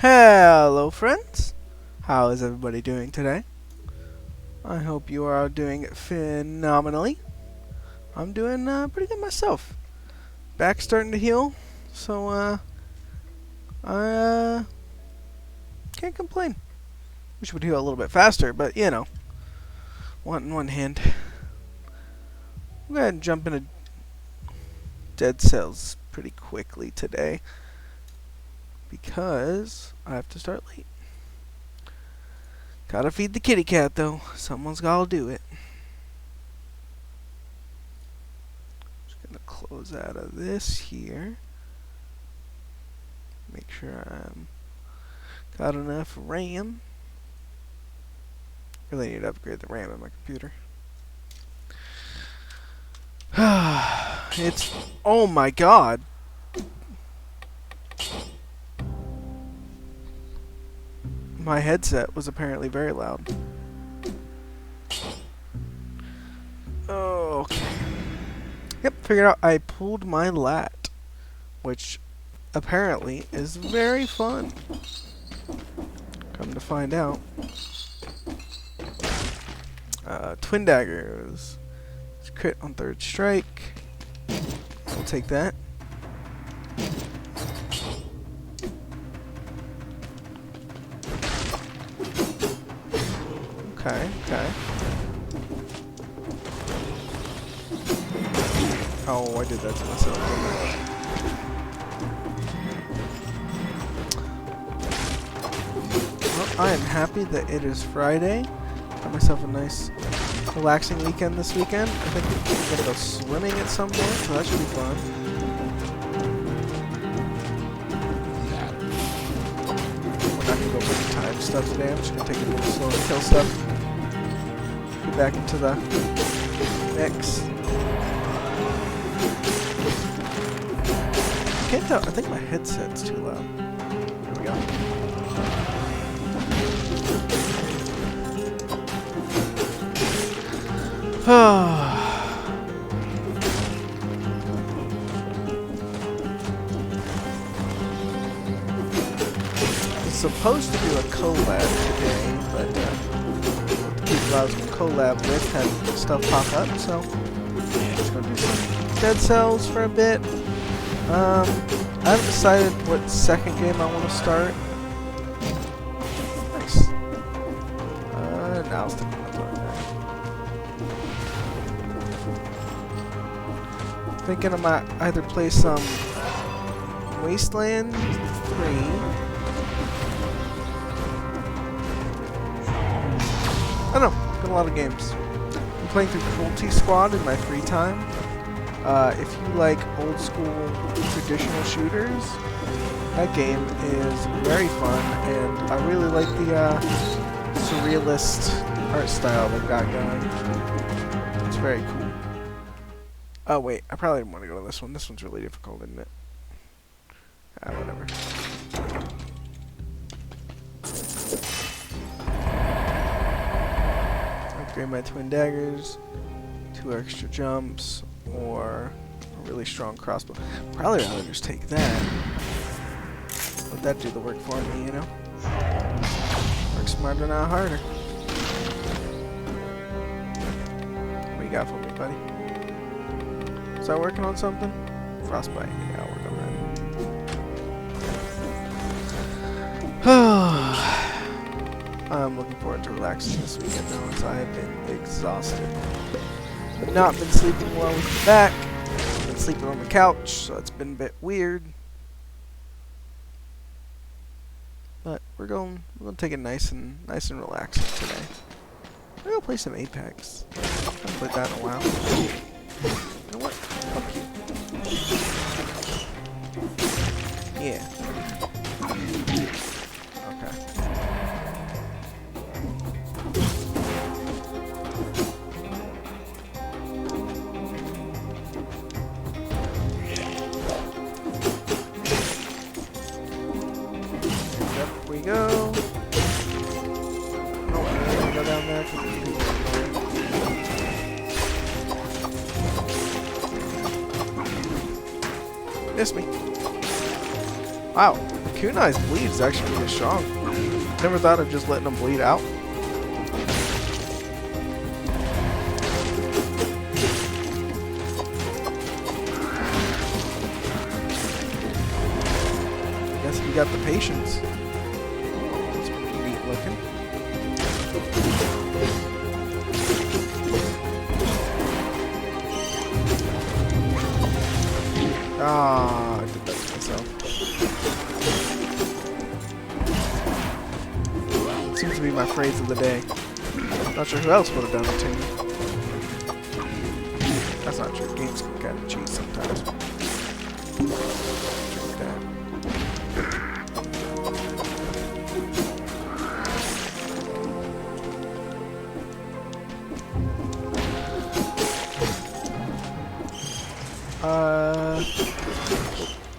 Hello friends, how is everybody doing today? I hope you are doing phenomenally. I'm doing pretty good myself. Back starting to heal, so I can't complain. Wish it would heal a little bit faster, but you know, one in one hand. I'm gonna jump into dead cells pretty quickly today because I have to start late. Gotta feed the kitty cat though. Someone's gotta do it. Just gonna close out of this here. Make sure I'm got enough RAM. Really need to upgrade the RAM in my computer. Oh my god. My headset was apparently very loud. Oh, okay. Yep, figured out I pulled my lat, which apparently is very fun. Come to find out. Twin daggers. It's crit on third strike. I'll take that. Okay. Oh, I did that to myself, didn't I? Well, I am happy that it is Friday. Got myself a nice, relaxing weekend this weekend. I think I'm gonna go swimming at some point, so that should be fun. We're not gonna go big time stuff today. I'm just gonna take it a little slow and kill stuff. Get back into the mix. I can't tell. I think my headset's too loud. There we go. It's supposed to do a collab today, but the people I was going to collab with had stuff pop up, so I'm just going to do some dead cells for a bit. I haven't decided what second game I want to start. Nice. Now I'll stick with my third guy. Thinking I might either play some Wasteland 3. I don't know, got a lot of games. I'm playing through Cruelty Squad in my free time. If you like old school traditional shooters, that game is very fun, and I really like the surrealist art style they've got going. It's very cool. Oh wait, I probably didn't want to go to this one. This one's really difficult, isn't it? Whatever. Upgrade my twin daggers, 2 extra jumps, or a really strong crossbow. Probably rather just take that. Let that do the work for me, you know? Work smarter, not harder. What you got for me, buddy? Is that working on something? Frostbite. Yeah, I'll work on that. I'm looking forward to relaxing this weekend though, as I have been exhausted. I've not been sleeping well with the back. I've been sleeping on the couch, so it's been a bit weird. But we're gonna take it nice and relaxing today. We're gonna play some Apex. I haven't played that in a while. You know what? Fuck you. Yeah. Okay. Up we go. Oh, I'm gonna go down there. Miss me. Wow. Kunai's bleed is actually really strong. Never thought of just letting them bleed out. Guess we got the patience. It's pretty neat looking. Ah, I did that to myself. Seems to be my phrase of the day. Not sure who else would have done it to me. That's not true. Games can kind of cheat sometimes. Drink that.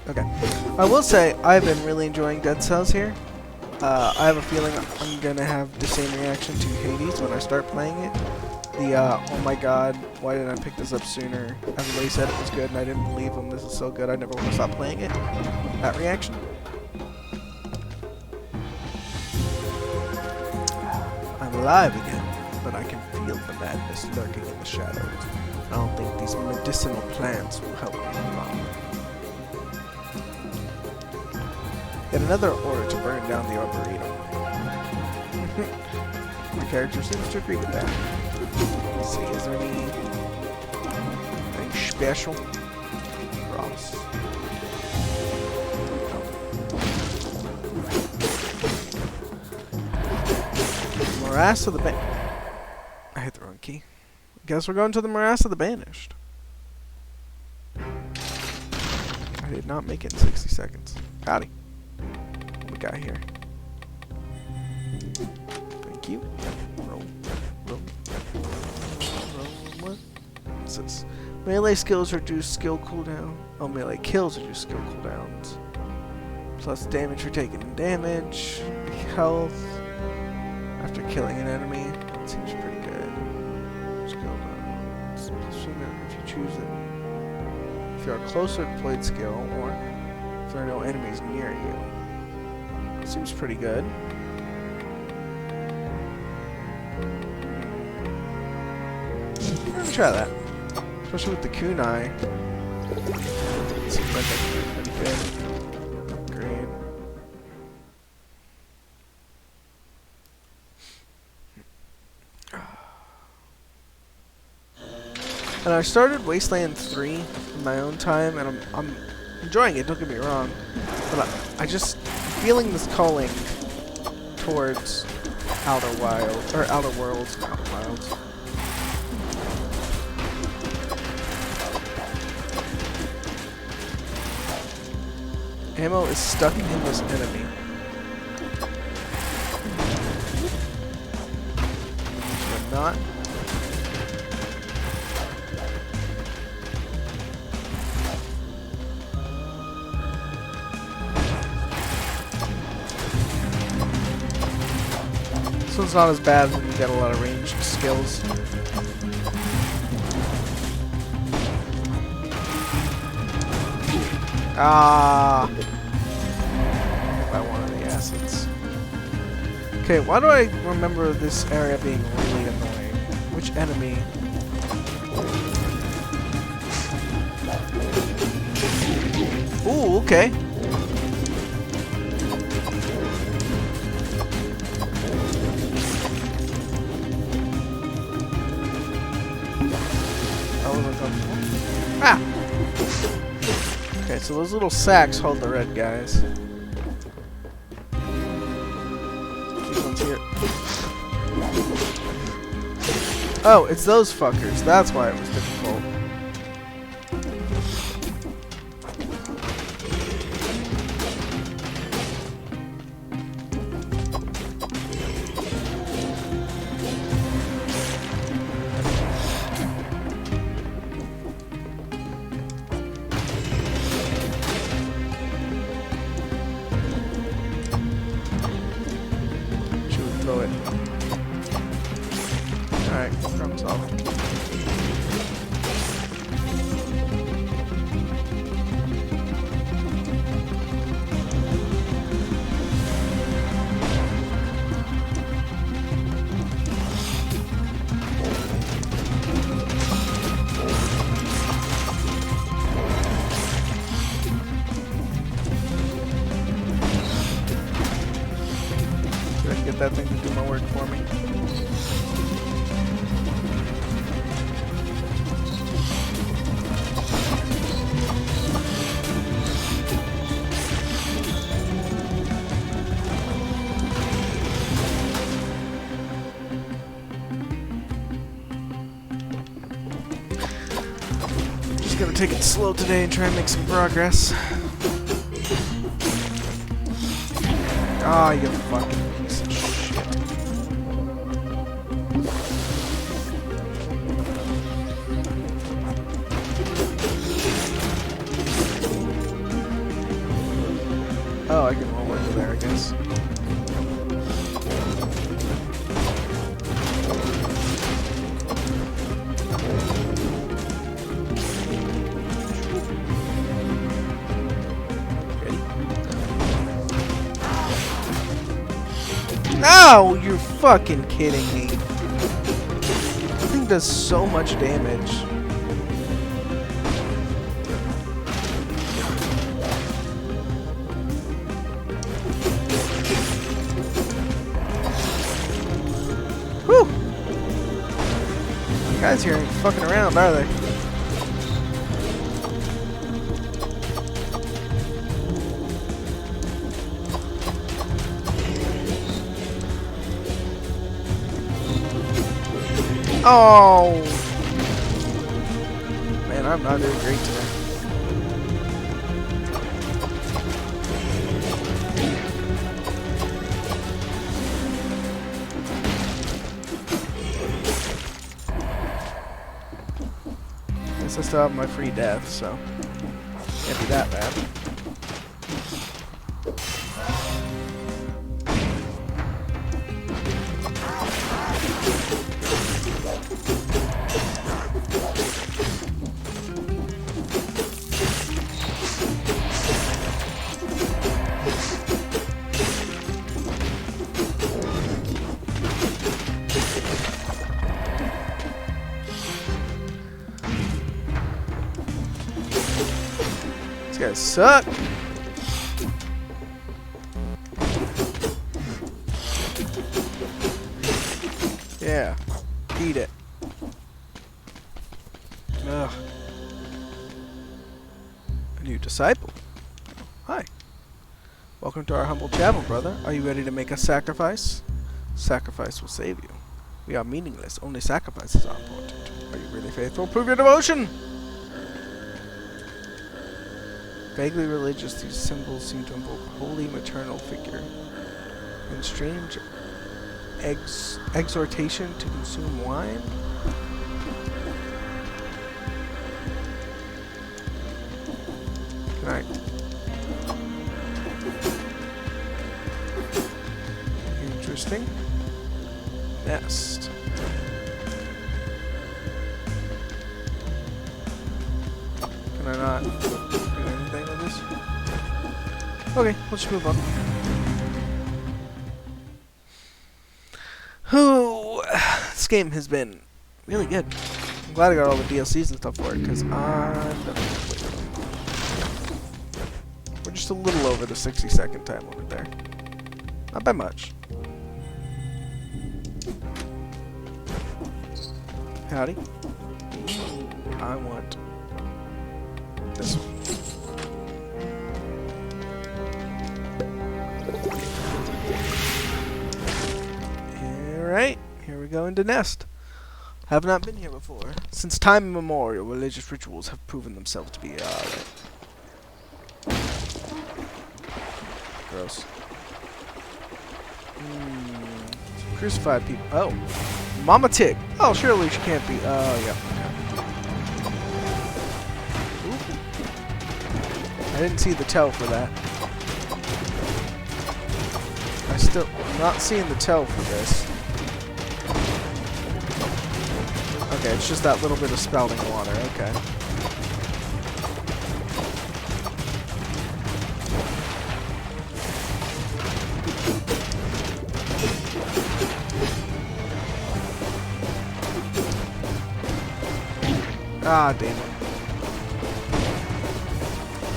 Okay. I will say, I've been really enjoying Dead Cells here. I have a feeling I'm gonna have the same reaction to Hades when I start playing it. The, oh my god, why didn't I pick this up sooner? Everybody said it was good and I didn't believe them. This is so good, I never want to stop playing it. That reaction. I'm alive again, but I can feel the madness lurking in the shadows. I don't think these medicinal plants will help me long. Yet another order to burn down the Arboretum. My character seems to agree with that. Let's see, is there anything special? Ross. Morass of the I hit the wrong key. Guess we're going to the Morass of the Banished. I did not make it in 60 seconds. Howdy. What we got here? Thank you. Roll. What? What's this? Melee skills reduce skill cooldown. Oh, melee kills reduce skill cooldowns. Plus damage for taking damage. Health. After killing an enemy. That seems pretty good. Skill if you choose it. If you are closer deployed skill, or if there are no enemies near you. Seems pretty good. I'm gonna try that. Especially with the kunai. Seems like that's pretty good. Upgrade. And I started Wasteland 3 in my own time, and I'm enjoying it, don't get me wrong. But I just feeling this calling towards Outer Worlds, not Wilds. Ammo is stuck in this enemy. But not. This one's not as bad when you got a lot of ranged skills. Ah! By one of the acids. Okay, why do I remember this area being really annoying? Which enemy? Ooh, okay. Ah! Okay, so those little sacks hold the red guys. These ones here. Oh, it's those fuckers. That's why it was difficult. Throw it. Alright, problem solved. get that thing to do my work for me. Just gonna take it slow today and try and make some progress. Ah, you fucking piece of shit. Oh, I can roll into there, I guess. No, you're fucking kidding me. That thing does so much damage. Whew! You guys here ain't fucking around, are they? Oh! Man, I'm not doing great today. Guess I still have my free death, so can't be that bad. These guys suck. Yeah, eat it. Ugh. A new disciple. Hi. Welcome to our humble chapel, brother. Are you ready to make a sacrifice? Sacrifice will save you. We are meaningless. Only sacrifices are important. Are you really faithful? Prove your devotion! Vaguely religious, these symbols seem to invoke a holy maternal figure. And strange exhortation to consume wine? Good night. Interesting. Nest. Can I not do anything with this? Okay, let's move on. This game has been really good. I'm glad I got all the DLCs and stuff for it, because we're just a little over the 60-second time limit there. Not by much. Howdy. I want this one. Alright, here we go into Nest. Have not been here before. Since time immemorial, religious rituals have proven themselves to be gross. Crucified people. Oh. Mama Tick. Oh, surely she can't be. Oh, yeah. Okay. I didn't see the toe for that. I'm not seeing the toe for this. Okay, it's just that little bit of spouting water. Okay. Ah, damn it.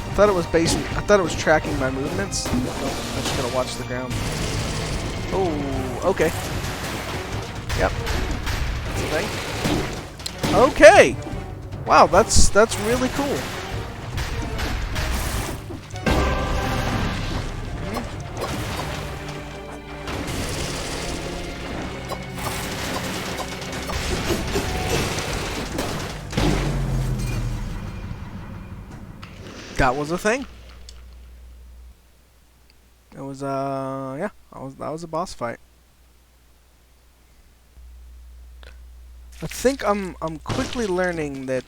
I thought it was tracking my movements. Nope, I'm just gonna watch the ground. Oh, okay. Yep. That's a thing. Okay. Wow, that's really cool. That was a thing. It was yeah, that was a boss fight. I think I'm quickly learning that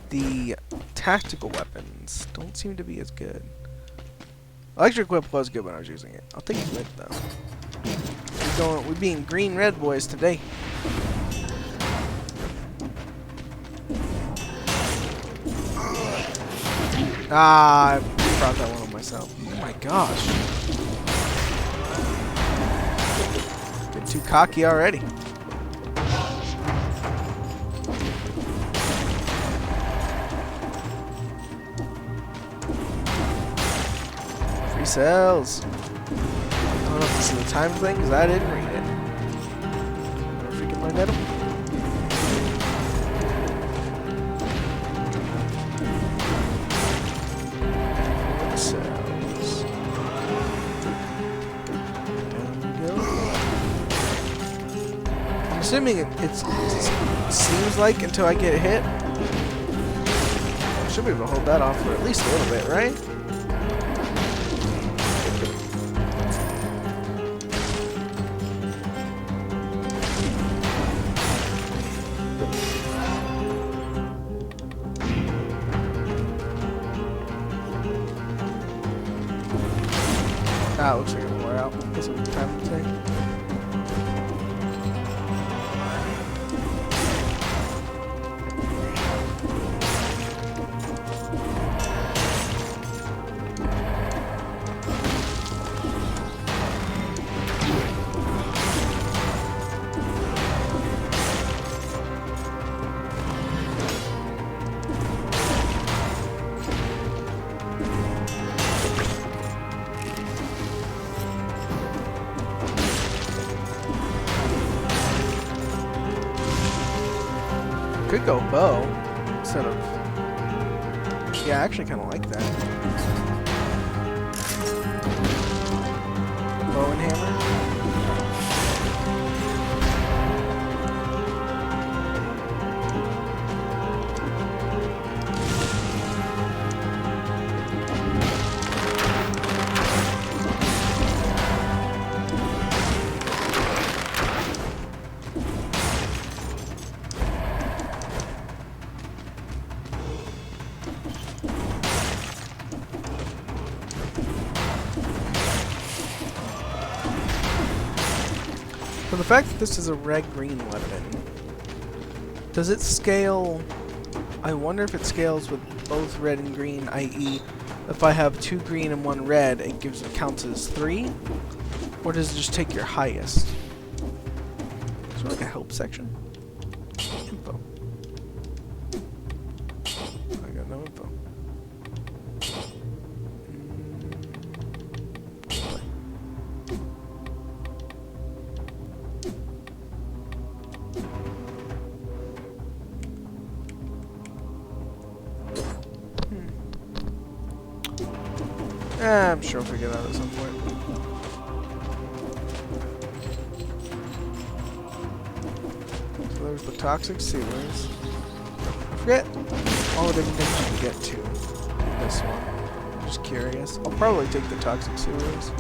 the tactical weapons don't seem to be as good. Electric whip was good when I was using it. I'll take the whip though. We're being green red boys today. Ah, I brought that one on myself. Oh my gosh. Getting too cocky already. Free cells. I don't know if this is a time thing, because I didn't read it. Never freaking learned that. Assuming it seems like until I get hit, I should be able to hold that off for at least a little bit, right? Ah, it looks like it wore out. Guess it was time to take. Could go bow instead of. Yeah, I actually kind of like that. Bow and hammer. For the fact that this is a red-green weapon, does it scale? I wonder if it scales with both red and green, i.e. if I have 2 green and 1 red, it counts as 3? Or does it just take your highest? Is there like a help section? Info. I got no info. I'm sure we'll figure it out at some point. So there's the toxic sewers. I forget all the different things you can get to in this one. I'm just curious. I'll probably take the toxic sewers.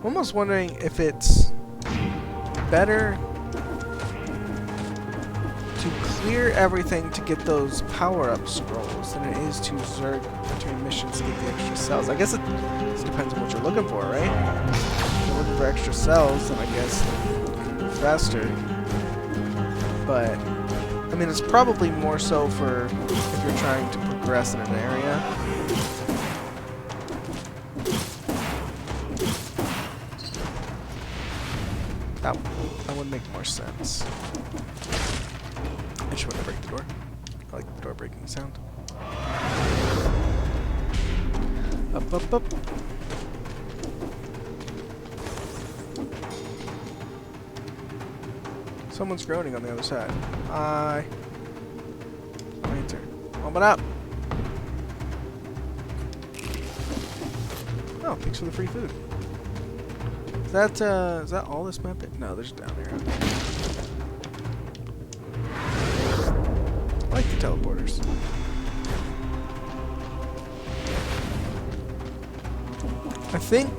I'm almost wondering if it's better to clear everything to get those power-up scrolls than it is to zerg between missions to get the extra cells. I guess it depends on what you're looking for, right? If you're looking for extra cells, then I guess you can move faster. But, I mean, it's probably more so for if you're trying to progress in an area. would make more sense. I just want to break the door. I like the door breaking sound. Up, up, up. Someone's groaning on the other side. Hi. Enter. Open up. Oh, thanks for the free food. Is that all this map is? No, there's down here. I like the teleporters. I think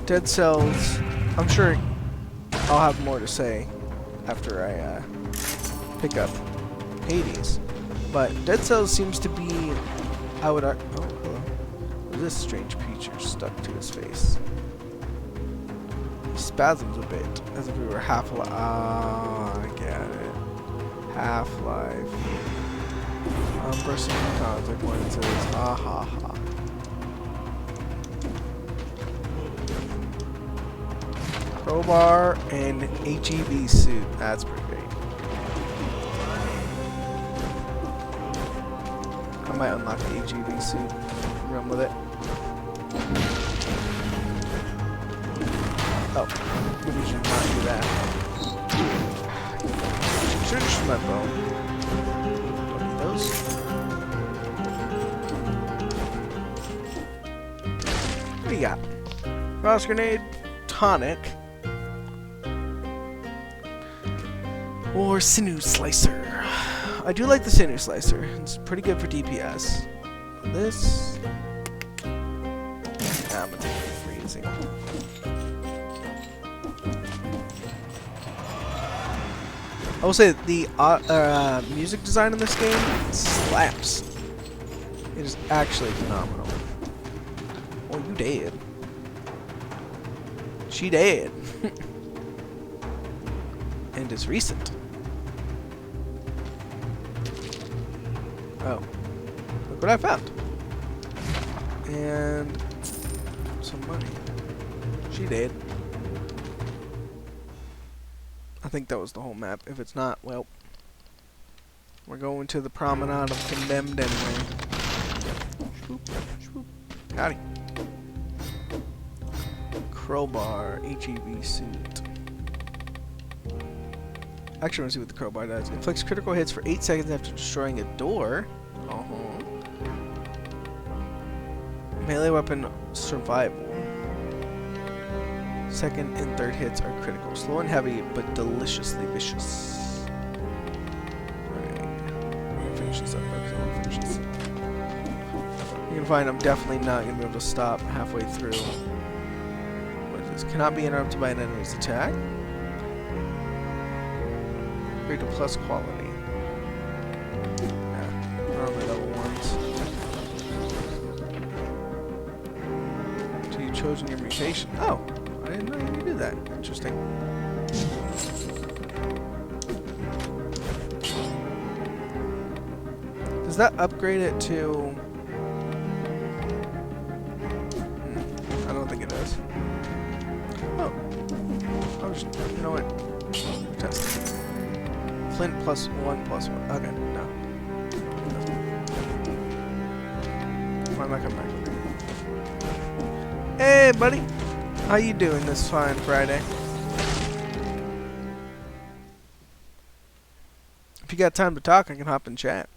Dead Cells, I'm sure I'll have more to say after I pick up Hades. But Dead Cells seems to be, I would, oh, hello. This strange creature stuck to his face. He spasms a bit, as if we were Half-Life. Ah, I get it. Half-Life. Bursting photons, like when it says, ah ha ha. Crowbar and HEV suit. That's pretty great. I might unlock the HEV suit. Run with it. Oh, maybe we should not do that. Should have just my bone. Don't need those. What do you got? Frost grenade, tonic, or sinew slicer. I do like the sinew slicer. It's pretty good for DPS. This, I'm gonna take it freezing. I will say the music design in this game slaps. It is actually phenomenal. Oh, you dead. She dead. And it's recent. Oh. Look what I found. And some money. She dead. I think that was the whole map. If it's not, well, we're going to the Promenade of Condemned anyway. Swoop, swoop. Howdy. Crowbar, HEV suit. Actually, I want to see what the crowbar does. Inflicts critical hits for 8 seconds after destroying a door. Melee weapon survival. Second and third hits are critical. Slow and heavy, but deliciously vicious. Alright. I'm gonna finish this up because I want to finish this. You can find I'm definitely not going to be able to stop halfway through. What is this? Cannot be interrupted by an enemy's attack. Upgrade to plus quality. Yeah, we're only level 1s. So you've chosen your mutation. Oh! I didn't know you could do that. Interesting. Does that upgrade it to... I don't think it does. Oh. I was, you know what? Test. Flint plus 1 plus 1. Okay, no. Why am I coming back? Hey, buddy. How you doing this fine Friday? If you got time to talk, I can hop in chat.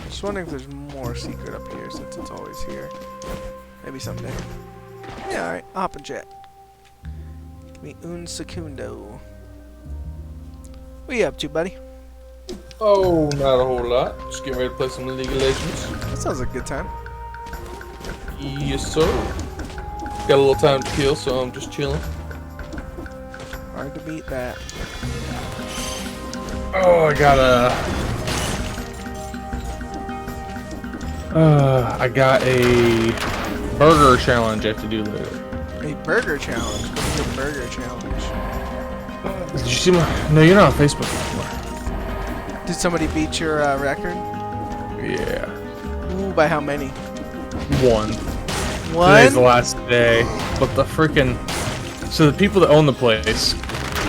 Just wondering if there's more secret up here since it's always here. Maybe someday. Yeah, alright, I'll hop in chat. Give me un secundo. What you up to, buddy? Oh, not a whole lot. Just getting ready to play some League of Legends. That sounds like a good time. Yes, sir. Got a little time to kill, so I'm just chilling. Hard to beat that. Oh, I got a burger challenge I have to do later. A burger challenge? What's a burger challenge? Did you see my? No, you're not on Facebook anymore. Did somebody beat your record? Yeah. Ooh, by how many? One. Today's the last day. But the freaking... So the people that own the place,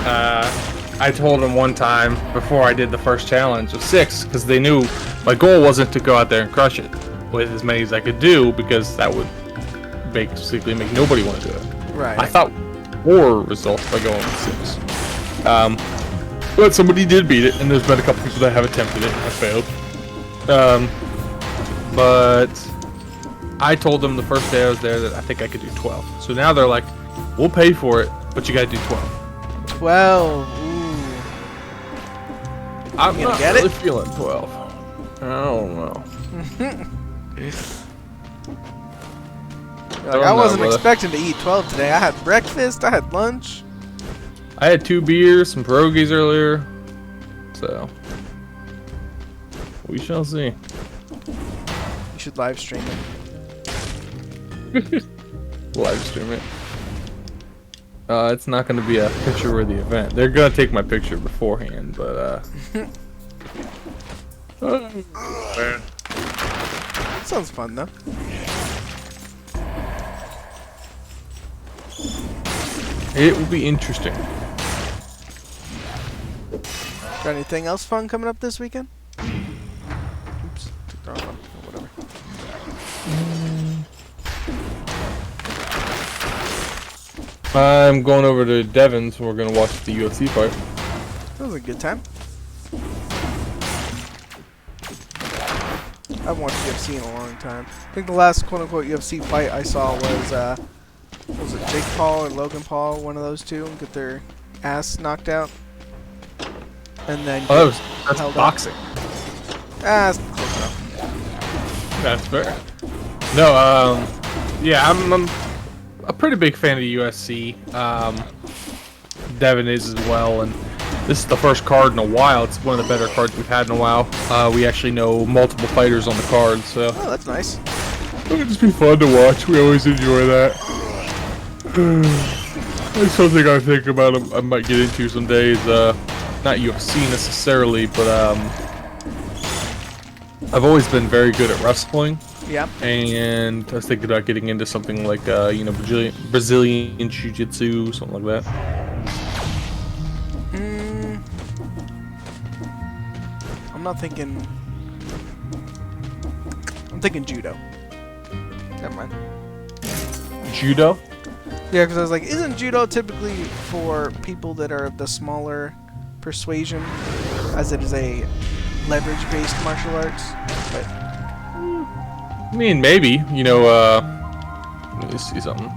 I told them one time before I did the first challenge of 6, because they knew my goal wasn't to go out there and crush it with as many as I could do, because that would basically make nobody want to do it. Right. I thought 4 results by going with 6. But somebody did beat it, and there's been a couple people that have attempted it and have failed. But I told them the first day I was there that I think I could do 12. So now they're like, we'll pay for it, but you gotta do 12. 12. Ooh. I'm not get really it? feeling 12. I don't know. Like, I wasn't expecting to eat 12 today. I had breakfast, I had lunch. I had 2 beers, some pierogies earlier. So we shall see. You should live stream it. Live stream it. It's not going to be a picture-worthy event. They're going to take my picture beforehand, but oh, man. Sounds fun though. It will be interesting. Got anything else fun coming up this weekend? Oops, took the wrong one. Oh, whatever. I'm going over to Devon's and we're going to watch the UFC fight. That was a good time. I haven't watched UFC in a long time. I think the last quote-unquote UFC fight I saw was it Jake Paul or Logan Paul, one of those two, get their ass knocked out. And then that's boxing. That's close enough. That's fair. No, yeah, I'm a pretty big fan of the UFC. Devin is as well, and this is the first card in a while. It's one of the better cards we've had in a while. We actually know multiple fighters on the card, so oh, that's nice. It'll just be fun to watch. We always enjoy that. That's something I think about. I might get into some days. Not UFC necessarily, but I've always been very good at wrestling. Yeah. And I was thinking about getting into something like Brazilian Jiu-Jitsu, something like that. I'm thinking judo. Never mind. Judo? Yeah, because I was like, isn't judo typically for people that are of the smaller persuasion, as it is a leverage-based martial arts? But I mean, maybe. You know, let me see something.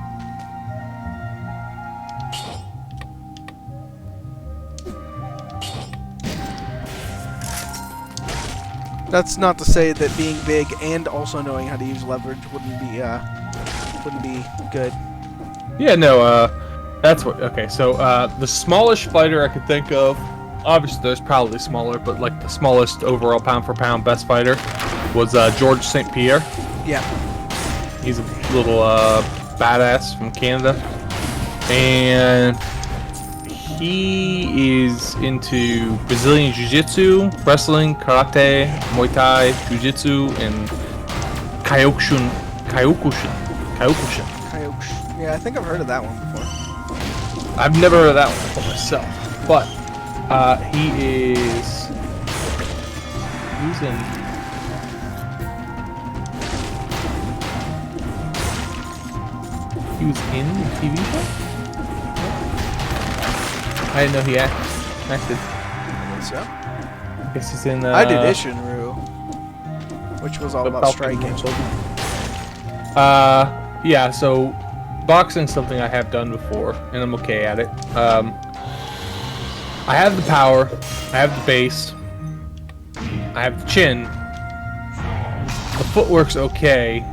that's not to say that being big and also knowing how to use leverage wouldn't be good. Yeah, no, that's what... Okay, so, the smallest fighter I could think of, obviously there's probably smaller, but like the smallest overall pound-for-pound best fighter was George St. Pierre. Yeah. He's a little badass from Canada. And he is into Brazilian Jiu-Jitsu, wrestling, karate, Muay Thai, Jiu-Jitsu, and Kyokushin. Yeah, I think I've heard of that one before. I've never heard of that one before myself, but he's he was in the TV show? I didn't know he acted. So, I guess he's in I did Ishinru, which was all about striking. Yeah, so boxing's something I have done before, and I'm okay at it. I have the power, I have the base, I have the chin. The footwork's okay,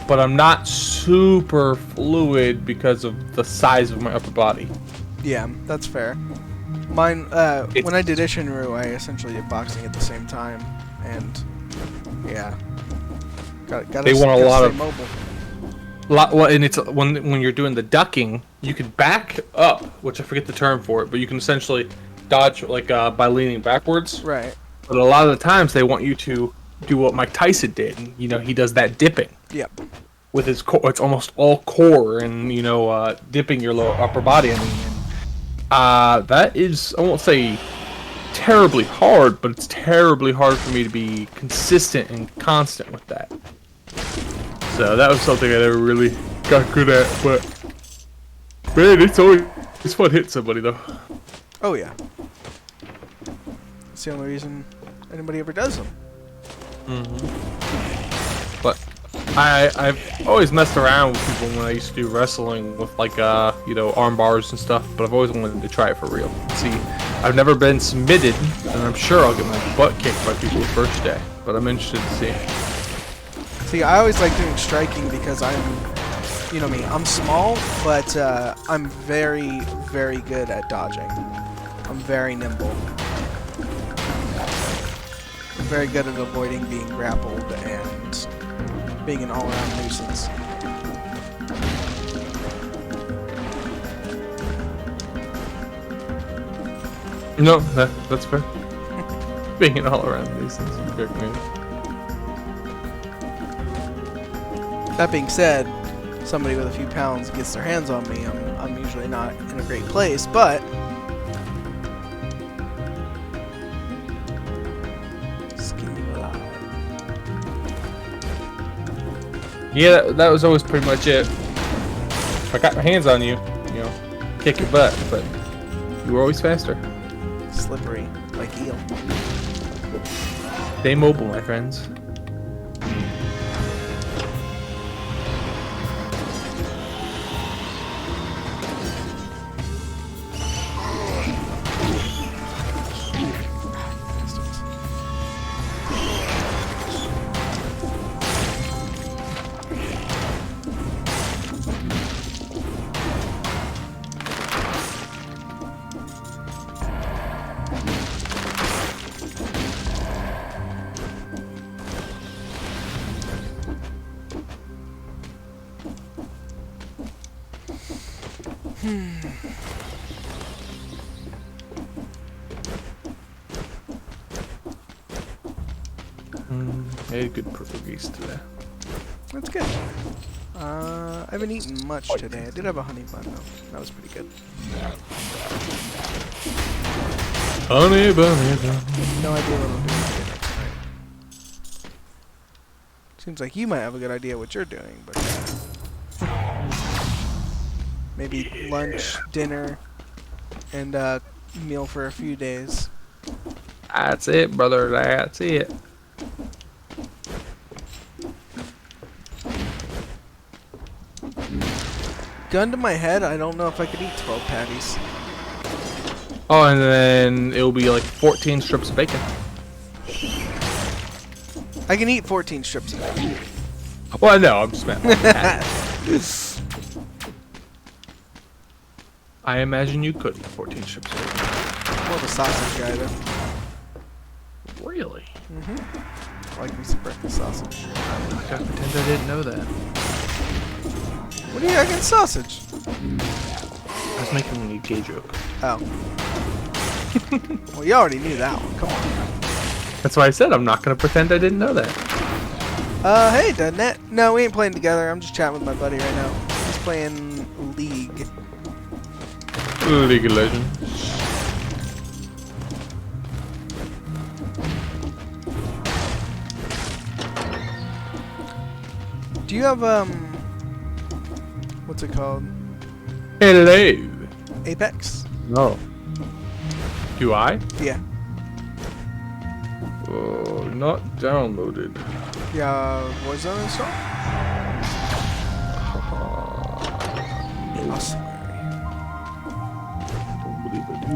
but I'm not super fluid because of the size of my upper body. Yeah, that's fair. Mine, when I did Ishinru, I essentially did boxing at the same time, and yeah, got they want a lot of mobile. Well, and it's when you're doing the ducking, you can back up, which I forget the term for it, but you can essentially dodge like by leaning backwards. Right. But a lot of the times they want you to do what Mike Tyson did. And, he does that dipping. Yep. With his core, it's almost all core, and dipping your lower upper body. That is, I won't say terribly hard, but it's terribly hard for me to be consistent and constant with that. So that was something I never really got good at, but man, it's fun hitting somebody though. Oh yeah. It's the only reason anybody ever does them. But I've always messed around with people when I used to do wrestling with like arm bars and stuff, but I've always wanted to try it for real. See, I've never been submitted, and I'm sure I'll get my butt kicked by people the first day, but I'm interested to see. See, I always like doing striking because I'm I'm small, but I'm very, very good at dodging. I'm very nimble. I'm very good at avoiding being grappled and being an all-around nuisance. No, that's fair. Being an all-around nuisance. That being said, somebody with a few pounds gets their hands on me, I'm usually not in a great place, but yeah, that was always pretty much it. If I got my hands on you, kick your butt, but you were always faster. Slippery, like eel. Stay mobile, my friends. I had good pierogies today. That's good. I haven't eaten much today. I did have a honey bun though. That was pretty good. Honey bunny bun. No idea what I'm doing for dinner tonight. Seems like you might have a good idea what you're doing, but maybe lunch, dinner, and meal for a few days. That's it, brother. That's it. Gun to my head, I don't know if I could eat 12 patties. Oh, and then it'll be like 14 strips of bacon. I can eat 14 strips of bacon. Well, no, I'm just patties. I imagine you could eat 14 strips of bacon. More of a sausage guy, though. Really? Mm-hmm. I like me some breakfast sausage. I gotta pretend I didn't know that. What do you got against sausage? I was making a gay joke. Oh. Well, you already knew that one. Come on. That's why I said I'm not gonna pretend I didn't know that. Hey, Deadnet. No, we ain't playing together. I'm just chatting with my buddy right now. He's playing League. League of Legends. Do you have, what's it called? Hello. Apex? No. Do I? Yeah. Oh, not downloaded. Yeah, Warzone installed? Awesome. Don't believe I do.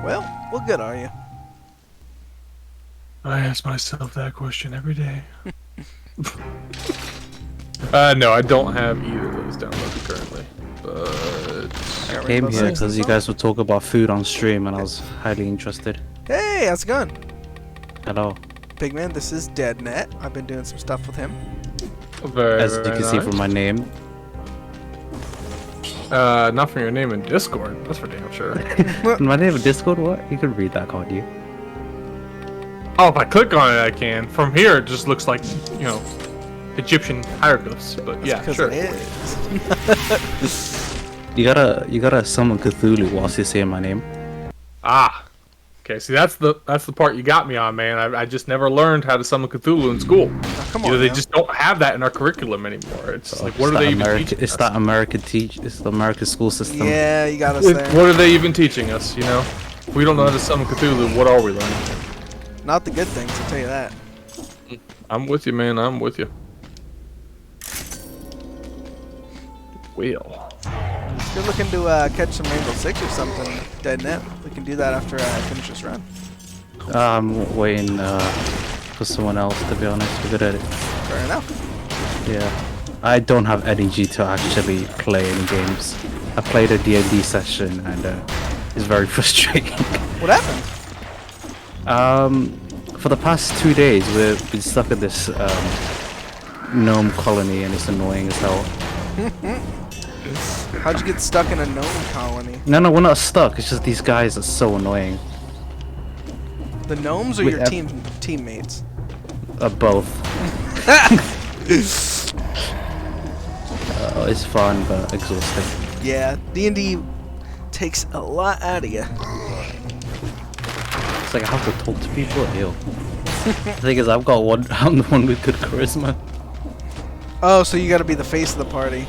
Well, what good are you? I ask myself that question every day. No, I don't have either of those downloaded currently. But I came here because you guys would talk about food on stream and I was highly interested. Hey, how's it going? Hello. Pigman, this is Deadnet. I've been doing some stuff with him. Very, as you very can see nice. from my name. Not from your name in Discord. That's for damn sure. My name in Discord, what? You can read that, can't you? Oh, if I click on it, I can. From here, it just looks like, you know, Egyptian hieroglyphs. But yeah, Because sure. it is. You gotta summon Cthulhu whilst you're saying my name. Ah. Okay, see, that's the part you got me on, man. I just never learned how to summon Cthulhu in school. Oh, come You know, on, they man. just don't have that in our curriculum anymore. It's like, what are they even teaching It's us? that American it's the American school system. Yeah, you got us there. What are they even teaching us, you know? If we don't know how to summon Cthulhu, what are we learning? Not the good things, I'll tell you that. I'm with you, man. I'm with you. Well. If you're looking to catch some Rainbow Six or something, Dead Net, we can do that after I finish this run. I'm waiting for someone else, to be honest. We're good at it. Fair enough. Yeah. I don't have energy to actually play any games. I played a D&D session and it's very frustrating. What happened? For the past 2 days, we've been stuck in this gnome colony and it's annoying as hell. How'd you get stuck in a gnome colony? No, we're not stuck. It's just these guys are so annoying. The gnomes or Wait, your teammates? Both. It's fun but exhausting. Yeah, D&D takes a lot out of you. It's like I have to talk to people. Ew. The thing is, I'm the one with good charisma. Oh, so you gotta be the face of the party.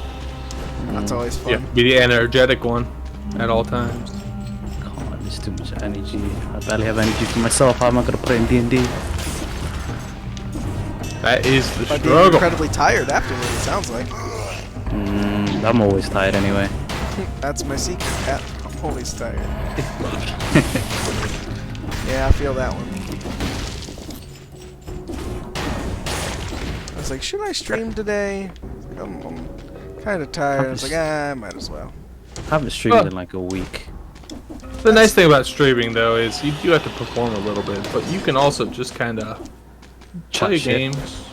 That's always fun. Yeah, be the energetic one at all times. Come on, there's too much energy. I barely have energy for myself. How am I gonna play in D&D? That is the But being struggle. incredibly tired afterwards, it sounds like. I'm always tired anyway. That's my secret, Cat. I'm always tired. Yeah, I feel that one. I was like, should I stream today? I'm kind of tired. I was like, I might as well. I haven't streamed in like a week. The nice thing about streaming, though, is you do have to perform a little bit, but you can also just kind of play Chat shit. games.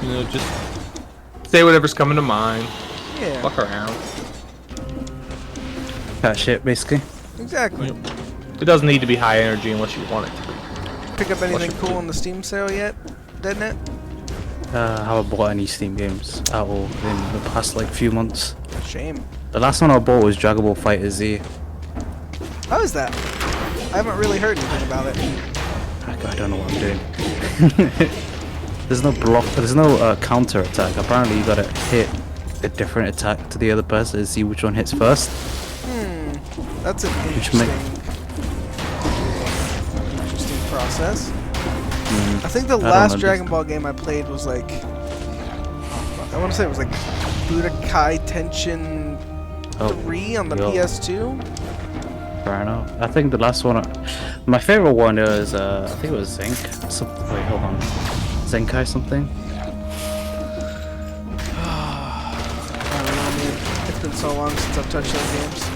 You know, just say whatever's coming to mind. Yeah, Fuck around. That shit, basically. exactly. Yep. It doesn't need to be high energy unless you want it to be. Pick up anything Unless cool you're- on the Steam sale yet, Deadnet? I haven't bought any Steam games at all in the past like few months. Shame. The last one I bought was Dragon Ball Fighter Z. How is that? I haven't really heard anything about it. I don't know what I'm doing. There's no block. There's no counter attack. Apparently, you gotta hit a different attack to the other person and see which one hits first. That's an Which interesting process. I think the don't last understand. Dragon Ball game I played was like, I want to say it was like Budokai Tenchin 3 on the yo. PS2. Fair enough. I think the last one, my favorite one is I think it was Zenk. Wait, hold on, Zenkai something. I don't know, man. It's been so long since I've touched those games.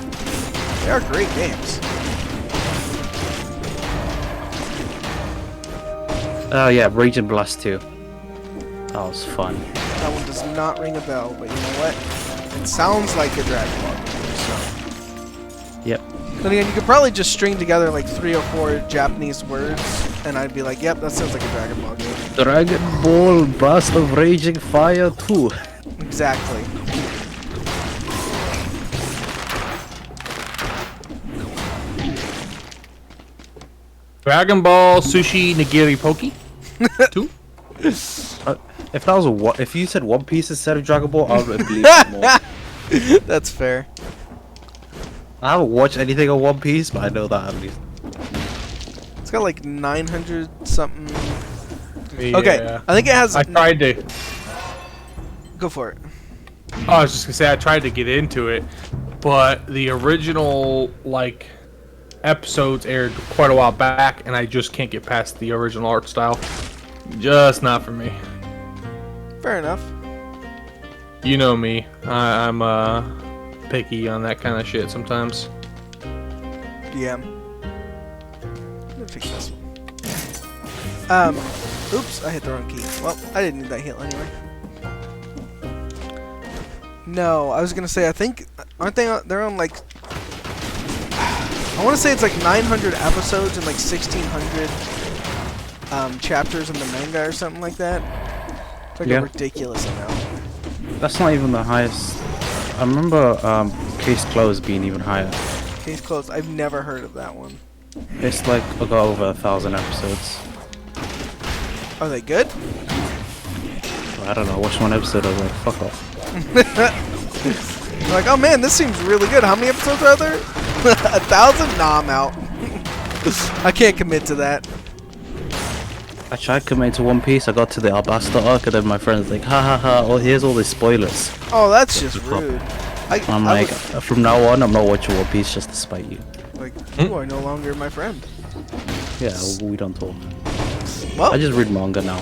They are great games. Oh yeah, Raging Blast 2. That was fun. That one does not ring a bell, but you know what? It sounds like a Dragon Ball game, so. Yep. Then again, you could probably just string together like 3 or 4 Japanese words, and I'd be like, yep, that sounds like a Dragon Ball game. Dragon Ball Blast of Raging Fire 2. Exactly. Dragon Ball Sushi Nigiri Poki? 2? If that was if you said One Piece instead of Dragon Ball, I would believe it more. That's fair. I haven't watched anything on One Piece, but I know that at least. It's got like 900 something. Yeah. Okay, I think it has. I tried to. Go for it. Oh, I was just gonna say I tried to get into it, but the original like episodes aired quite a while back, and I just can't get past the original art style. Just not for me. Fair enough. You know me. I'm picky on that kind of shit sometimes. Yeah. Let me fix this one. Oops, I hit the wrong key. Well, I didn't need that heal anyway. No, I was gonna say I think aren't they? They're on like I want to say it's like 900 episodes and like 1,600 chapters in the manga or something like that. It's like a ridiculous amount. That's not even the highest. I remember Case Closed being even higher. Case closed. I've never heard of that one. It's like got over 1,000 episodes. Are they good? I don't know. I watched one episode. I was like, fuck off. Like, oh man, this seems really good. How many episodes are there? 1,000? Nah, I'm out. I can't commit to that. I tried committing to One Piece. I got to the Alabasta arc, and then my friend's like, ha ha ha. Oh, here's all these spoilers. Oh, that's just rude. I'm like, from now on, I'm not watching One Piece just to spite you. Like, you are no longer my friend. Yeah, we don't talk. Well, I just read manga now.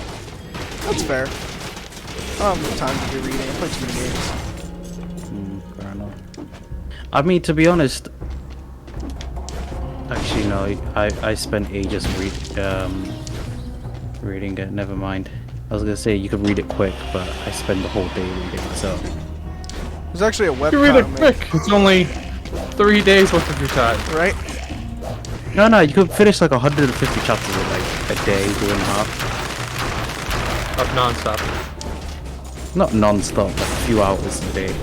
That's fair. I don't have time to be reading. I play too many games. Fair enough. I mean, to be honest, actually no. I spent ages reading it. Never mind. I was gonna say you could read it quick, but I spend the whole day reading. So there's actually a webcomic. You read it quick. It's only 3 days worth of your time, right? No, you could finish like 150 chapters in like a day, doing half. Of non-stop. Not non-stop, like a few hours a day.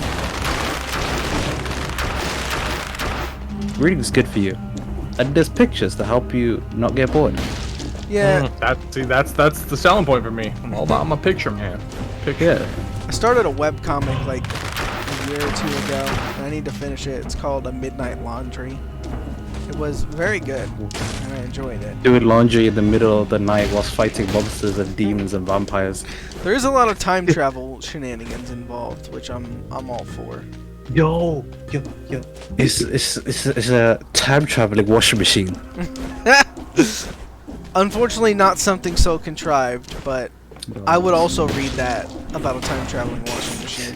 Reading's good for you, and there's pictures to help you not get bored. Yeah. That's the selling point for me. I'm a picture man. Yeah. I started a webcomic like a year or 2 ago, and I need to finish it. It's called A Midnight Laundry. It was very good, and I enjoyed it. Doing laundry in the middle of the night whilst fighting monsters and demons and vampires. There is a lot of time travel shenanigans involved, which I'm all for. Yo. It's a time traveling washing machine. Unfortunately, not something so contrived, but I would also read that about a time traveling washing machine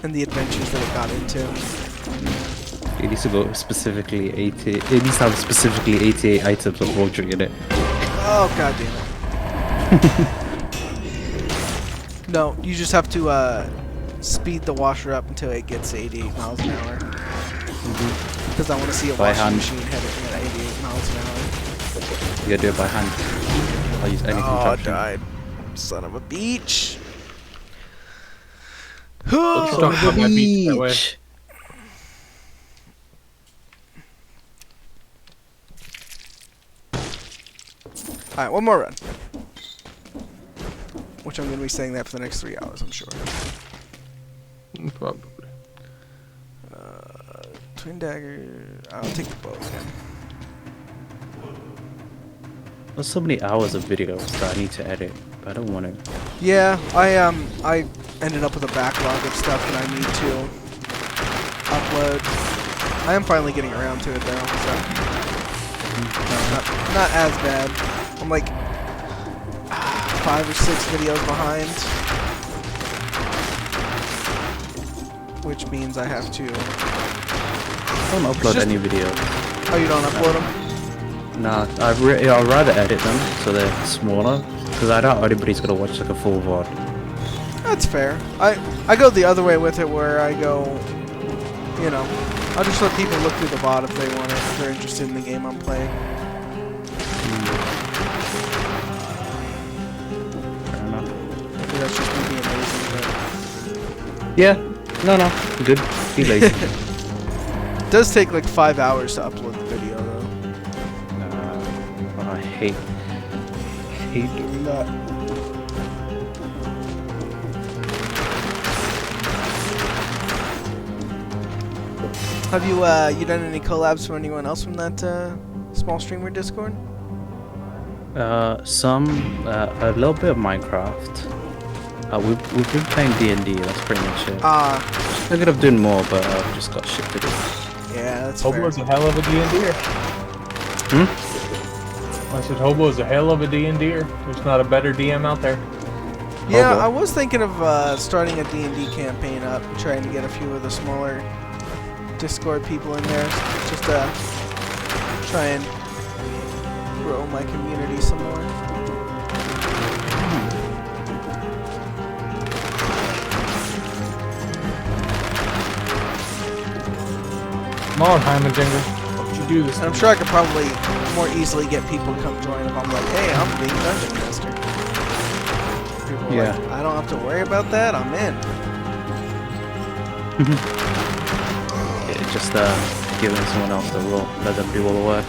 and the adventures that it got into. It needs to go specifically 80. It needs to have specifically 88 items of laundry in it. Oh god damn it! No, you just have to speed the washer up until it gets 88 miles an hour. Because I want to see a washing machine heading at 88 miles an hour. You gotta do it by hand. I'll use any contraption. Oh, I died. Son of a beach. Let's talk about my beach that way. Alright, one more run. Which I'm going to be saying that for the next 3 hours, I'm sure. Probably. Twin dagger. I'll take the bow again. There's so many hours of videos that I need to edit, but I don't want to. Yeah, I ended up with a backlog of stuff that I need to upload. I am finally getting around to it though, so not as bad. I'm like 5 or 6 videos behind, which means I have to. I don't upload any videos. Oh, you don't upload them? Nah, I'd rather edit them so they're smaller, because I doubt anybody's gonna watch like a full VOD. That's fair. I go the other way with it, where I go, you know, I'll just let people look through the VOD if they want it, if they're interested in the game I'm playing. Fair enough. Maybe that's just me being lazy, but... Yeah, no, good. Be lazy. It does take like 5 hours to upload the video, though. I hate doing that. Have you you done any collabs from anyone else from that small streamer Discord? Some, a little bit of Minecraft. We've been playing D&D. That's pretty much it. Thinking of doing more, but I've just got shit to do. Yeah, that's fair. Hobo's a hell of a D&D'er. I said Hobo's a hell of a D&D'er. There's not a better DM out there. Yeah, Hobo. I was thinking of starting a D&D campaign up and trying to get a few of the smaller Discord people in there, just to try and grow my community some more. on, Heimerdinger. Don't you do this. And I'm sure I could probably more easily get people to come join if I'm like, hey, I'm being dungeon master. People are like, I don't have to worry about that. I'm in. Yeah, just giving someone else the role, let them do all the work.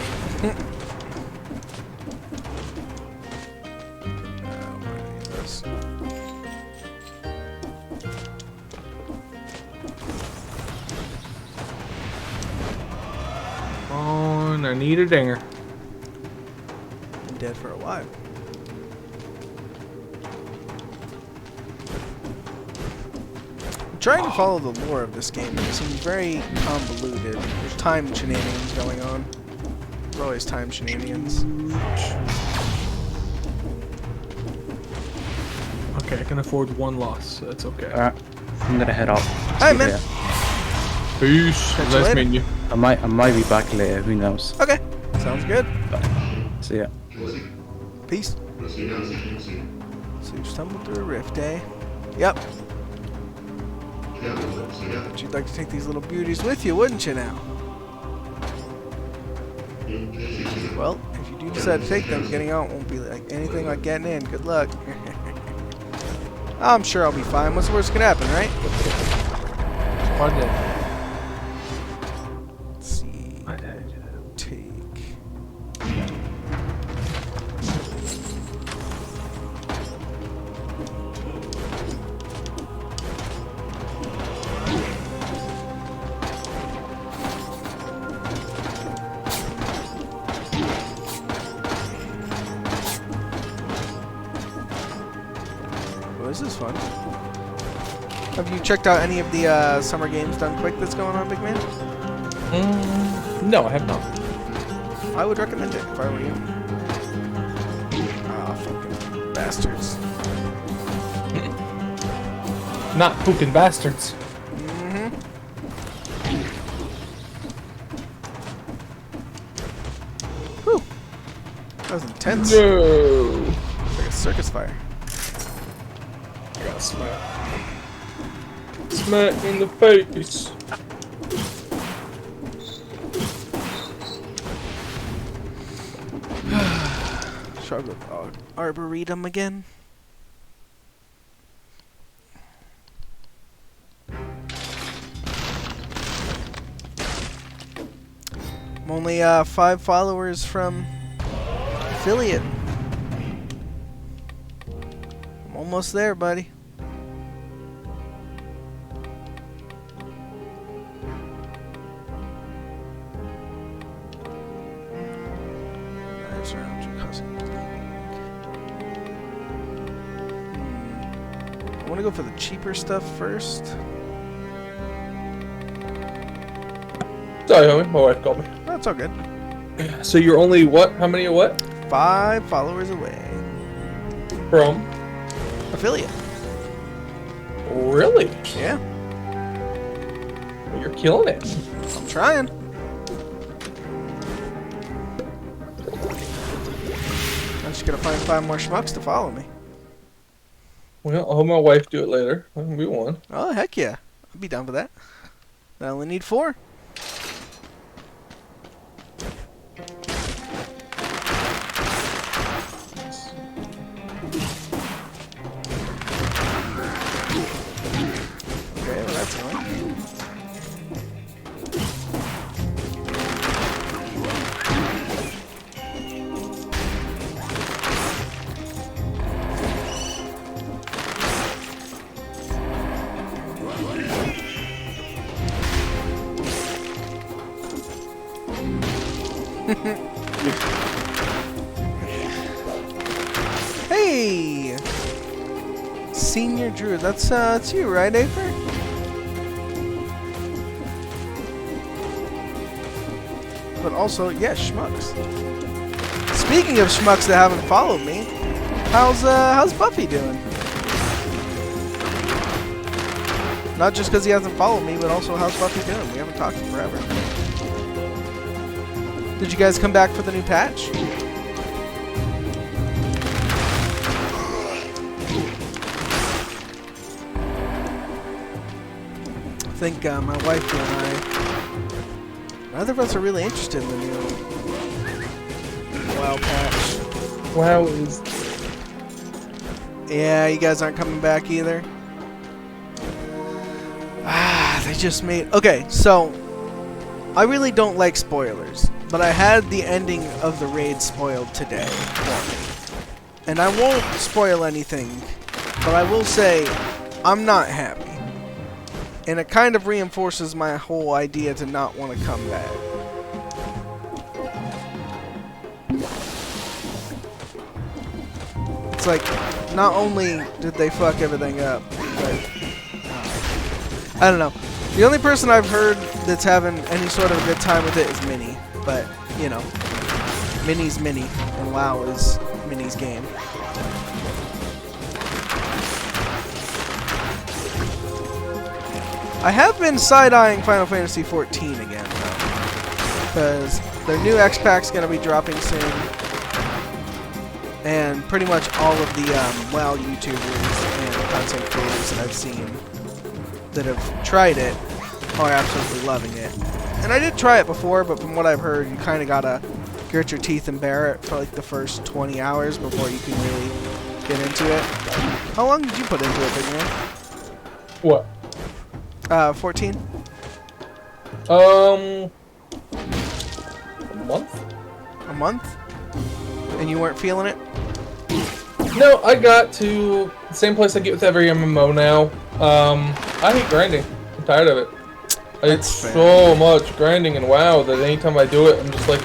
I need a dinger. Been dead for a while. I'm trying to follow the lore of this game. It seems very convoluted. There's time shenanigans going on. There's always time shenanigans. Okay, I can afford one loss, so that's okay. Alright, I'm gonna head out. Alright, man. Peace. Catch you Nice later. meeting you. I might be back later, who knows. Okay. Sounds good. See ya. Peace. So you stumbled through a rift, eh? Yep. But you'd like to take these little beauties with you, wouldn't you now? Well, if you do decide to take them, getting out won't be like anything like getting in. Good luck. I'm sure I'll be fine. What's the worst that can happen, right? Fun day. Let's see. Take. Oh, this is fun. Have you checked out any of the summer games done quick that's going on, big man? No, I have not. I would recommend it if I were you. Ah, fucking bastards. Not fucking bastards. Mm-hmm. Whew. That was intense. No. It's like a circus fire. I got smacked. Smack in the face. Struggle with Arboretum again. I'm only 5 followers from affiliate. I'm almost there, buddy. I want to go for the cheaper stuff first. Sorry, homie. My wife called me. That's all good. So you're only what? How many of what? 5 followers away. From? Affiliate. Really? Yeah, Well, you're killing it. I'm trying. I'm just gonna find 5 more schmucks to follow me. Well, I'll have my wife do it later. That'll be one. Oh, heck yeah. I'd be down for that. I only need 4. Okay, well that's annoying. Hey! Senior Drew, that's you, right, Aper? But also, yeah, schmucks. Speaking of schmucks that haven't followed me, how's Buffy doing? Not just because he hasn't followed me, but also how's Buffy doing? We haven't talked in forever. Did you guys come back for the new patch? I think my wife and I neither of us are really interested in the new WoW patch. WoW is... Yeah, you guys aren't coming back either. Ah, they just made... Okay, so... I really don't like spoilers, but I had the ending of the raid spoiled today for me. And I won't spoil anything, but I will say I'm not happy. And it kind of reinforces my whole idea to not want to come back. It's like, not only did they fuck everything up, but... I don't know. The only person I've heard that's having any sort of a good time with it is Minnie. But, you know, Minnie's Minnie, and WoW is Minnie's game. I have been side-eyeing Final Fantasy XIV again, though. Because their new X-Pack's going to be dropping soon. And pretty much all of the WoW YouTubers and content creators that I've seen that have tried it are absolutely loving it. And I did try it before, but from what I've heard, you kind of gotta grit your teeth and bear it for like the first 20 hours before you can really get into it. How long did you put into it, Big Man? What? 14? A month? A month? And you weren't feeling it? No, I got to the same place I get with every MMO now. I hate grinding. I'm tired of it. It's so much grinding and WoW that anytime I do it, I'm just like,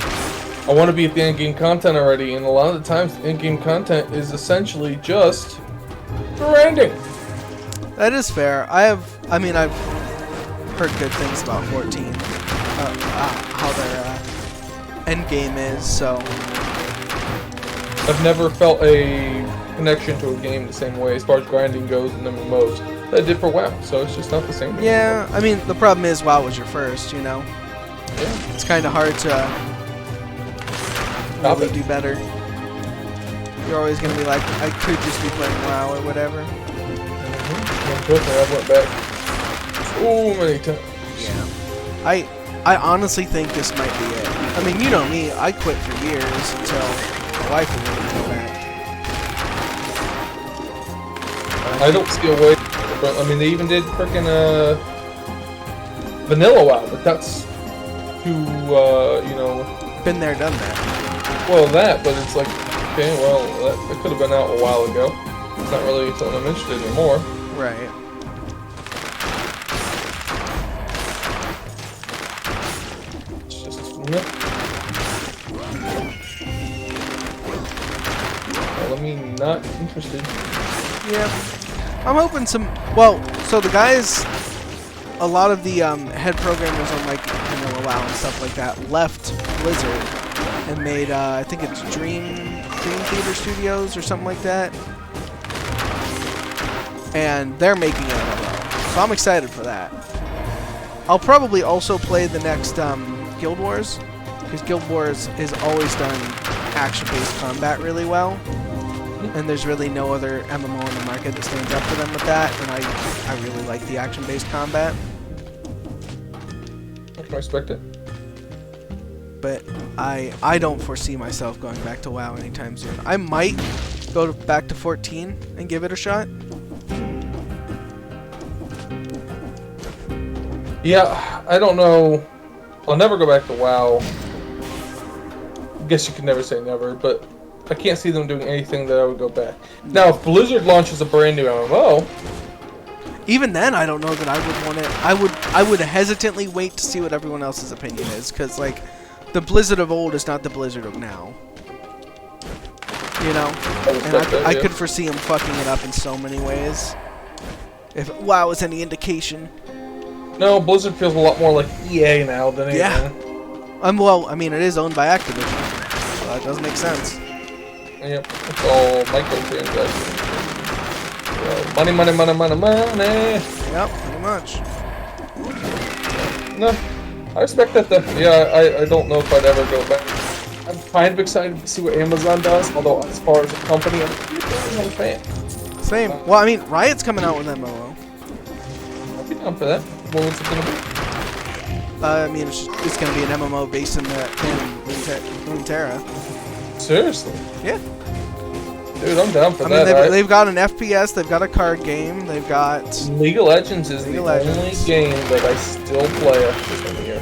I want to be at the end-game content already, and a lot of the times the end-game content is essentially just grinding. That is fair. I've heard good things about 14. How their end game is, so... I've never felt a connection to a game the same way as far as grinding goes in MMOs that I did for WoW, so it's just not the same. Yeah, I mean, the problem is WoW was your first, you know? Yeah. It's kind of hard to really do better. You're always going to be like, I could just be playing WoW or whatever. Unfortunately, I went back so many times. Yeah. I honestly think this might be it. I mean, you know me, I quit for years until my wife would really go back. I don't see a way, but I mean, they even did frickin' vanilla WoW, but that's too, you know... Been there, done that. Well, that, but it's like, okay, well, that could have been out a while ago. It's not really something I'm interested in anymore. Right. It's just, no. Well, I mean, not interested. Yeah. I'm hoping some... Well, so the guys... A lot of the head programmers on like Vanilla WoW and stuff like that left Blizzard and made, I think it's Dream Theater Studios or something like that. And they're making it MMO. So I'm excited for that. I'll probably also play the next Guild Wars, because Guild Wars has always done action-based combat really well. And there's really no other MMO in the market that stands up to them with that, and I really like the action-based combat. I can respect it. But I don't foresee myself going back to WoW anytime soon. I might go back to 14 and give it a shot. Yeah, I don't know. I'll never go back to WoW. I guess you can never say never, but I can't see them doing anything that I would go back. Now, if Blizzard launches a brand new MMO... Even then, I don't know that I would want it. I would hesitantly wait to see what everyone else's opinion is, because, like, the Blizzard of old is not the Blizzard of now. You know? And I could foresee them fucking it up in so many ways. If WoW is any indication. No, Blizzard feels a lot more like EA now than anything. Yeah. Well, I mean, it is owned by Activision, so that does make sense. Yep, it's all microtransactions. Money, money, money, money, money. Yep, pretty much. No, I respect that though. Yeah, I don't know if I'd ever go back. I'm kind of excited to see what Amazon does, although as far as a company, I'm not a fan. Same. Well, I mean, Riot's coming out with MMO. I'll be down for that. What was it gonna be? I mean, it's going to be an MMO based in Runeterra. Seriously? Yeah. Dude, I'm down for I that. mean, they've got an FPS, they've got a card game, they've got... League of Legends is League the of only Legends. game that I still play after this time of year.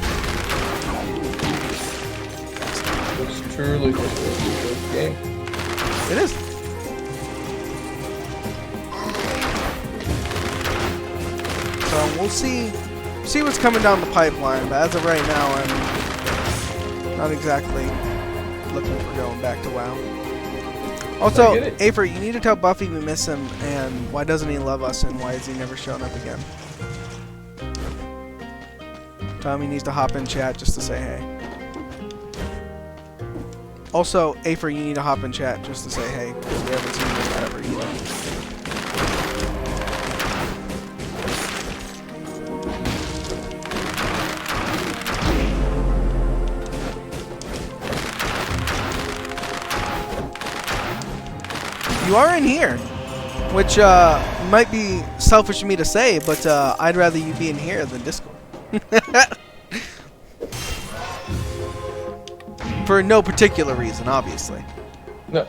It's truly just a good game. It is. So we'll see what's coming down the pipeline, but as of right now, I'm not exactly looking for going back to WoW. Also, Afer, you need to tell Buffy we miss him, and why doesn't he love us, and why is he never showing up again? Tell him he needs to hop in chat just to say hey. Also, Afer, you need to hop in chat just to say hey, because we haven't seen this ever either. You are in here, which might be selfish of me to say, but I'd rather you be in here than Discord. For no particular reason, obviously. No.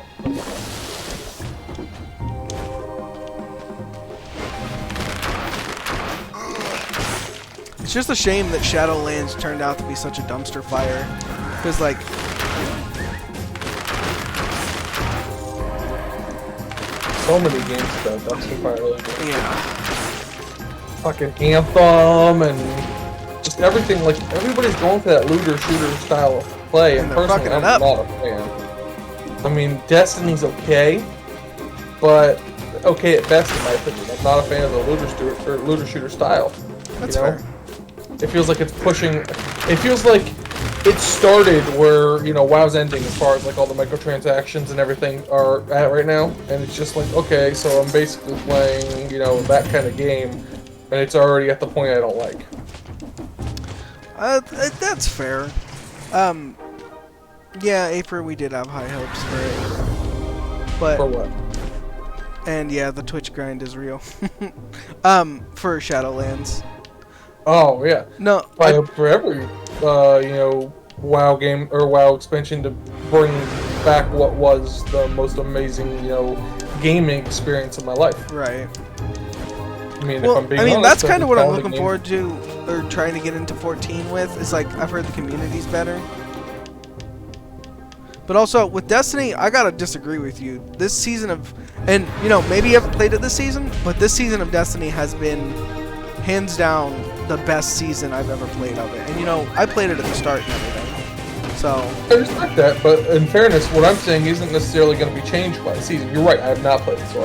It's just a shame that Shadowlands turned out to be such a dumpster fire. Because, like... So many games about dumpster fire lately. Yeah. Fucking Anthem and just everything. Like, everybody's going for that looter shooter style of play, and they're personally, fucking it I'm up. not a fan. I mean, Destiny's okay, but okay at best in my opinion. I'm not a fan of the looter shooter style. That's you know? fair. It feels like it's pushing. It feels like it started where, you know, WoW's ending as far as like all the microtransactions and everything are at right now, and it's just like, okay, so I'm basically playing, you know, that kind of game, and it's already at the point I don't like. That's fair. Yeah, April, we did have high hopes for it. But For what? and yeah, the Twitch grind is real. For Shadowlands. Oh yeah. No, I hope for every, you know, WoW game or WoW expansion to bring back what was the most amazing, you know, gaming experience of my life. right. I mean, Well, if I'm being I mean, honest, that's kind of what I'm found the looking game- forward to, or trying to get into 14 with. Is like, I've heard the community's better. But also, with Destiny, I gotta disagree with you. This season of, and, you know, maybe you haven't played it this season, but this season of Destiny has been, hands down, the best season I've ever played of it. And, you know, I played it at the start and everything. So, I respect that, but in fairness, what I'm saying isn't necessarily going to be changed by the season. You're right, I have not played it, so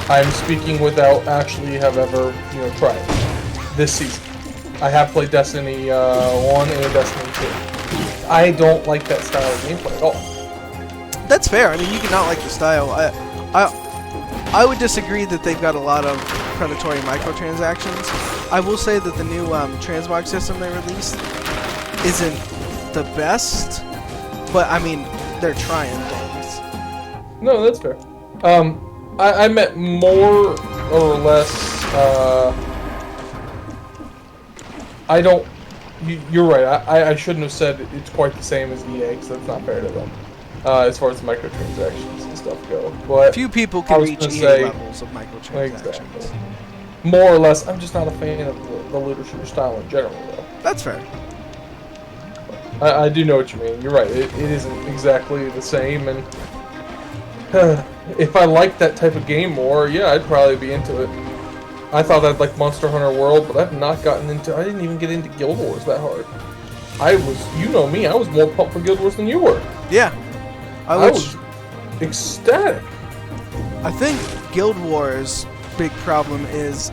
I'm speaking without actually have ever, you know, tried it this season. I have played Destiny 1 and Destiny 2. I don't like that style of gameplay at all. that's fair. I mean, you cannot like the style. I would disagree that they've got a lot of predatory microtransactions. I will say that the new transmog system they released isn't the best, but I mean, they're trying things. No, that's fair. I meant more or less, I don't, you're right, I shouldn't have said it's quite the same as EA, because that's not fair to them, as far as microtransactions and stuff go. But Few people I can was reach gonna EA say- levels of microtransactions. Exactly. More or less, I'm just not a fan of the looter shooter style in general, though. That's fair. I do know what you mean. You're right. It isn't exactly the same, and if I liked that type of game more, yeah, I'd probably be into it. I thought I'd like Monster Hunter World, but I've not gotten into. I didn't even get into Guild Wars that hard. I was, you know me, I was more pumped for Guild Wars than you were. Yeah. I was ecstatic. I think Guild Wars' big problem is,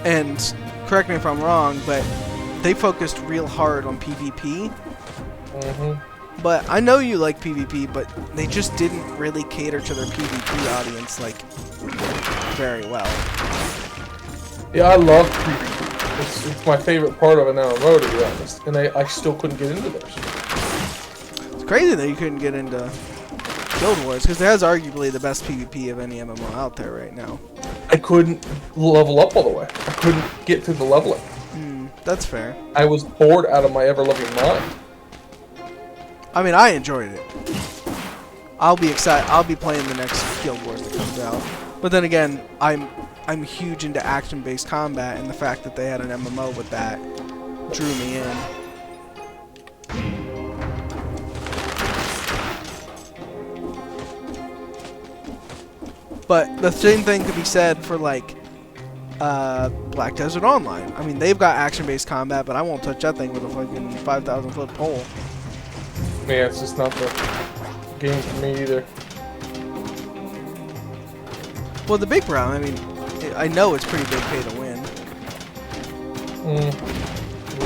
and correct me if I'm wrong, but they focused real hard on PvP. Mm-hmm. But I know you like PvP, but they just didn't really cater to their PvP audience, like, very well. Yeah, I love PvP. It's my favorite part of an MMO, to be honest. And I still couldn't get into theirs. It's crazy that you couldn't get into Guild Wars, because it has arguably the best PvP of any MMO out there right now. I couldn't level up all the way. I couldn't get to the leveling. That's fair. I was bored out of my ever-loving mind. I mean, I enjoyed it. I'll be excited. I'll be playing the next Guild Wars that comes out. But then again, I'm huge into action-based combat, and the fact that they had an MMO with that drew me in. But the same thing could be said for like Black Desert Online. I mean, they've got action-based combat, but I won't touch that thing with a fucking 5,000-foot pole. Yeah, it's just not the game for me either. Well, the big problem, I mean, I know it's pretty big pay to win.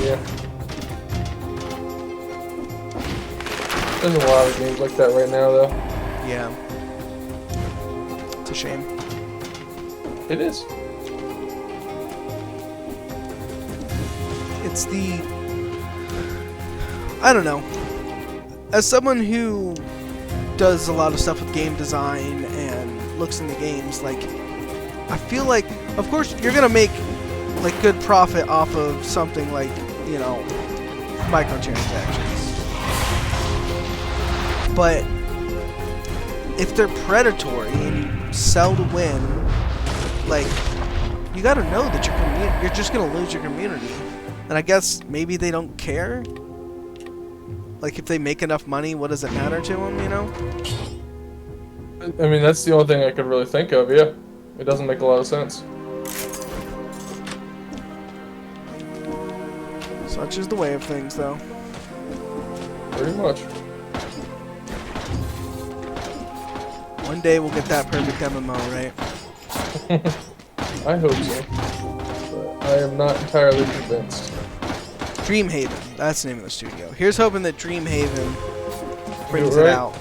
Yeah. There's a lot of games like that right now, though. Yeah. It's a shame. It is. It's the... I don't know. As someone who does a lot of stuff with game design and looks into games, like, I feel like, of course, you're gonna make, like, good profit off of something like, you know, microtransactions. But if they're predatory and you sell to win, like, you gotta know that you're just gonna lose your community. And I guess maybe they don't care. Like, if they make enough money, what does it matter to them, you know? I mean, that's the only thing I could really think of, yeah. It doesn't make a lot of sense. Such is the way of things, though. Pretty much. One day we'll get that perfect MMO, right? I hope so. But I am not entirely convinced. Dreamhaven, that's the name of the studio. Here's hoping that Dreamhaven brings right. it out.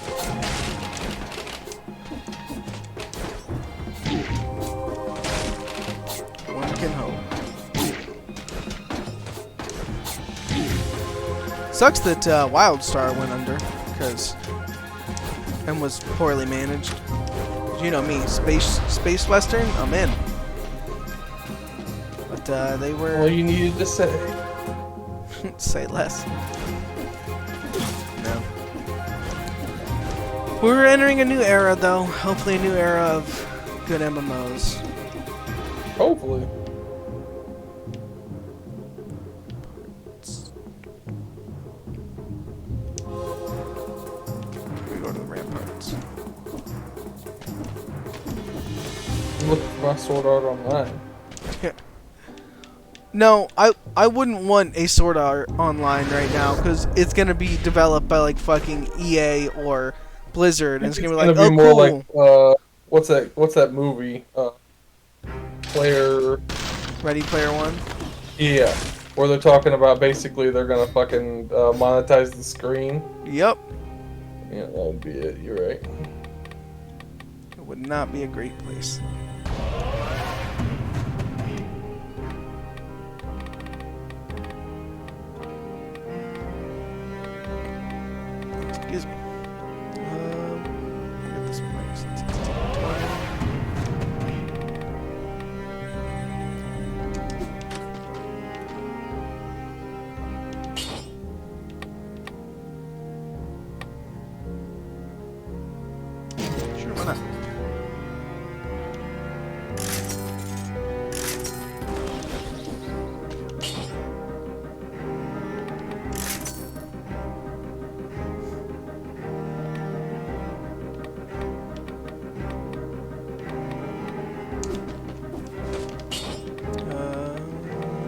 One can hope. Sucks that WildStar went under, and was poorly managed. You know me, Space Western, I'm in. But they were... All you needed to say. Say less. No. We're entering a new era, though. Hopefully a new era of good MMOs. Hopefully. We go to the ramparts. Look for my Sword Art Online. No, I wouldn't want a Sword Art Online right now, because it's gonna be developed by like fucking EA or Blizzard, and it's gonna be like, oh, more cool. like what's that movie? Ready Player One. Yeah, where they're talking about basically they're gonna fucking monetize the screen. Yep. Yeah, that would be it. You're right. It would not be a great place. Excuse me. I'll get this one next. Sure, why not?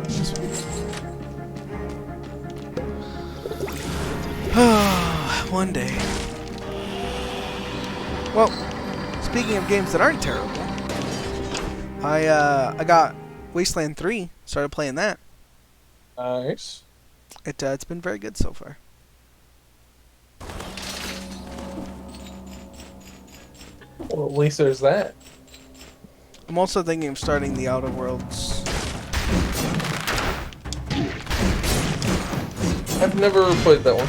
This one. One day. Well, speaking of games that aren't terrible, I got Wasteland 3. Started playing that. Nice. It's been very good so far. Well, at least there's that. I'm also thinking of starting the Outer Worlds. I've never played that one.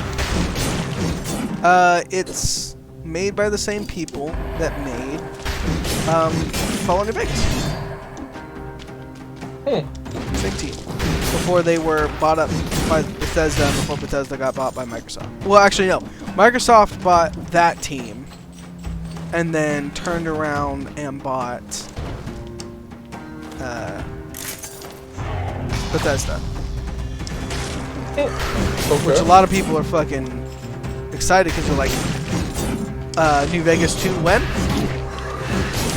It's made by the same people that made Fallout New Vegas. Same team. Before they were bought up by Bethesda, before Bethesda got bought by Microsoft. Well, actually, no. Microsoft bought that team, and then turned around and bought Bethesda. Which a lot of people are fucking excited because they're like, New Vegas 2 when?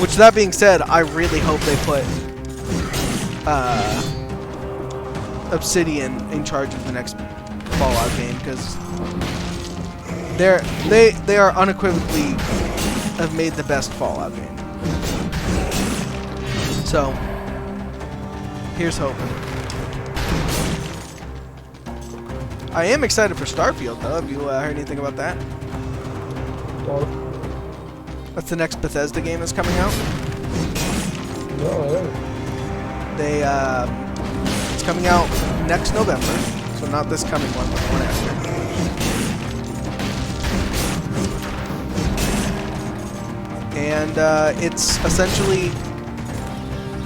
Which, that being said, I really hope they put Obsidian in charge of the next Fallout game, because they are unequivocally have made the best Fallout game. So here's hoping. I am excited for Starfield though. Have you heard anything about that? That's the next Bethesda game that's coming out. No, They it's coming out next November, so not this coming one, but the one after. And it's essentially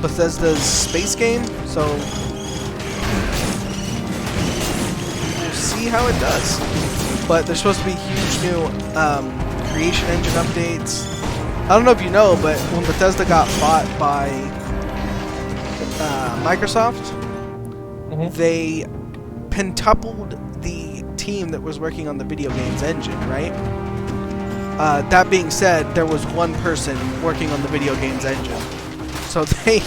Bethesda's space game, so we'll see how it does. But there's supposed to be huge new creation engine updates. I don't know if you know, but when Bethesda got bought by Microsoft, they pentupled the team that was working on the video games engine, right? That being said, there was one person working on the video games engine. So they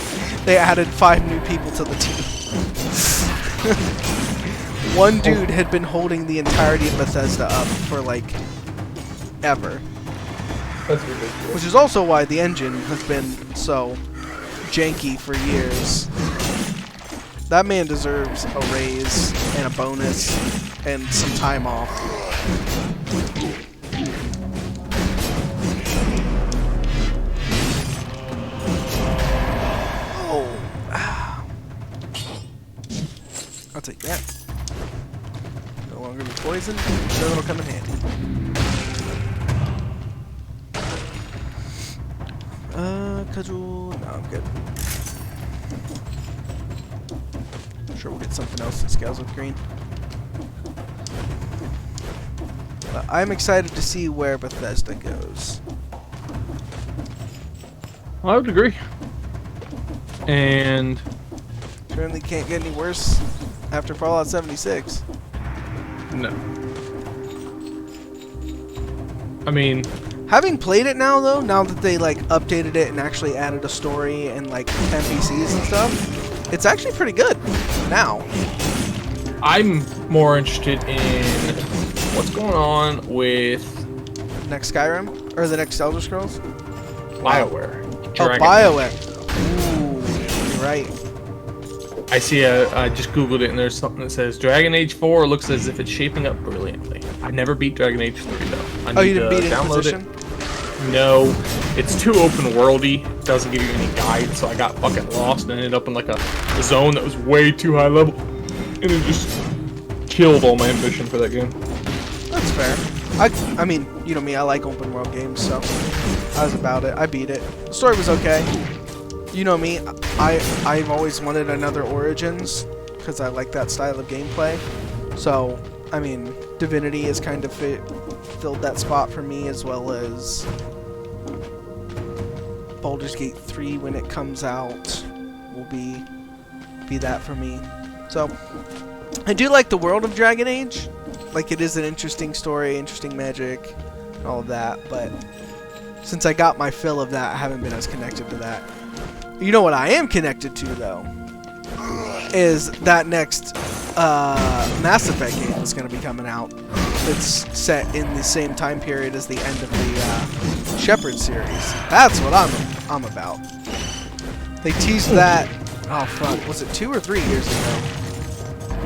added 5 new people to the team. One dude had been holding the entirety of Bethesda up for like ever. That's ridiculous. Which is also why the engine has been so janky for years. That man deserves a raise and a bonus and some time off. Oh. I'll take that. No longer be poisoned. Sure, it'll come in handy. Cudgel. No, I'm good. I'm sure we'll get something else that scales with green. I'm excited to see where Bethesda goes. I would agree. And Certainly can't get any worse after Fallout 76. no. I mean, Having played it now, though, now that they like updated it and actually added a story and like NPCs and stuff, it's actually pretty good now. I'm more interested in what's going on with Next Skyrim or the next Elder Scrolls? BioWare. Oh, BioWare. Ooh, you're right. I see I just googled it and there's something that says Dragon Age 4 looks as if it's shaping up brilliantly. I never beat Dragon Age 3 though. Oh, you didn't beat Inquisition? No, it's too open worldy. It doesn't give you any guide, so I got fucking lost and ended up in like a zone that was way too high level, and it just killed all my ambition for that game. That's fair. I mean, you know me, I like open world games, so I was about it. I beat it. The story was okay. You know me, I've always wanted another Origins because I like that style of gameplay. So, I mean, Divinity has kind of filled that spot for me, as well as Baldur's Gate 3 when it comes out will be that for me. So, I do like the world of Dragon Age. Like, it is an interesting story, interesting magic, and all of that, but since I got my fill of that, I haven't been as connected to that. You know what I am connected to, though, is that next Mass Effect game that's going to be coming out. It's set in the same time period as the end of the Shepard series. That's what I'm about. They teased that, oh fuck, was it 2 or 3 years ago?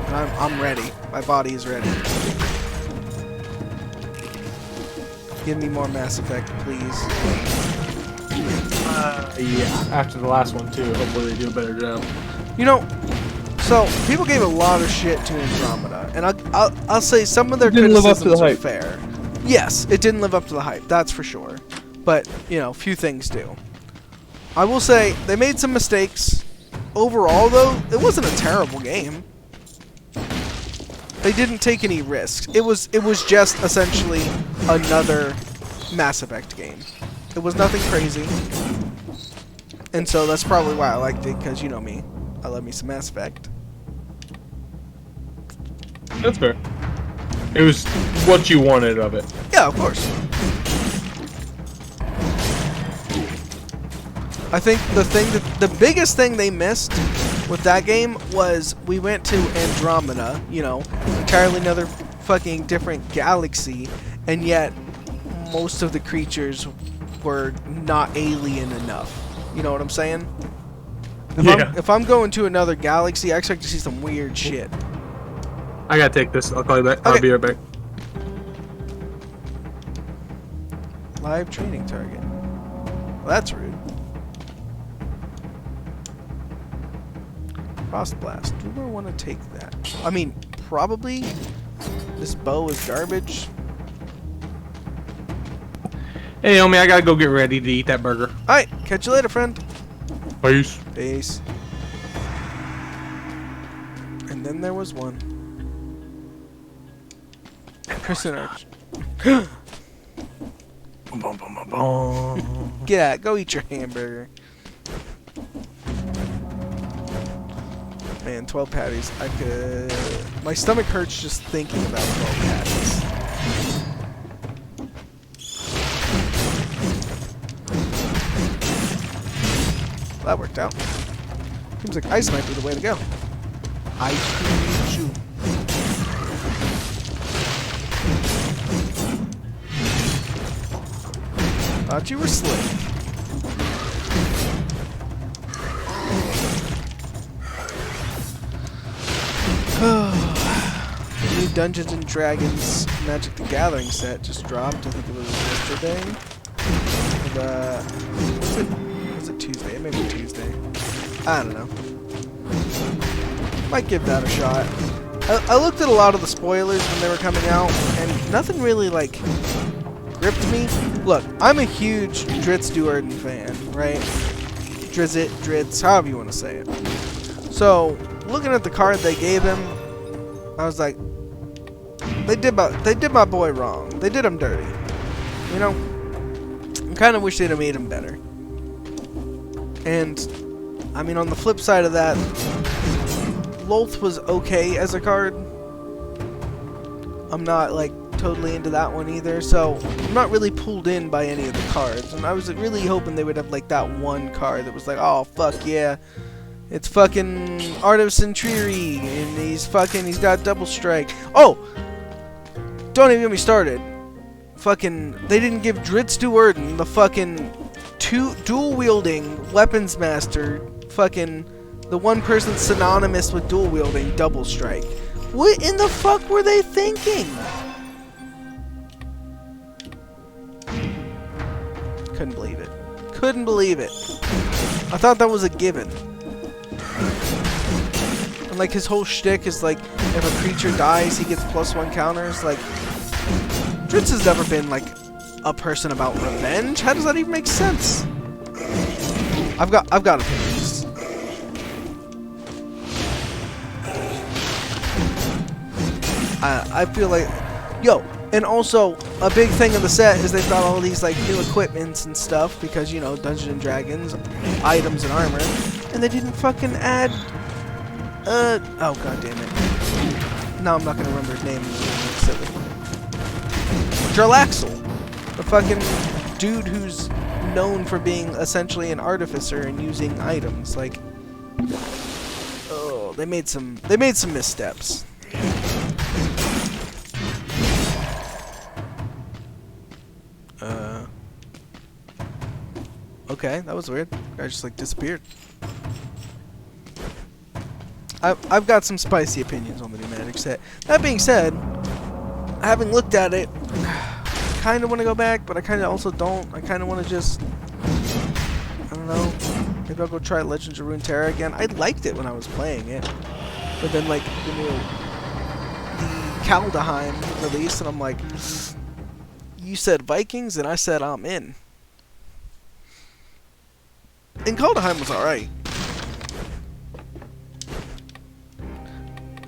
And I'm ready. My body is ready. Give me more Mass Effect, please. Yeah, after the last one too. Hopefully they do a better job. You know, so people gave a lot of shit to Andromeda, and I'll say some of their criticisms are fair. Yes, it didn't live up to the hype. That's for sure. But you know, few things do. I will say they made some mistakes. overall, though, it wasn't a terrible game. They didn't take any risks. It was just essentially another Mass Effect game. It was nothing crazy. And so that's probably why I liked it, because you know me. I love me some Mass Effect. That's fair. It was what you wanted of it. Yeah, of course. I think the biggest thing they missed with that game was we went to Andromeda, you know, entirely another fucking different galaxy, and yet most of the creatures were not alien enough. You know what I'm saying? If I'm going to another galaxy, I expect to see some weird shit. I gotta take this. I'll call you back. Okay. I'll be right back. Live training target. Well, that's rude. Frost Blast. Do I want to take that? I mean, probably. This bow is garbage. Hey, homie, I gotta go get ready to eat that burger. Alright, catch you later, friend. Peace. Peace. And then there was one. Prisoner. Get out. Go eat your hamburger. Man, 12 patties. I could... My stomach hurts just thinking about 12 patties. That worked out. Seems like ice might be the way to go. Ice cream shoe. Thought you were slick. New Dungeons and Dragons Magic the Gathering set just dropped. I think it was yesterday. And, was it Tuesday? Maybe Tuesday. I don't know. Might give that a shot. I looked at a lot of the spoilers when they were coming out, and nothing really, like, gripped me. Look, I'm a huge Dritz Duerden fan, right? Drizzit, Dritz, however you want to say it. So, looking at the card they gave him, I was like, they did my boy wrong. They did him dirty. You know? I kind of wish they'd have made him better. And, I mean, on the flip side of that, Lolth was okay as a card. I'm not, like, totally into that one either, so I'm not really pulled in by any of the cards. And I was really hoping they would have, like, that one card that was like, oh, fuck yeah. It's fucking Artisan Tree, and he's got double strike. Oh! Don't even get me started. Fucking, they didn't give Dritz Duerden the fucking dual-wielding weapons master, fucking, the one person synonymous with dual-wielding double strike. What in the fuck were they thinking? Couldn't believe it. Couldn't believe it. I thought that was a given. And like his whole shtick is like, if a creature dies, he gets +1 counters. Like, Dritz has never been like a person about revenge. How does that even make sense? I've got opinions. I feel like, yo, and also a big thing of the set is they've got all these like new equipments and stuff because, you know, Dungeons and Dragons, items and armor, and they didn't fucking add. Oh god damn it! Now I'm not gonna remember his name. Jarlaxle, the fucking dude who's known for being essentially an artificer and using items. Like, oh, they made some missteps. Okay, that was weird. Guy just like disappeared. I've got some spicy opinions on the new Magic set. That being said, having looked at it, I kind of want to go back, but I kind of also don't. I kind of want to just, I don't know, maybe I'll go try Legends of Runeterra again. I liked it when I was playing it, but then like the Kaldheim release, and I'm like, you said Vikings, and I said I'm in. And Kaldheim was alright.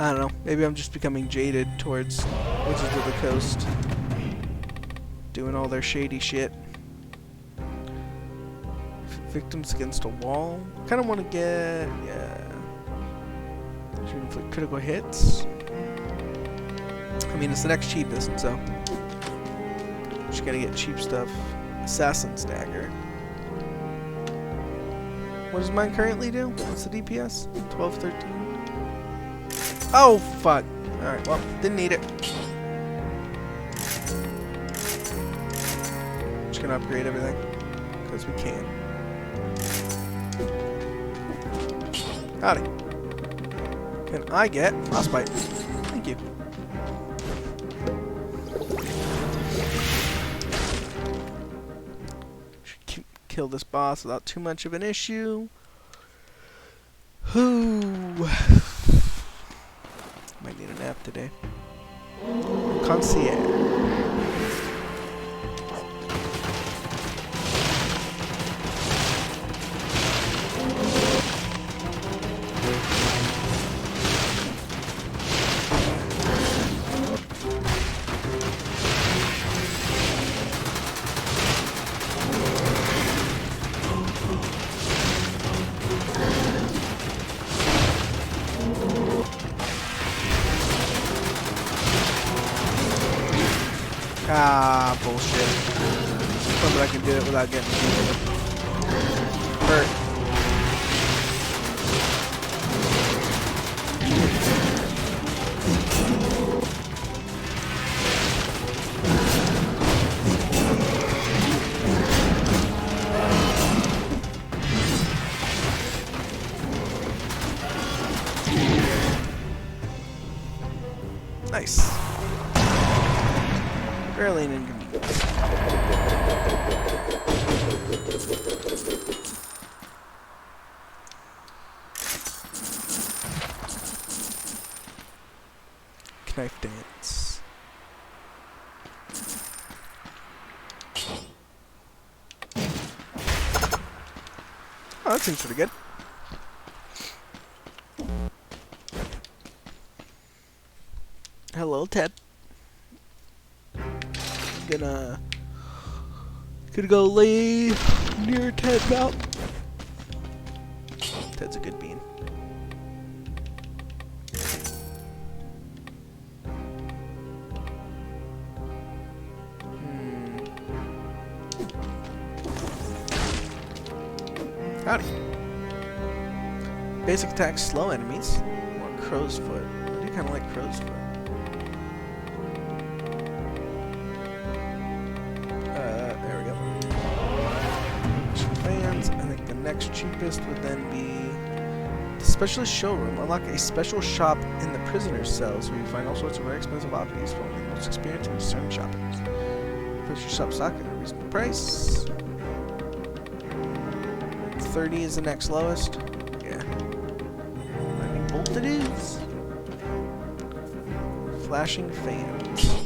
I don't know. Maybe I'm just becoming jaded towards Wizards of the Coast. Doing all their shady shit. Victims against a wall. Kind of want to get... Yeah. Should inflict critical hits. I mean, it's the next cheapest, so... Just gotta get cheap stuff. Assassin's Dagger. What does mine currently do? What's the DPS? 12, 13? Oh, fuck. Alright, well, didn't need it. Just gonna upgrade everything. Because we can. Howdy. Can I get Frostbite? Thank you. Should kill this boss without too much of an issue. Whoo. Might need a nap today. Concierge. Ah, bullshit. But I can do it without getting hurt. Nice. Fairly an inconvenience. Knife dance. Oh, that seems pretty good. Hello, Ted. Gonna go lay near Ted now. Ted's a good bean. Howdy. Basic attack, slow enemies. Or crow's foot. I do kind of like crow's foot. Next cheapest would then be the specialist showroom. Unlock a special shop in the prisoner's cells where you find all sorts of very expensive objects for only the most experienced and discerning shoppers. Put your shop stock at a reasonable price. 30 is the next lowest. Yeah. Lightning bolt it is. Flashing fans.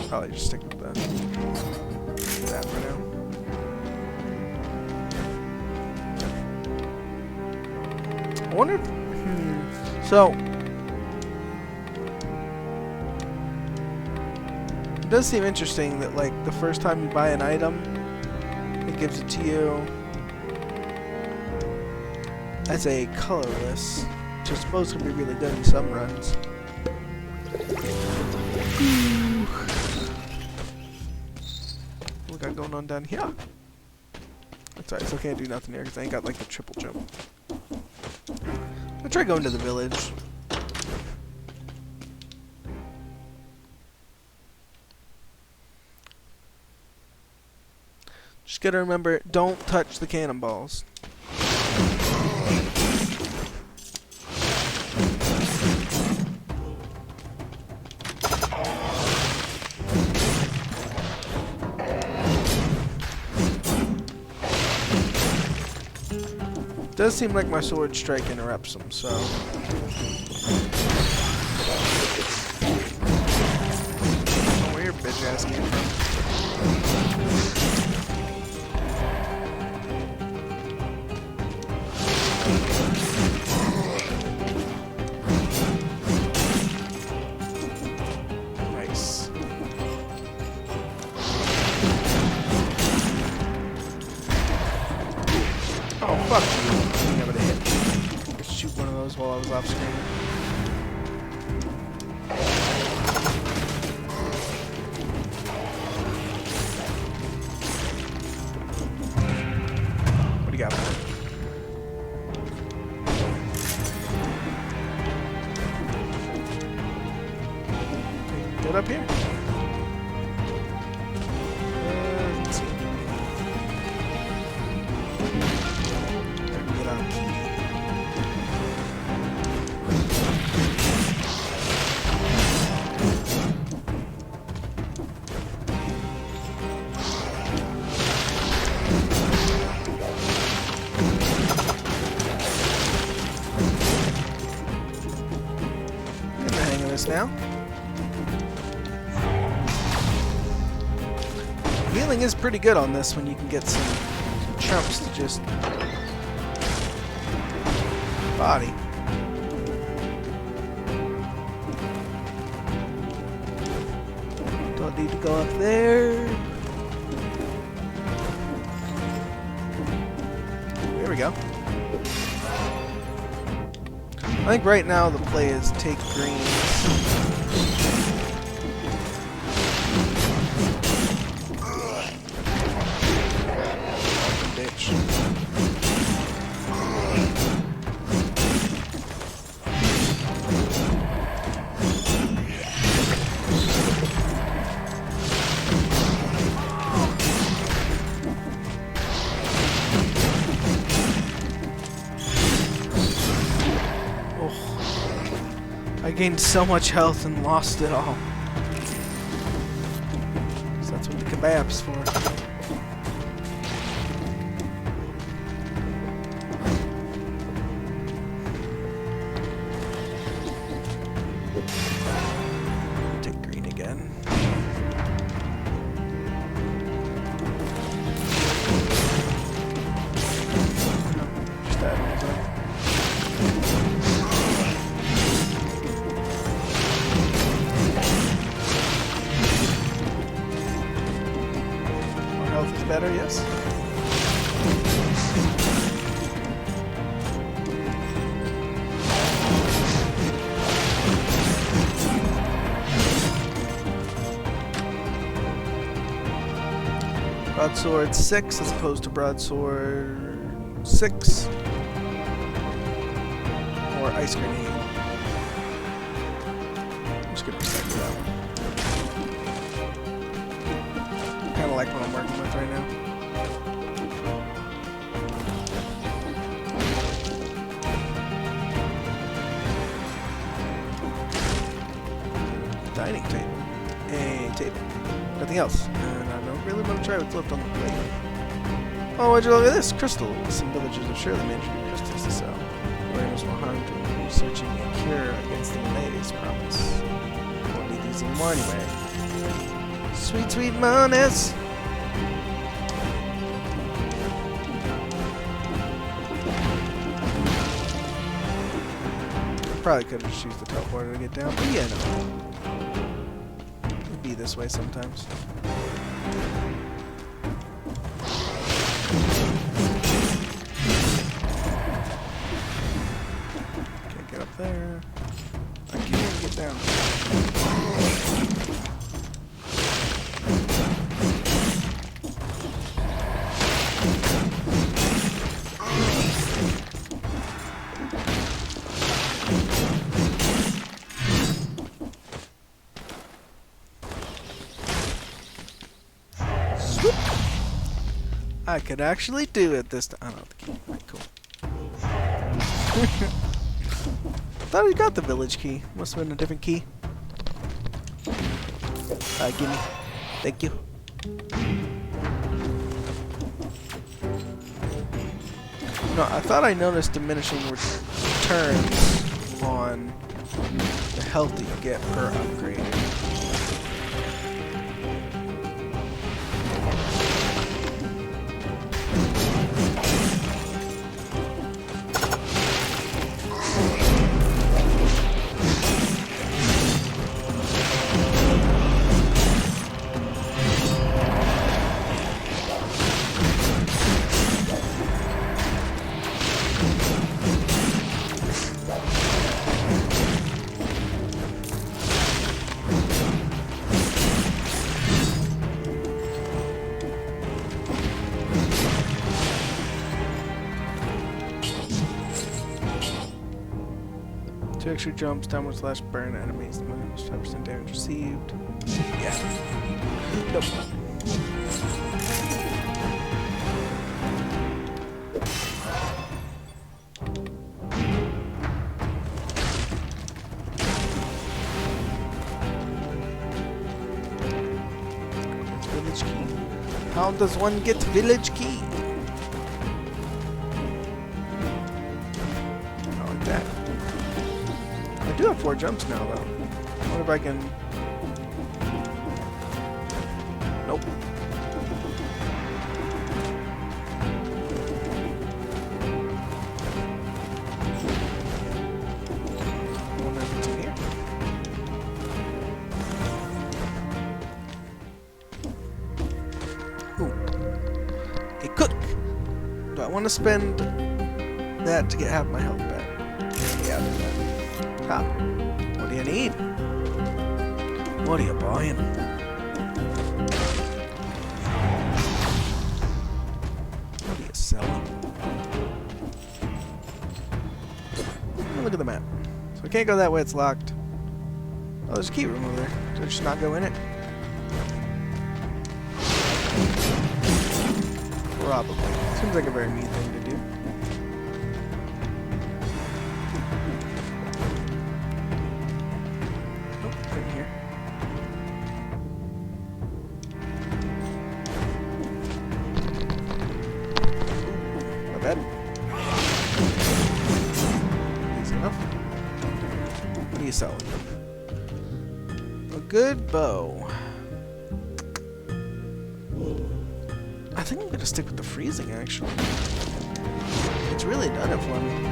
Probably just stick with that for now. I wonder if, so it does seem interesting that like the first time you buy an item, it gives it to you as a colorless, which I suppose could be really good in some runs. What we got going on down here? That's alright, still can't do nothing here because I ain't got like the triple jump. I'll try going to the village. Just gotta remember, don't touch the cannonballs. Does seem like my sword strike interrupts them, so. Oh, where your bitch ass came from? Fuck you. Being able to hit. I could shoot one of those while I was off screen. What do you got for me? Get up here. Let's see. Get on key. Get the hang of this now. Healing is pretty good on this when you can get some chumps to just body. Don't need to go up there. There we go. I think right now the play is take greens. I gained so much health and lost it all. So that's what the kebab's for. Take green again. Just that one. Health is better, yes. Broadsword 6 as opposed to broadsword 6. Or ice grenade. I'm just gonna recycle that one. Kind of like what I'm working with right now. Dining table. A table. Nothing else. And I don't really want to try what's left on the plate. Oh, would you look at this? Crystal. Some villagers have surely managed to get crystals to sell. Awareness will harm to researching a cure against the malaise promise. Won't need these anymore anyway. Sweet, sweet monies! Probably could have just used the teleporter to get down, but yeah, no. It'd be this way sometimes. Can't get up there. I can't get down. I could actually do it this time. I don't know the key. Alright, cool. Thought I got the village key. Must have been a different key. Gimme. Thank you. No, I thought I noticed diminishing returns on the health that you get per upgrade. 2 extra jumps, downward slash burn enemies, 5% damage received. Yeah. Nope. Village key. How does one get village key? I like that. I do have 4 jumps now, though. I wonder if I can... Nope. Wonder if it's in here. Ooh. A cook! Do I want to spend that to get half my health back? Yeah, I do that. Ha. What do you need? What are you buying? What are you selling? Look at the map. So I can't go that way, it's locked. Oh, there's a key room over there. Should I just not go in it? Probably. Seems like a very me thing to do. Nope, in here. Not bad. Easy enough. What are you selling? A good bow. I think I'm gonna stick with the freezing, actually. It's really done it for me.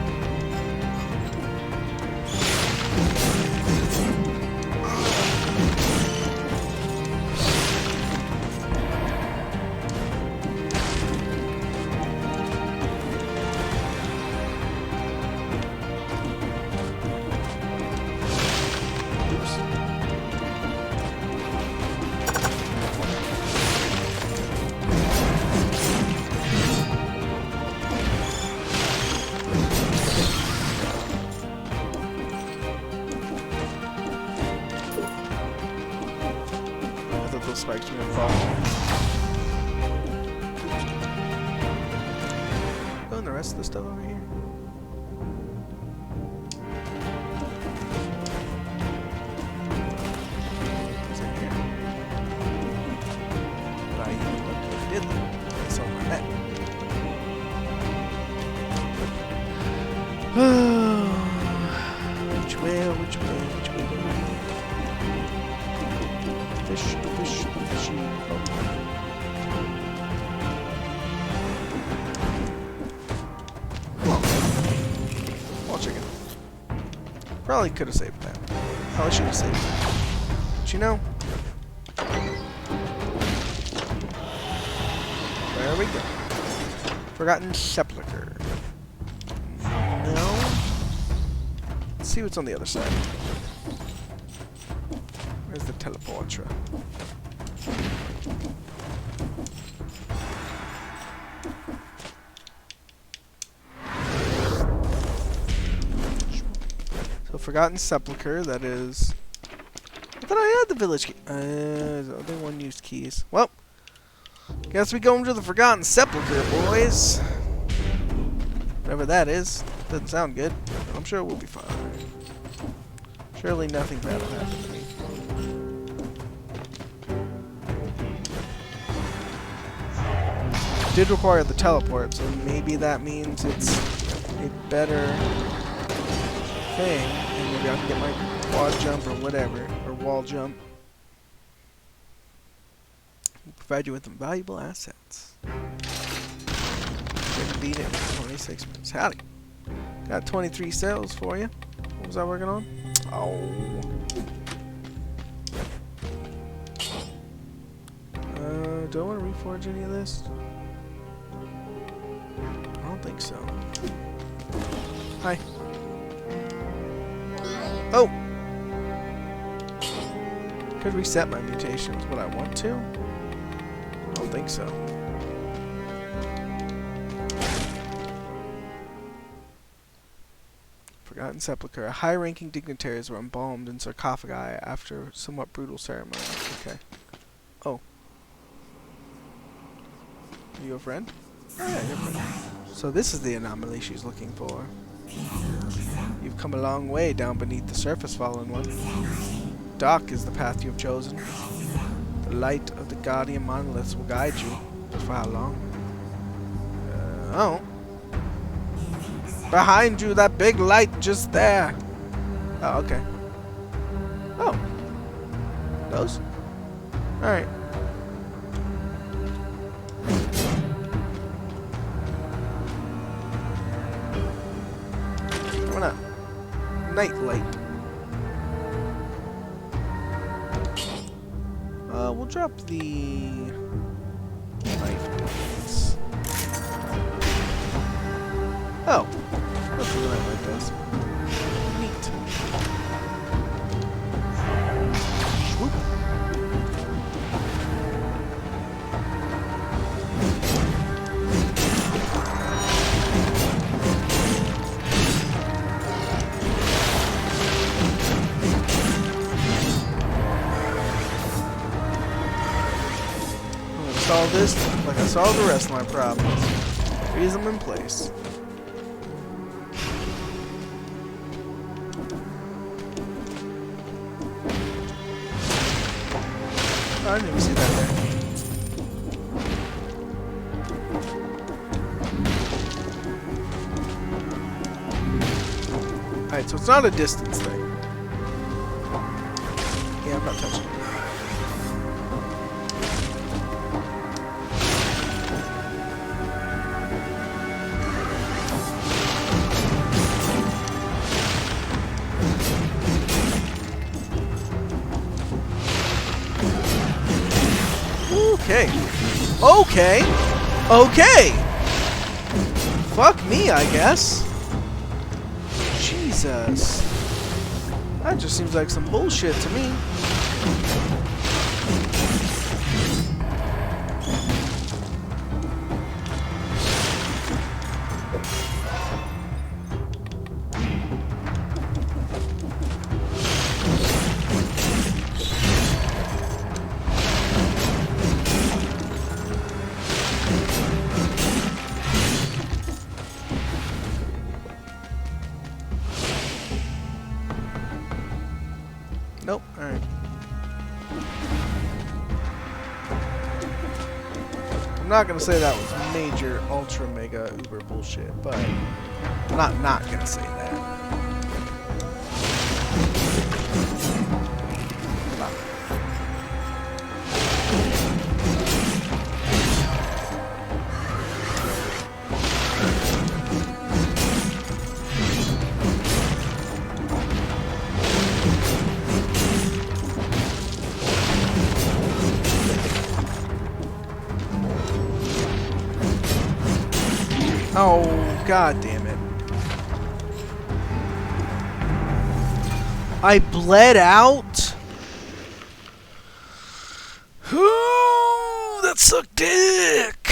Spikes are gonna fall. Going the rest of the stuff over here. What's in here? But I even looked if I did look. That's on my map. Which way, which way, which way do we go? Fish, fish, fishy. Oh. Wall chicken. Probably could have saved that. Probably should have saved that. But you know. There we go. Forgotten sepulcher. No. Let's see what's on the other side. Where's the teleporter? So Forgotten Sepulcher, that is... I thought I had the village key. The one used keys. Well, guess we go into the Forgotten Sepulcher, boys. Whatever that is. Doesn't sound good. But I'm sure it will be fine. Surely nothing bad will happen to me. Did require the teleport, so maybe that means it's a better thing, and maybe I can get my quad jump or whatever, or wall jump. Provide you with some valuable assets. Didn't beat it in 26 minutes. Howdy. Got 23 sales for you. What was I working on? Oh. Do I want to reforge any of this? I don't think so. Hi. Oh! Could reset my mutations. Would I want to? I don't think so. Forgotten Sepulchre. High-ranking dignitaries were embalmed in sarcophagi after somewhat brutal ceremony. Okay. Oh. Are you a friend? Oh, yeah, you're a friend. So this is the anomaly she's looking for. You've come a long way down beneath the surface, fallen one. Dark is the path you have chosen. The light of the guardian monoliths will guide you. But for how long? Oh. Behind you, that big light just there. Oh, okay. Oh. Those? Alright. Coming up. Night light. We'll drop the knife blades. Oh. That's what the night light does. Neat. Swoop. Solve this like I solved the rest of my problems. Freeze them in place. Oh, I didn't even see that there. Alright, so it's not a distance thing. Yeah, I'm not touching it. Okay. Okay. Okay. Fuck me, I guess. Jesus. That just seems like some bullshit to me. Nope. Alright. I'm not gonna say that was major, ultra, mega, uber bullshit, but I'm not gonna say that. Oh, god damn it. I bled out? Ooh, that sucked dick.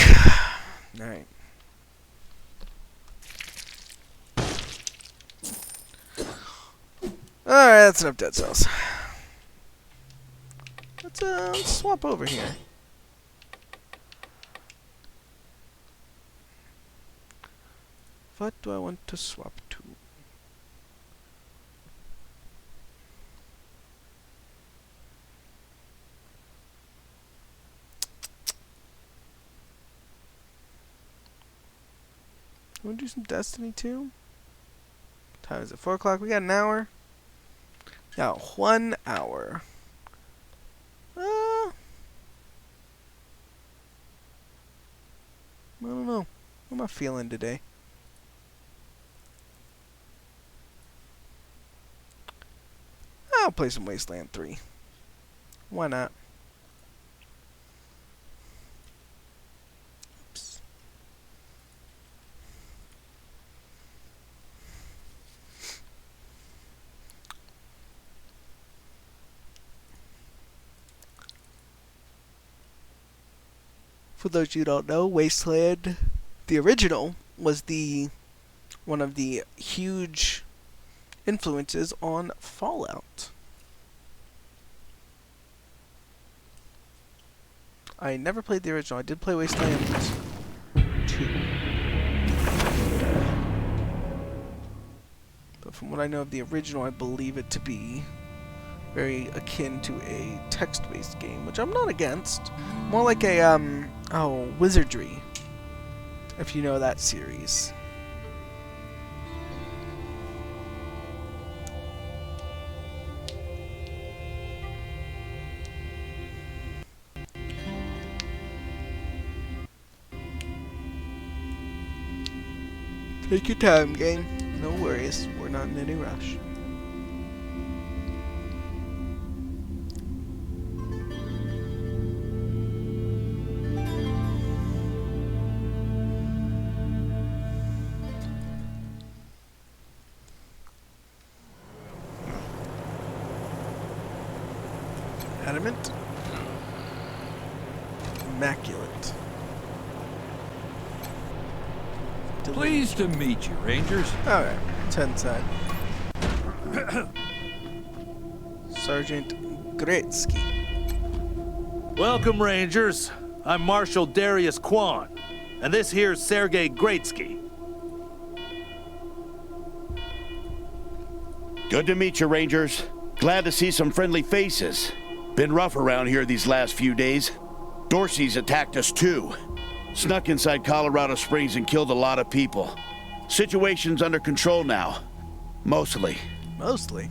Alright. Alright, that's enough dead cells. Let's swap over here. What do I want to swap to? Want to do some Destiny 2? What time is it? 4 o'clock? We got an hour? Yeah, 1 hour. I don't know. What am I feeling today? I'll play some Wasteland 3. Why not? Oops. For those of you who don't know, Wasteland, the original, was one of the huge influences on Fallout. I never played the original. I did play Wasteland 2. But from what I know of the original, I believe it to be very akin to a text-based game, which I'm not against. More like a, Wizardry, if you know that series. Take your time, game. No worries. We're not in any rush. Adamant. Immaculate. Pleased to meet you, Rangers. Alright, 10 side. Sergeant Gretzky. Welcome, Rangers. I'm Marshal Darius Kwan, and this here's Sergei Gretzky. Good to meet you, Rangers. Glad to see some friendly faces. Been rough around here these last few days. Dorsey's attacked us too. Snuck inside Colorado Springs and killed a lot of people. Situation's under control now. Mostly. Mostly?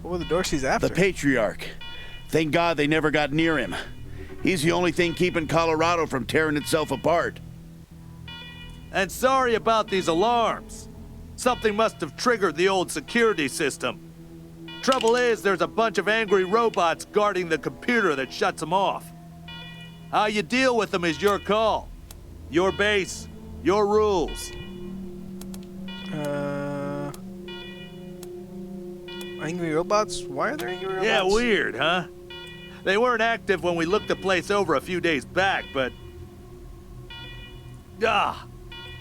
What were the Dorseys after? The Patriarch. Thank God they never got near him. He's the only thing keeping Colorado from tearing itself apart. And sorry about these alarms. Something must have triggered the old security system. Trouble is, there's a bunch of angry robots guarding the computer that shuts them off. How you deal with them is your call. Your base, your rules. Angry robots? Why are there angry robots? Yeah, weird, huh? They weren't active when we looked the place over a few days back, but...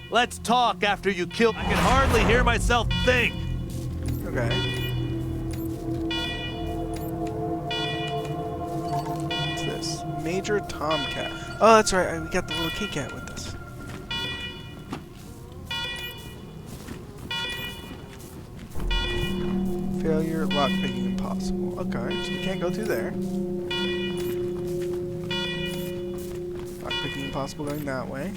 let's talk after you kill... I can hardly hear myself think. Okay. What's this? Major Tomcat. Oh, that's right. We got the little kitty cat with us. Failure, lockpicking impossible. Okay, so we can't go through there. Lockpicking impossible going that way.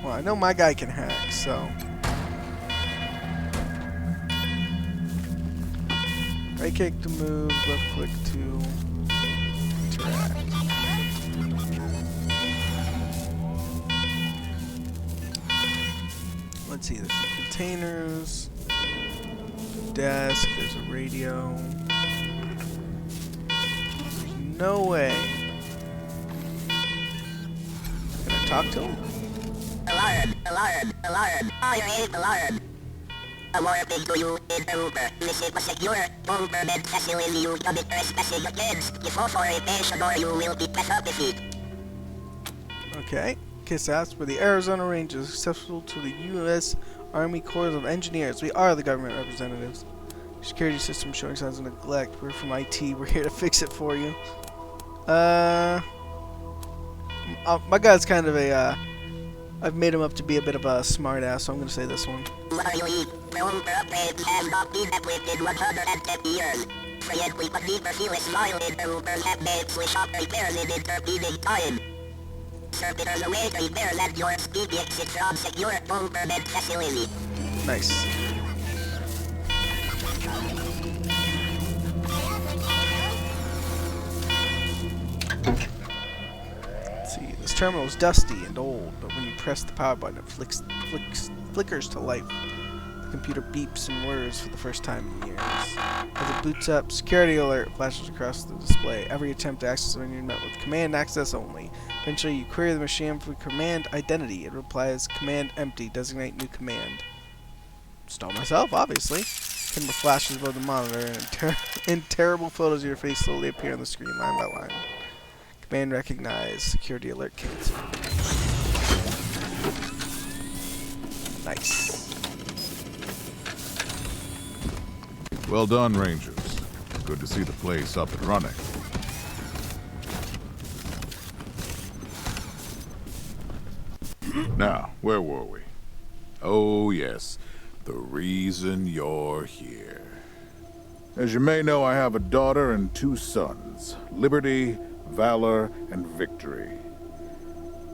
Well, I know my guy can hack, so... Right click to move, left click to interact. Let's see, there's some containers, desk, there's a radio. There's no way. Can I talk to him? Alarm, fire alarm. A warning to you, intruder. This is a secure government facility. You can be trespassing against. If authorization or you will be disappointed. Okay. Kiss ass for the Arizona Rangers, accessible to the U.S. Army Corps of Engineers. We are the government representatives. Security system showing signs of neglect. We're from IT. We're here to fix it for you. My guy's kind of a, I've made him up to be a bit of a smartass, so I'm going to say this one. What you eat? Upgrades has not been equipped in 110 years. Frequently refuse while interrupters have made switch up repairs in intervening time. Servitors await repairs at your speedy exit from secure government facility. Nice. Let's see, this terminal is dusty and old, but when you press the power button, it flickers to life. The computer beeps and whirs for the first time in years. As it boots up, security alert flashes across the display. Every attempt to access the menu met with command access only. Eventually, you query the machine for command identity. It replies, command empty, designate new command. Install myself, obviously. Camera flashes above the monitor, and in terrible photos of your face slowly appear on the screen, line by line. Command recognized. Security alert canceled. Nice. Well done, Rangers. Good to see the place up and running. Now, where were we? Oh, yes. The reason you're here. As you may know, I have a daughter and 2 sons. Liberty, Valor, and Victory.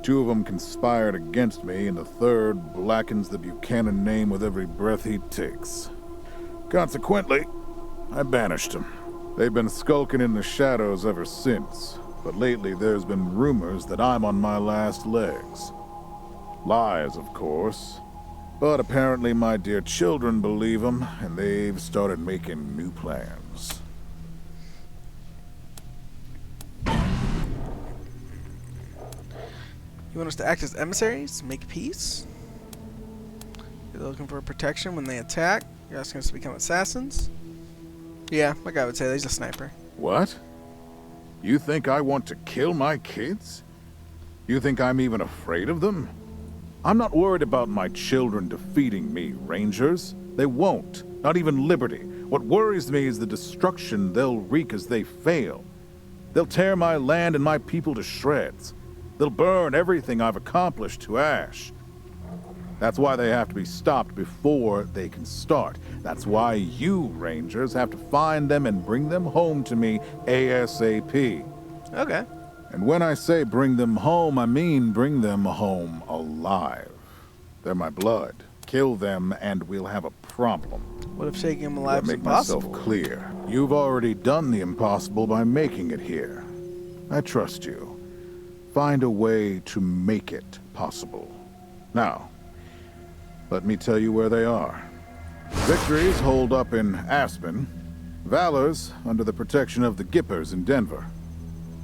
2 of them conspired against me, and the 3rd blackens the Buchanan name with every breath he takes. Consequently, I banished them. They've been skulking in the shadows ever since, but lately there's been rumors that I'm on my last legs. Lies, of course, but apparently my dear children believe them, and they've started making new plans. You want us to act as emissaries? Make peace? You're looking for protection when they attack? You're asking us to become assassins? Yeah, my guy would say that he's a sniper. What? You think I want to kill my kids? You think I'm even afraid of them? I'm not worried about my children defeating me, Rangers. They won't. Not even Liberty. What worries me is the destruction they'll wreak as they fail. They'll tear my land and my people to shreds. They'll burn everything I've accomplished to ash. That's why they have to be stopped before they can start. That's why you, Rangers, have to find them and bring them home to me ASAP. Okay. And when I say bring them home, I mean bring them home alive. They're my blood. Kill them and we'll have a problem. What if taking him alive is Make impossible? myself clear. You've already done the impossible by making it here. I trust you. Find a way to make it possible. Now, let me tell you where they are. Victory's holed up in Aspen. Valor's under the protection of the Gippers in Denver.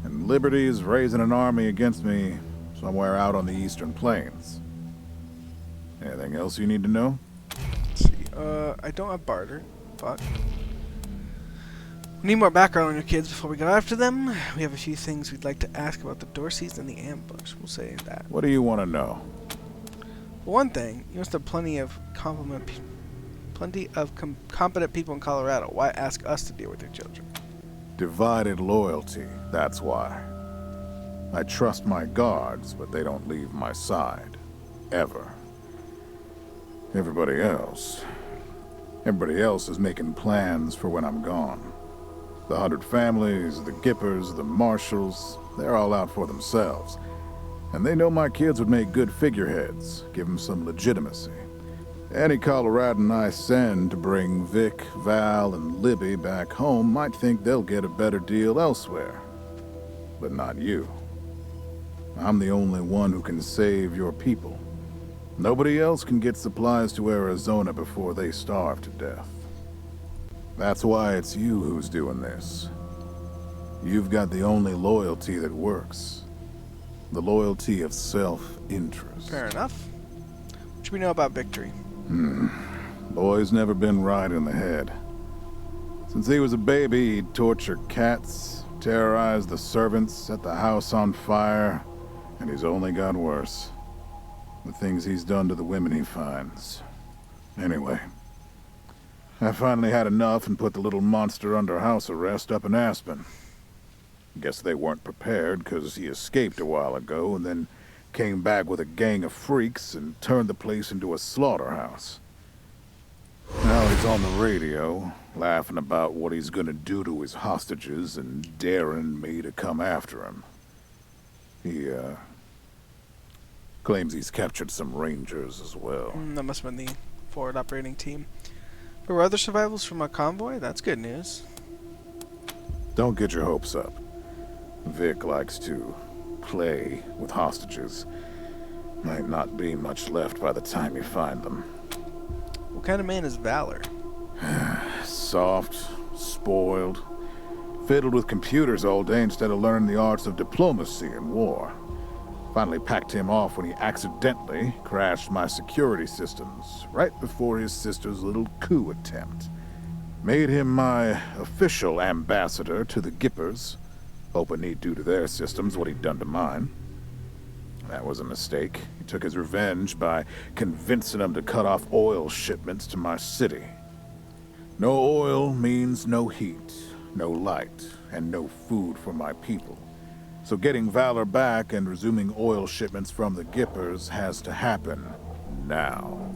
And Liberty's raising an army against me somewhere out on the Eastern Plains. Anything else you need to know? Let's see. I don't have barter. Fuck. We need more background on your kids before we go after them. We have a few things we'd like to ask about the Dorseys and the ambush. We'll say that. What do you want to know? For one thing, you must have plenty of competent people in Colorado. Why ask us to deal with your children? Divided loyalty, that's why. I trust my guards, but they don't leave my side. Ever. Everybody else is making plans for when I'm gone. The 100 families, the Gippers, the Marshalls, they're all out for themselves. And they know my kids would make good figureheads, give them some legitimacy. Any Coloradan I send to bring Vic, Val, and Libby back home might think they'll get a better deal elsewhere. But not you. I'm the only one who can save your people. Nobody else can get supplies to Arizona before they starve to death. That's why it's you who's doing this. You've got the only loyalty that works. The loyalty of self-interest. Fair enough. What should we know about Victory? Boy's never been right in the head. Since he was a baby, he'd torture cats, terrorize the servants, set the house on fire, and he's only got worse. The things he's done to the women he finds. Anyway, I finally had enough and put the little monster under house arrest up in Aspen. Guess they weren't prepared because he escaped a while ago and then came back with a gang of freaks and turned the place into a slaughterhouse. Now he's on the radio, laughing about what he's gonna do to his hostages and daring me to come after him. He, claims he's captured some Rangers as well. That must have been the forward operating team. There were other survivals from a convoy? That's good news. Don't get your hopes up. Vic likes to play with hostages. Might not be much left by the time you find them. What kind of man is Valor? Soft, spoiled, fiddled with computers all day instead of learning the arts of diplomacy and war. Finally packed him off when he accidentally crashed my security systems right before his sister's little coup attempt. Made him my official ambassador to the Gippers, hoping he'd do to their systems what he'd done to mine. That was a mistake. He took his revenge by convincing them to cut off oil shipments to my city. No oil means no heat, no light, and no food for my people. So getting Valor back and resuming oil shipments from the Gippers has to happen now.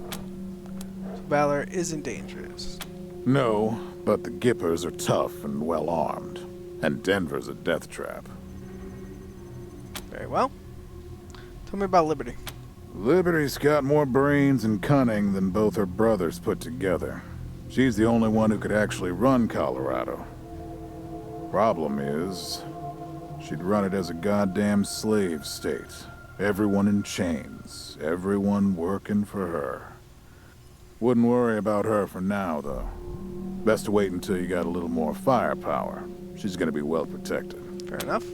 Valor isn't dangerous. No, but the Gippers are tough and well-armed, and Denver's a death trap. Very well. Tell me about Liberty. Liberty's got more brains and cunning than both her brothers put together. She's the only one who could actually run Colorado. Problem is, she'd run it as a goddamn slave state. Everyone in chains, everyone working for her. Wouldn't worry about her for now, though. Best to wait until you got a little more firepower. She's gonna be well protected. Fair enough.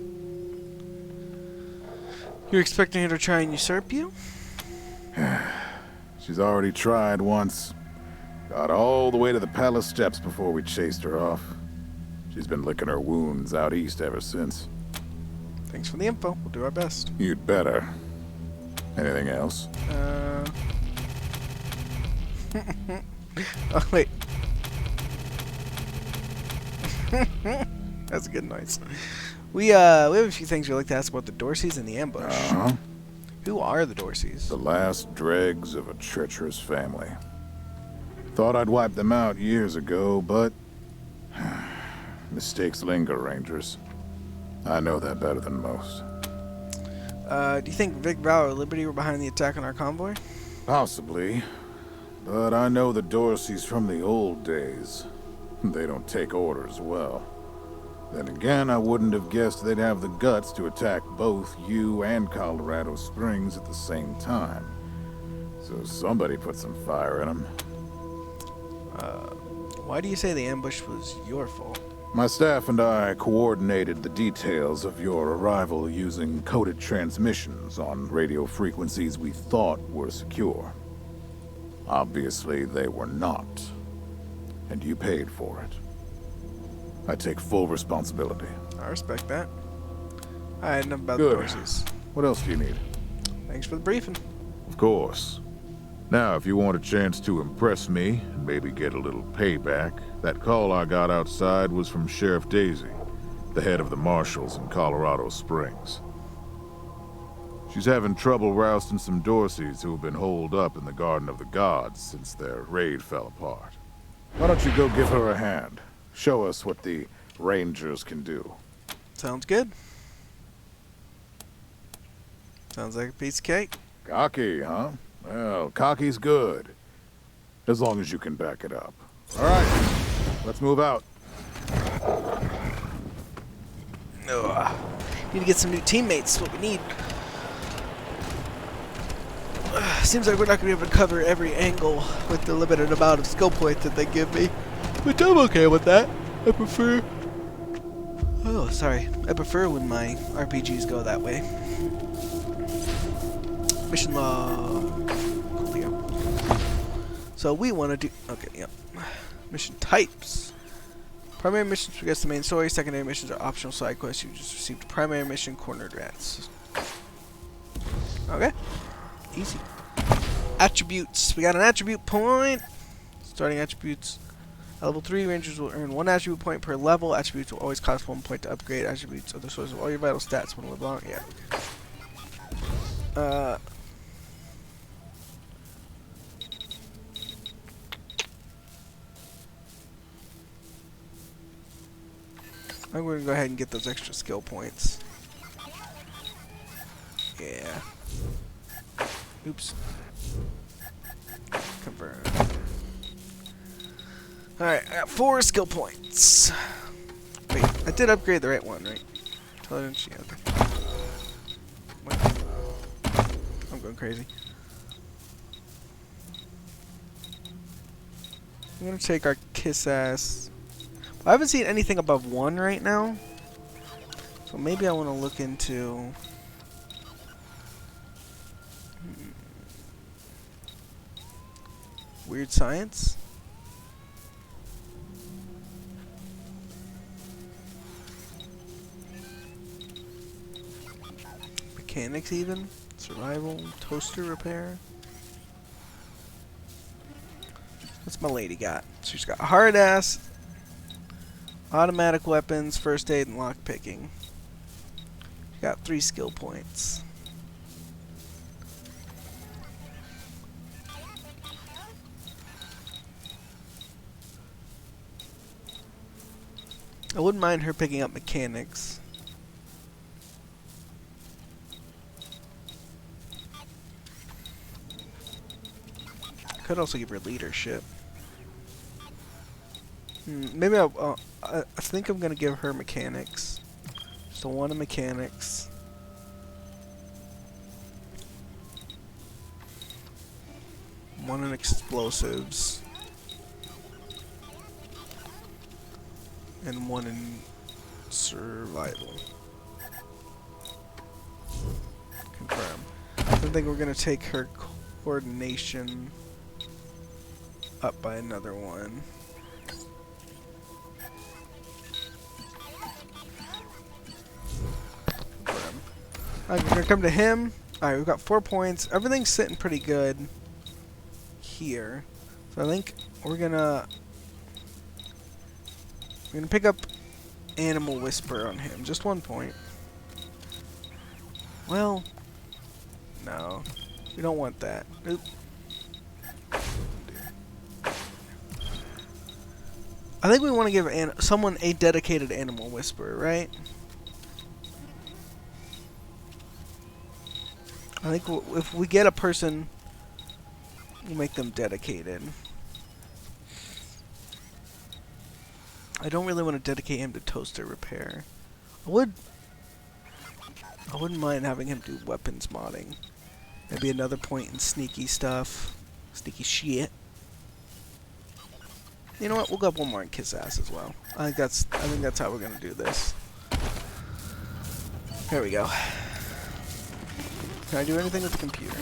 You're expecting her to try and usurp you? She's already tried once. Got all the way to the palace steps before we chased her off. She's been licking her wounds out east ever since. Thanks for the info. We'll do our best. You'd better. Anything else? Oh, wait. That's a good noise. We have a few things we'd like to ask about the Dorseys and the ambush. Uh-huh. Who are the Dorseys? The last dregs of a treacherous family. Thought I'd wipe them out years ago, but mistakes linger, Rangers. I know that better than most. Do you think Vic, Valor, or Liberty were behind the attack on our convoy? Possibly. But I know the Dorseys from the old days. They don't take orders well. Then again, I wouldn't have guessed they'd have the guts to attack both you and Colorado Springs at the same time. So somebody put some fire in them. Why do you say the ambush was your fault? My staff and I coordinated the details of your arrival using coded transmissions on radio frequencies we thought were secure. Obviously, they were not. And you paid for it. I take full responsibility. I respect that. Alright, enough about Good. the Dorseys. What else do you need? Thanks for the briefing. Of course. Now, if you want a chance to impress me, and maybe get a little payback, that call I got outside was from Sheriff Daisy, the head of the marshals in Colorado Springs. She's having trouble rousting some Dorseys who have been holed up in the Garden of the Gods since their raid fell apart. Why don't you go give her a hand? Show us what the Rangers can do. Sounds good. Sounds like a piece of cake. Cocky, huh? Well, cocky's good. As long as you can back it up. All right, let's move out. Ugh. Need to get some new teammates. What we need. Seems like we're not going to be able to cover every angle with the limited amount of skill points that they give me. But I'm okay with that. I prefer... Oh, sorry. I prefer when my RPGs go that way. Mission log. Clear. So we want to do... Okay, yep. Mission types. Primary missions progress the main story. Secondary missions are optional side quests. You just received primary mission, Cornered Rats. Okay. Easy. Attributes. We got an attribute point. Starting attributes. At level 3, Rangers will earn 1 attribute point per level. Attributes will always cost 1 point to upgrade. Attributes are the source of all your vital stats when live long. Yeah. I'm going to go ahead and get those extra skill points. Yeah. Oops. Confirm. Alright, I got 4 skill points. Wait, I did upgrade the right one, right? Intelligence, yeah, okay. Wait. I'm going crazy. I'm gonna take our kiss ass. I haven't seen anything above 1 right now. So maybe I want to look into... Weird science? Mechanics even? Survival? Toaster repair? What's my lady got? She's got hard ass, automatic weapons, first aid, and lock picking. She got 3 skill points. I wouldn't mind her picking up mechanics. Could also give her leadership. Maybe I think I'm gonna give her mechanics. So 1 of mechanics. One in explosives. And 1 in survival. Confirm. I think we're gonna take her coordination up by another 1. Alright, we're gonna come to him. Alright, we've got 4 points. Everything's sitting pretty good here. So I think we're gonna pick up Animal Whisper on him. Just 1 point. Well, no. We don't want that. Oop. I think we want to give someone a dedicated Animal Whisperer, right? I think if we get a person, we'll make them dedicated. I don't really want to dedicate him to toaster repair. I wouldn't mind having him do weapons modding. Maybe another point in sneaky stuff. Sneaky shit. You know what? We'll go up 1 more and kiss ass as well. I think that's how we're gonna do this. There we go. Can I do anything with the computer?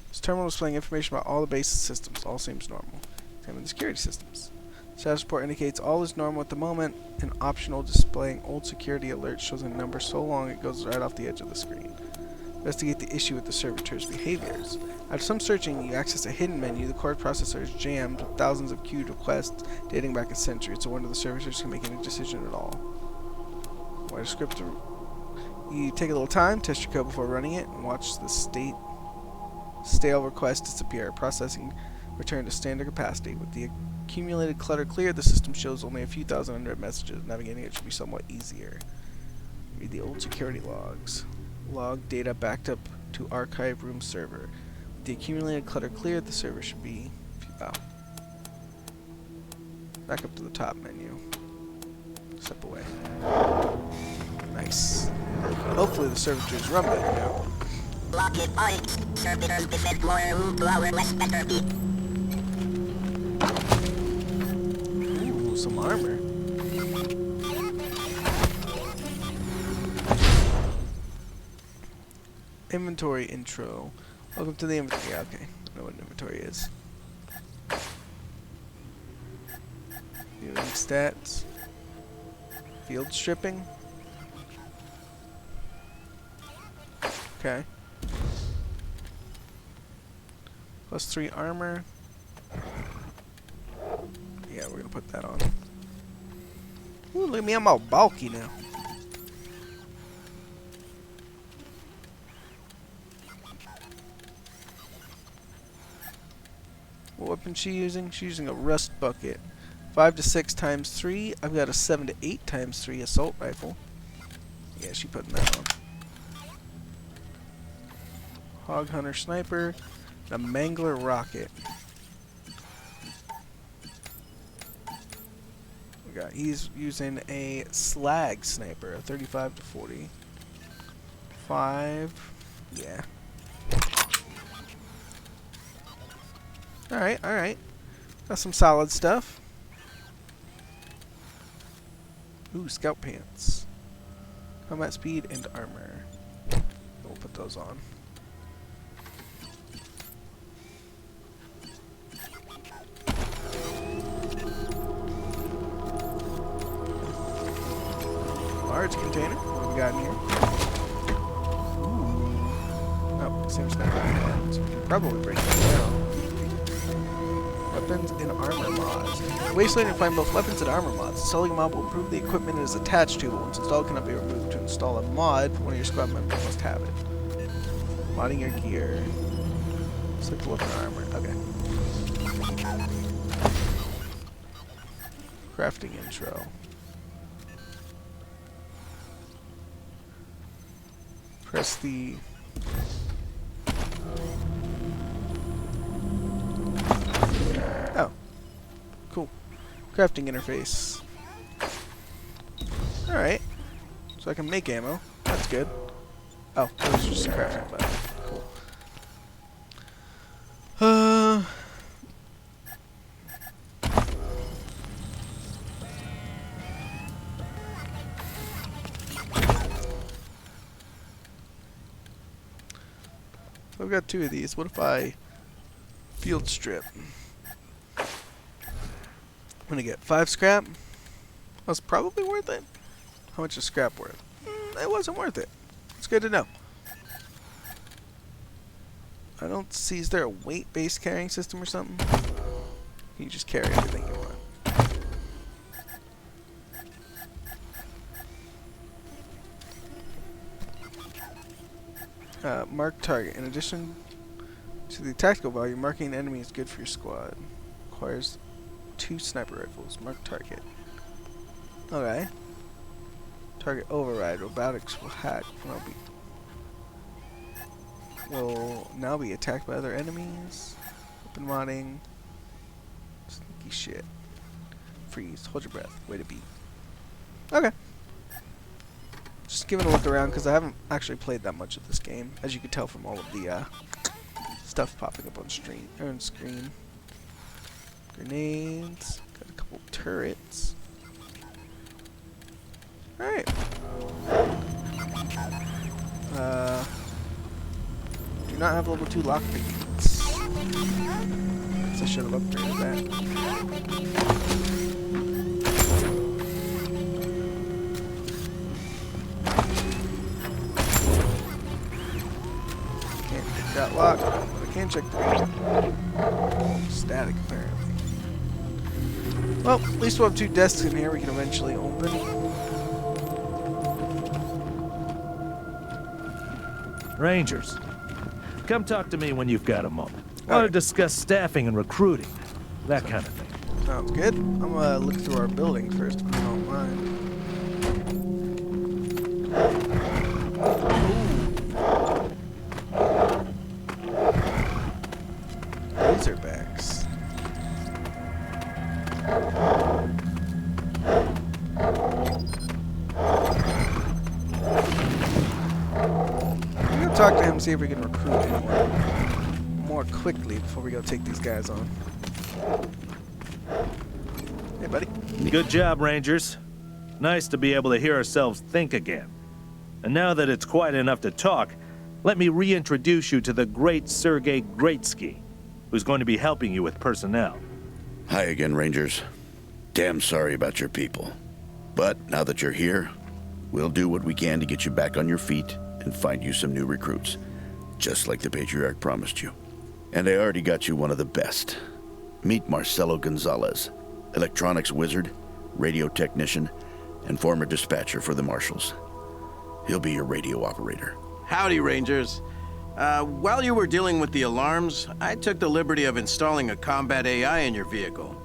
This terminal is displaying information about all the basic systems. All seems normal. Examine the security systems. Status report indicates all is normal at the moment. An optional displaying old security alert shows a number so long it goes right off the edge of the screen. Investigate the issue with the servitor's behaviors. After some searching, you access a hidden menu. The core processor is jammed with thousands of queued requests dating back a century. It's a wonder the servitors can make any decision at all. Write a script. You take a little time, test your code before running it, and watch the stale request disappear. Processing return to standard capacity. With the accumulated clutter cleared, the system shows only a few thousand unread messages. Navigating it should be somewhat easier. Read the old security logs. Log data backed up to archive room server. With the accumulated clutter cleared, the server should be back up to the top menu. Step away. Nice. Hopefully the servitors run better now. Blockade points. Servitors defend more room to our west better be. Ooh, some armor. Inventory intro. Welcome to the inventory. Yeah, okay. I know what an inventory is. Viewing stats. Field stripping. Okay. +3 armor. Yeah, we're gonna put that on. Ooh, look at me, I'm all bulky now. What weapon is she using? She's using a rust bucket. 5 to 6 times 3. I've got a 7 to 8 times 3 assault rifle. Yeah, she's putting that on. Hog Hunter Sniper. And a Mangler Rocket. He's using a Slag Sniper, a 35 to 40. 5. Yeah. Alright, alright. Got some solid stuff. Ooh, Scout Pants. Combat Speed and Armor. We'll put those on. Large container. What do we got in here? Ooh. Oh, seems not right. So we can probably break that down. weapons and armor mods. In Wasteland, you'll find both weapons and armor mods. Installing a mod will improve the equipment it is attached to, but once installed, cannot be removed. To install a mod, one of your squad members must have it. Modding your gear. Select the weapon and armor. Okay. Crafting intro. Press the... Oh. Cool. Crafting interface. Alright. So I can make ammo. That's good. Oh, that was just a crafting button. Cool. I've got 2 of these. What if I field strip? I'm gonna get 5 scrap. That's probably worth it. How much is scrap worth? It wasn't worth it. It's good to know. I don't see. Is there a weight-based carrying system or something? You just carry everything you want. Mark target. In addition to the tactical value, marking an enemy is good for your squad. Requires 2 sniper rifles. Mark target. Okay. Target override. Robotics will now be attacked by other enemies. Open modding. Sneaky shit. Freeze. Hold your breath. Way to beat. Okay. Just giving a look around because I haven't actually played that much of this game, as you can tell from all of the stuff popping up on screen. Grenades. Got a couple turrets. All right. Do not have level 2 lockpicks. Guess I should have upgraded that. Got locked, but I can't check the static apparently. Well, at least we'll have 2 desks in here we can eventually open. Rangers, come talk to me when you've got a moment. I want to discuss staffing and recruiting, that kind of thing. Sounds good. I'm gonna look through our building first if you don't mind. Razorbacks. I'm gonna talk to him, see if we can recruit anyone more quickly before we go take these guys on. Hey, buddy. Good job, Rangers. Nice to be able to hear ourselves think again. And now that it's quiet enough to talk, let me reintroduce you to the great Sergei Greatsky, who's going to be helping you with personnel. Hi again, Rangers. Damn sorry about your people. But now that you're here, we'll do what we can to get you back on your feet and find you some new recruits, just like the Patriarch promised you. And I already got you one of the best. Meet Marcelo Gonzalez, electronics wizard, radio technician, and former dispatcher for the Marshals. He'll be your radio operator. Howdy, Rangers. While you were dealing with the alarms, I took the liberty of installing a combat AI in your vehicle.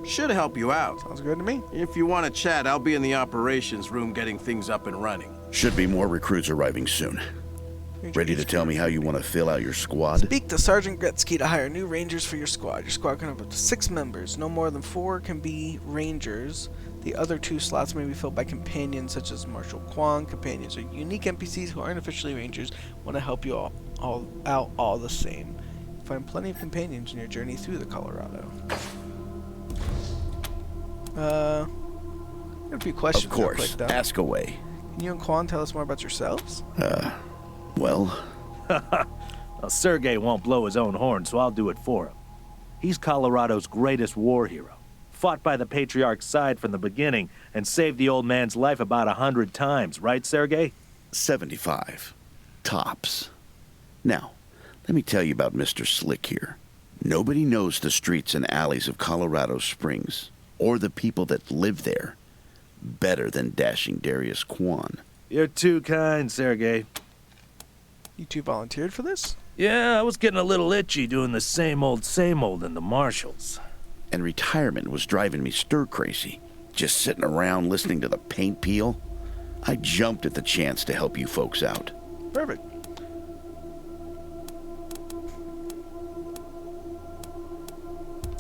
Should help you out. Sounds good to me. If you want to chat, I'll be in the operations room getting things up and running. Should be more recruits arriving soon. Ready to tell me how you want to fill out your squad? Speak to Sergeant Gretzky to hire new Rangers for your squad. Your squad can have up to 6 members. No more than 4 can be Rangers. The other 2 slots may be filled by companions such as Marshal Kwong. Companions are unique NPCs who aren't officially Rangers. Want to help you all out all the same. Find plenty of companions in your journey through the Colorado. I have a few questions. Of course. Real quick, though. Ask away. Can you and Kwong tell us more about yourselves? Well, Sergei won't blow his own horn, so I'll do it for him. He's Colorado's greatest war hero. Fought by the Patriarch's side from the beginning and saved the old man's life about 100 times, right, Sergei? 75. Tops. Now, let me tell you about Mr. Slick here. Nobody knows the streets and alleys of Colorado Springs, or the people that live there, better than dashing Darius Kwan. You're too kind, Sergey. You two volunteered for this? Yeah, I was getting a little itchy doing the same old in the Marshals. And retirement was driving me stir-crazy. Just sitting around listening to the paint peel. I jumped at the chance to help you folks out. Perfect.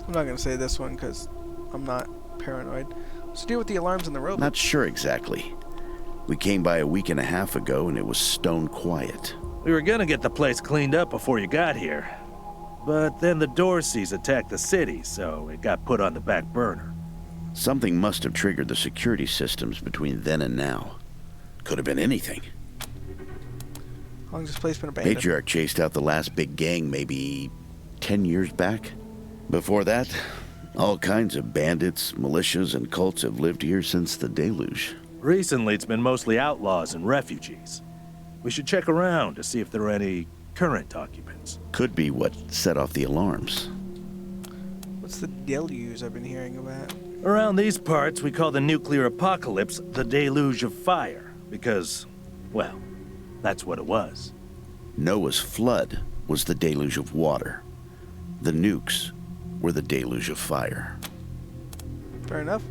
I'm not going to say this one because I'm not paranoid. What's the deal with the alarms and the robot? Not sure exactly. We came by a week and a half ago and it was stone quiet. We were gonna get the place cleaned up before you got here. But then the Dorseys attacked the city, so it got put on the back burner. Something must have triggered the security systems between then and now. Could have been anything. How long has this place been abandoned? Patriarch chased out the last big gang maybe 10 years back. Before that, all kinds of bandits, militias, and cults have lived here since the deluge. Recently, it's been mostly outlaws and refugees. We should check around to see if there are any current occupants. Could be what set off the alarms. What's the deluge I've been hearing about? Around these parts, we call the nuclear apocalypse the deluge of fire, because, well, that's what it was. Noah's flood was the deluge of water. The nukes were the deluge of fire. Fair enough.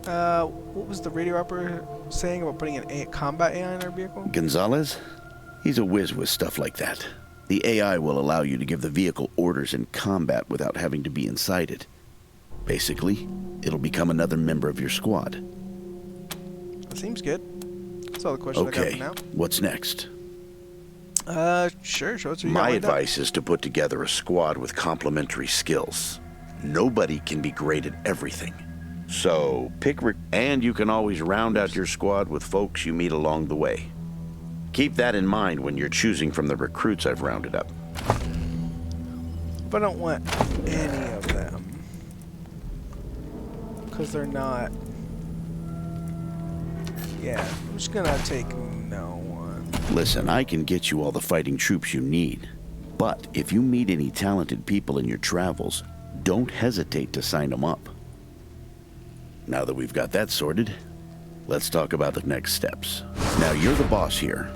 What was the radio operator saying about putting an combat AI in our vehicle? Gonzalez? He's a whiz with stuff like that. The AI will allow you to give the vehicle orders in combat without having to be inside it. Basically, it'll become another member of your squad. That seems good. That's all the questions I got for Okay, now. what's next? Sure, show us what you got My lined up. advice is to put together a squad with complementary skills. Nobody can be great at everything. So, and you can always round out your squad with folks you meet along the way. Keep that in mind when you're choosing from the recruits I've rounded up. But I don't want any of them. Because they're not... Yeah, I'm just gonna take no one. Listen, I can get you all the fighting troops you need. But if you meet any talented people in your travels, don't hesitate to sign them up. Now that we've got that sorted, let's talk about the next steps. Now, you're the boss here,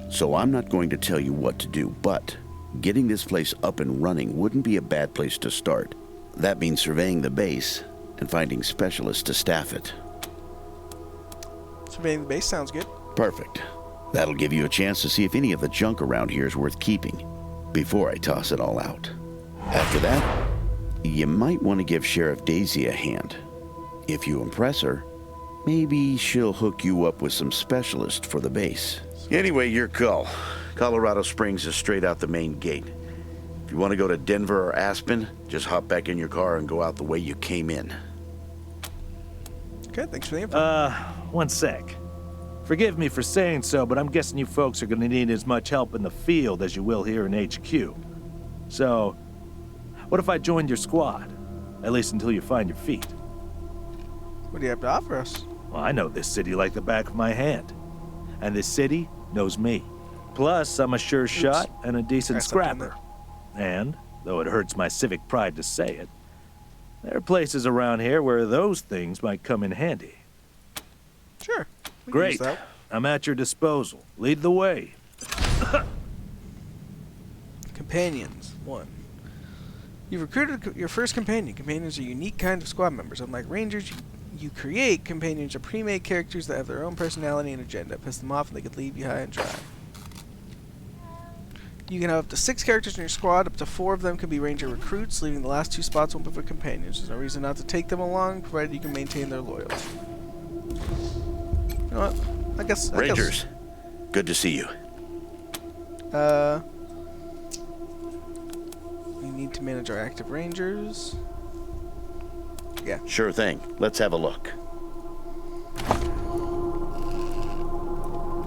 so I'm not going to tell you what to do, but getting this place up and running wouldn't be a bad place to start. That means surveying the base and finding specialists to staff it. Surveying the base sounds good. Perfect. That'll give you a chance to see if any of the junk around here is worth keeping before I toss it all out. After that, you might want to give Sheriff Daisy a hand. If you impress her, maybe she'll hook you up with some specialists for the base. Anyway, your call. Colorado Springs is straight out the main gate. If you want to go to Denver or Aspen, just hop back in your car and go out the way you came in. Okay, thanks for the info. One sec. Forgive me for saying so, but I'm guessing you folks are gonna need as much help in the field as you will here in HQ. So, what if I joined your squad? At least until you find your feet. What do you have to offer us? Well, I know this city like the back of my hand. And this city knows me. Plus, I'm a sure shot and a decent I stepped in scrapper. And, though it hurts my civic pride to say it, there are places around here where those things might come in handy. Sure. we can use Great. that. I'm at your disposal. Lead the way. Companions. 1. You've recruited your first companion. Companions are unique kind of squad members. Unlike rangers, you create companions are pre-made characters that have their own personality and agenda. Piss them off and they could leave you high and dry. You can have up to 6 characters in your squad. Up to 4 of them can be ranger recruits, leaving the last 2 spots open for companions. There's no reason not to take them along, provided you can maintain their loyalty. You know what? I guess... Rangers, good to see you. We need to manage our active rangers. Yeah. Sure thing. Let's have a look.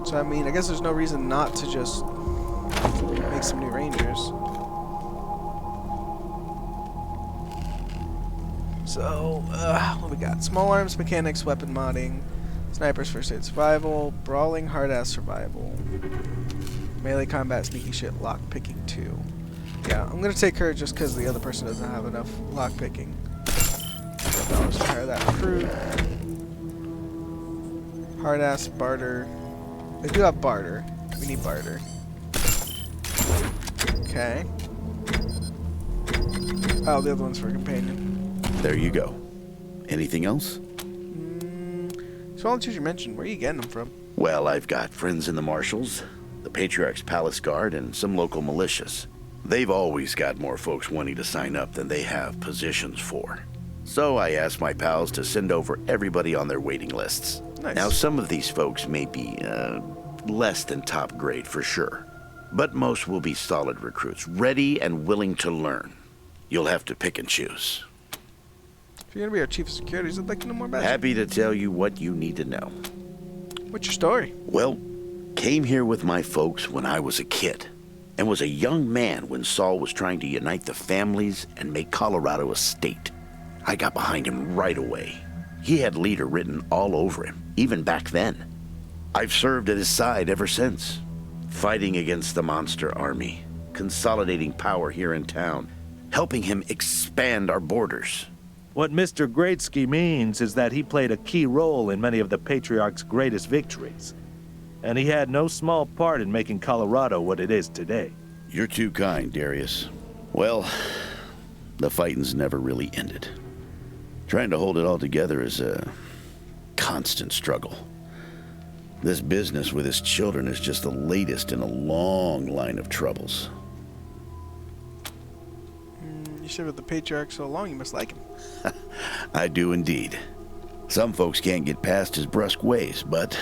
So, I mean, I guess there's no reason not to just make some new rangers. So, what we got? Small arms, mechanics, weapon modding, snipers, first aid survival, brawling, hard-ass survival, melee combat, sneaky shit, lock picking 2. Yeah, I'm gonna take her just because the other person doesn't have enough lockpicking. $12 to hire that recruit. Hard ass barter. They do have barter. We need barter. Okay. Oh, the other one's for companion. There you go. Anything else? So volunteers you mentioned, where are you getting them from? Well, I've got friends in the marshals, the Patriarch's Palace Guard, and some local militias. They've always got more folks wanting to sign up than they have positions for. So I asked my pals to send over everybody on their waiting lists. Nice. Now, some of these folks may be, less than top grade for sure. But most will be solid recruits, ready and willing to learn. You'll have to pick and choose. If you're gonna be our chief of security, I'd like to know more about you. Happy to tell you what you need to know. What's your story? Well, came here with my folks when I was a kid, and was a young man when Saul was trying to unite the families and make Colorado a state. I got behind him right away. He had leader written all over him, even back then. I've served at his side ever since, fighting against the monster army, consolidating power here in town, helping him expand our borders. What Mr. Greatsky means is that he played a key role in many of the Patriarch's greatest victories. And he had no small part in making Colorado what it is today. You're too kind, Darius. Well, the fighting's never really ended. Trying to hold it all together is a constant struggle. This business with his children is just the latest in a long line of troubles. You served with the Patriarch so long, you must like him. I do indeed. Some folks can't get past his brusque ways, but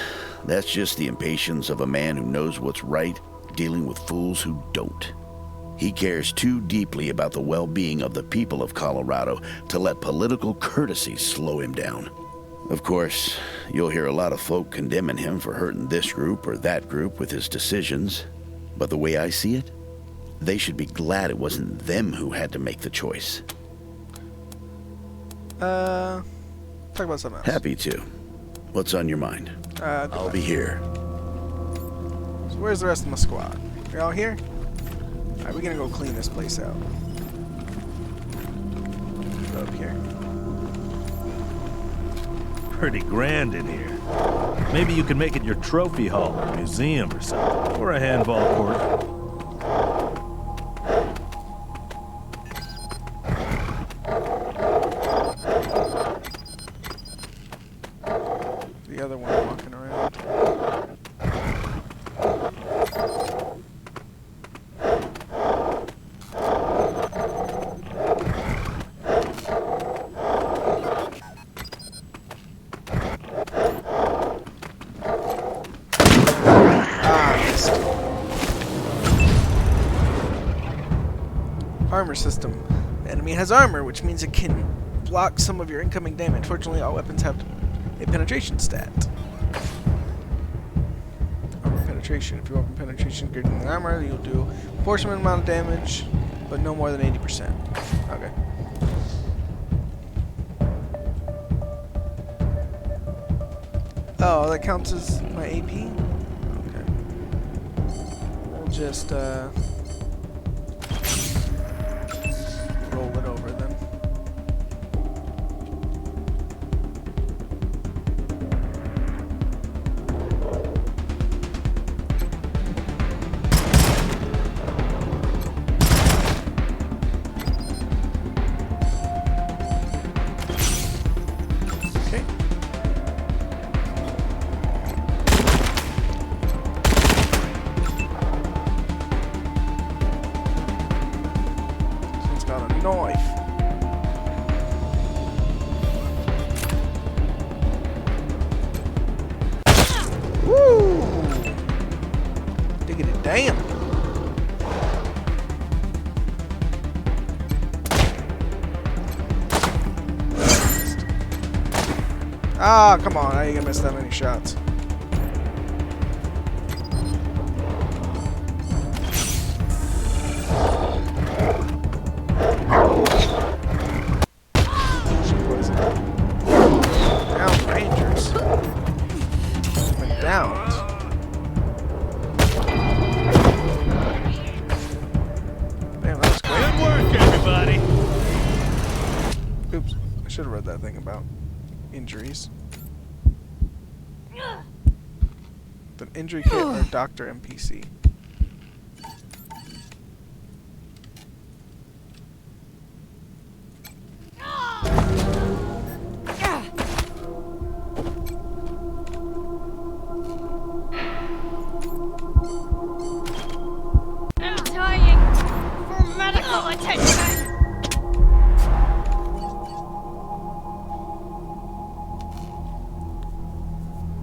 that's just the impatience of a man who knows what's right, dealing with fools who don't. He cares too deeply about the well-being of the people of Colorado to let political courtesy slow him down. Of course, you'll hear a lot of folk condemning him for hurting this group or that group with his decisions, but the way I see it, they should be glad it wasn't them who had to make the choice. Talk about something else. Happy to. What's on your mind? I'll be here. So where's the rest of my squad? You're all here? Alright, we're gonna go clean this place out. Go up here. Pretty grand in here. Maybe you could make it your trophy hall or museum or something. Or a handball court. The other one walking around. Armor system. The enemy has armor, which means it can block some of your incoming damage. Fortunately, all weapons have a penetration stat. Armor penetration. If your weapon penetration greater than the armor, you'll do a proportionate amount of damage, but no more than 80%. Okay. Oh, that counts as my AP? Okay. We'll just, roll it over then. Okay. Someone's got a knife. Woo! Diggity damn. Ah, come on. How you gonna miss that many shots? Down Rangers. Been downed. Damn, that that thing about injuries. An injury kit or doctor NPC. I'm dying for medical attention.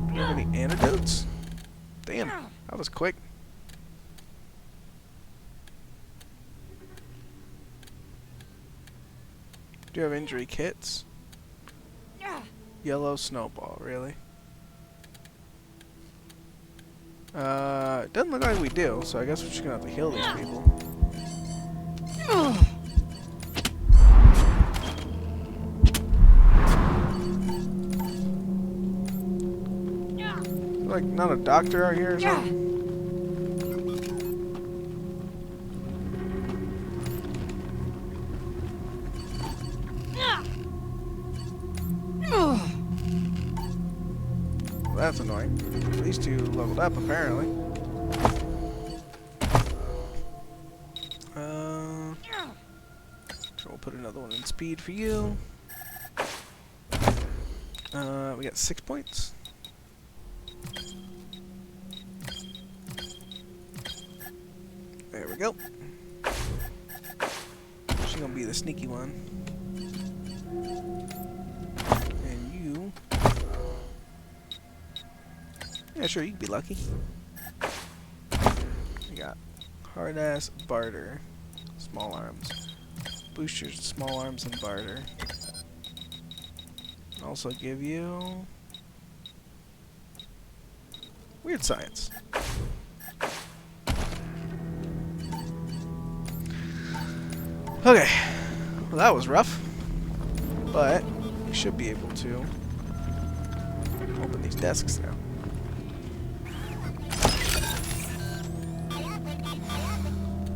Do you have any antidotes? Damn, that was quick. Do you have injury kits? Yellow snowball, really? It doesn't look like we do, so I guess we're just gonna have to heal these people. Like, not a doctor out here or something? Well, that's annoying. These two leveled up, apparently. So we'll put another one in speed for you. We got 6 points. There we go. She's gonna be the sneaky one. And you... Yeah, sure, you can be lucky. We got hard-ass barter. Small arms. Boosters, small arms, and barter. Also give you... Weird science. Okay, well that was rough, but we should be able to open these desks now.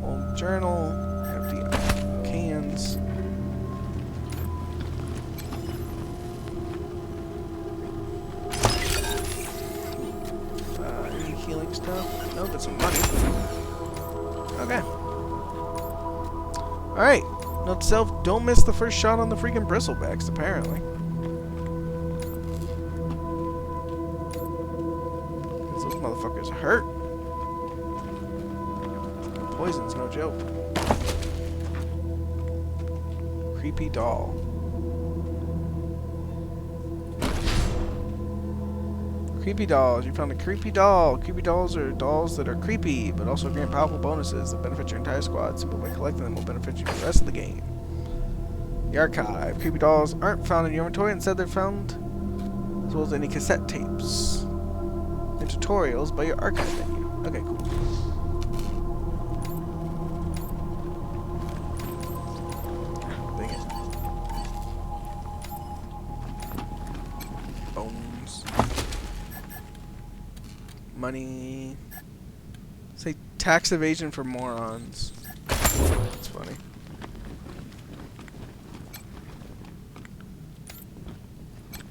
Old journal, empty cans. Any healing stuff? No, but some money. Okay. Alright, note to self, don't miss the first shot on the freaking bristlebacks, apparently. Those motherfuckers hurt. Poison's no joke. Creepy doll. Creepy dolls. You found a creepy doll. Creepy dolls are dolls that are creepy, but also grant powerful bonuses that benefit your entire squad. Simply by collecting them will benefit you for the rest of the game. The archive. Creepy dolls aren't found in your inventory. Instead, they're found, as well as any cassette tapes and tutorials, by your archive menu. Okay, cool. Dang it. Bones. Money. Say tax evasion for morons. That's funny.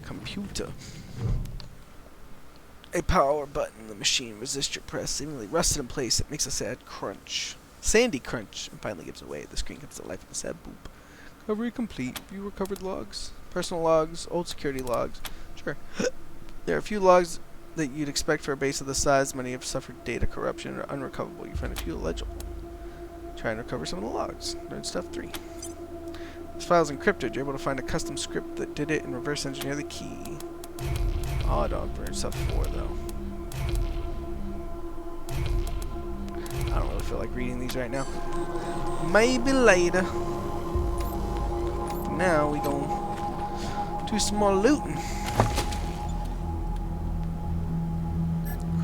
Computer. A power button. The machine resists your press, seemingly rusted in place. It makes a sad crunch. Sandy crunch. And finally gives away. The screen comes to life with a sad boop. Recovery complete. View recovered logs. Personal logs. Old security logs. Sure. There are a few logs that you'd expect for a base of this size. Many have suffered data corruption or are unrecoverable. You find a few illegible. Try and recover some of the logs. Learn stuff 3. This file is encrypted. You're able to find a custom script that did it and reverse engineer the key. Oh, don't burn stuff 4 though. I don't really feel like reading these right now. Maybe later. For now, we gon' do some more looting.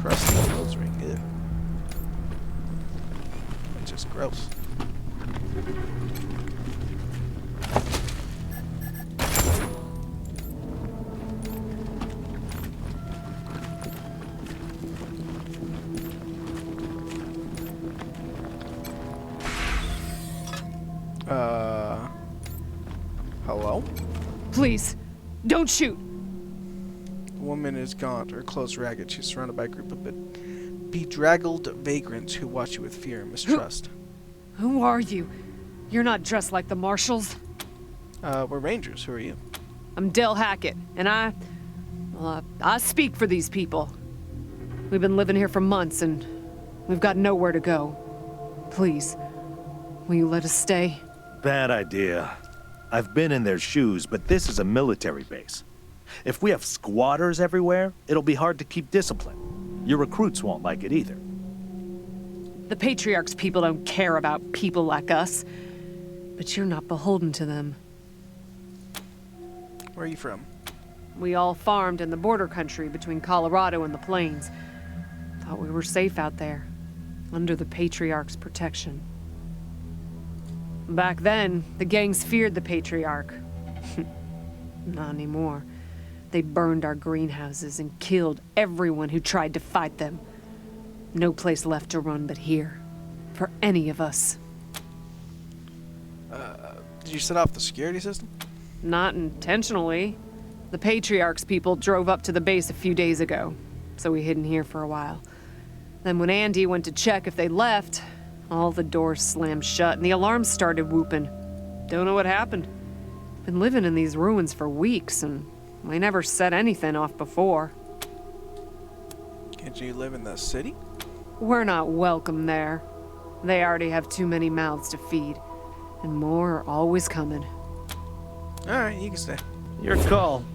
Crusty nose ring, ew. That's just gross. Hello? Please, Don't shoot! The woman is gaunt, her clothes ragged. She's surrounded by a group of bedraggled vagrants who watch you with fear and mistrust. Who are you? You're not dressed like the marshals. We're rangers. Who are you? I'm Del Hackett, and I speak for these people. We've been living here for months, and we've got nowhere to go. Please, will you let us stay? Bad idea. I've been in their shoes, but this is a military base. If we have squatters everywhere, it'll be hard to keep discipline. Your recruits won't like it either. The Patriarch's people don't care about people like us, but you're not beholden to them. Where are you from? We all farmed in the border country between Colorado and the plains. Thought we were safe out there, under the Patriarch's protection. Back then, the gangs feared the Patriarch. Not anymore. They burned our greenhouses and killed everyone who tried to fight them. No place left to run but here, for any of us. Did you set off the security system? Not intentionally. The Patriarch's people drove up to the base a few days ago, so we hid in here for a while. Then when Andy went to check if they left, all the doors slammed shut and the alarms started whooping. Don't know what happened. Been living in these ruins for weeks and we never set anything off before. Can't you live in the city? We're not welcome there. They already have too many mouths to feed, and more are always coming. Alright, you can stay. Your call.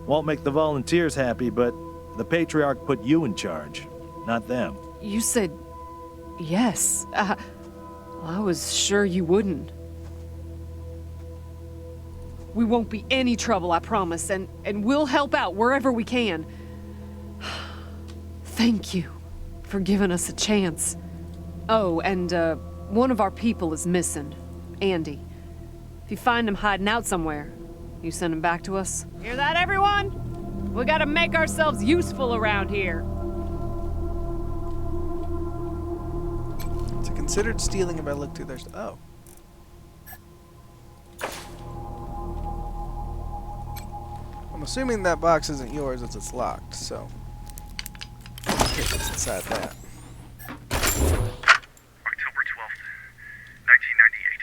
Won't make the volunteers happy, but the Patriarch put you in charge, not them. You said yes. I was sure you wouldn't. We won't be any trouble, I promise, and we'll help out wherever we can. Thank you for giving us a chance. Oh, and one of our people is missing, Andy. If you find him hiding out somewhere, you send him back to us. Hear that, everyone? We gotta make ourselves useful around here. It's a considered stealing if I look through their oh. I'm assuming that box isn't yours as it's locked, so okay, what's inside that? October 12th, 1998.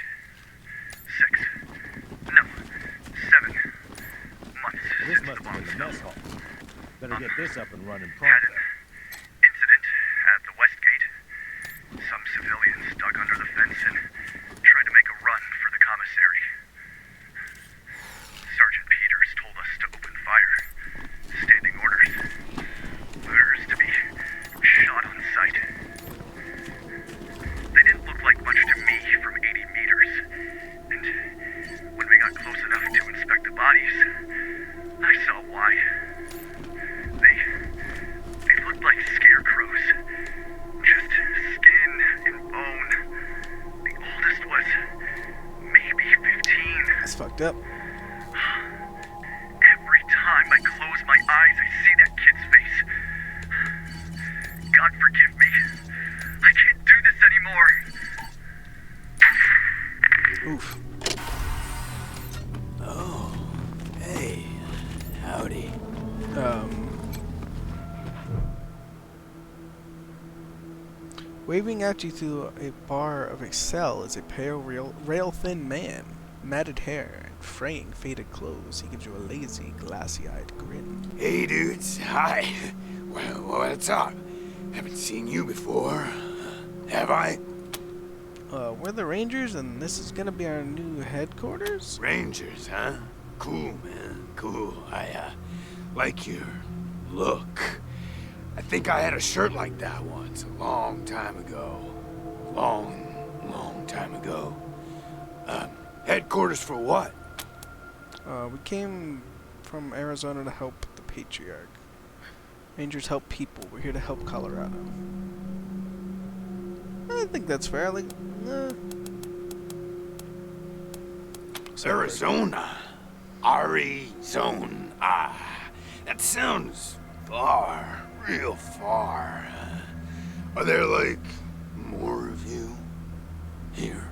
7 months This since must the have bombs been the mess hall. Better get this up and running had pronto. an incident at the West Gate. Some civilians dug under the fence and tried to make a run for the commissary. Sergeant Peters told us to open fire. Standing orders. Orders to be shot on sight. They didn't look like much to me from 80 meters. And when we got close enough to inspect the bodies, I saw why. They looked like scarecrows. Just skin and bone. The oldest was maybe 15. That's fucked up. Every time I close my eyes, I see that kid's face. God forgive me. I can't do this anymore. Oof. Oh, hey, howdy. Waving at you through a bar of a cell is a pale, rail-thin man, matted hair, and fraying, faded clothes. He gives you a lazy, glassy-eyed grin. Hey, dudes. Hi. Well, what's up? Haven't seen you before. Have I? We're the Rangers, and this is gonna be our new headquarters? Rangers, huh? Cool, man. Cool. I, like your look. I think I had a shirt like that once, a long time ago. Long time ago. Headquarters for what? We came from Arizona to help the Patriarch. Rangers help people. We're here to help Colorado. I think that's fair. Like, Arizona. Arizona. That sounds far. Real far. Are there, like, more of you here?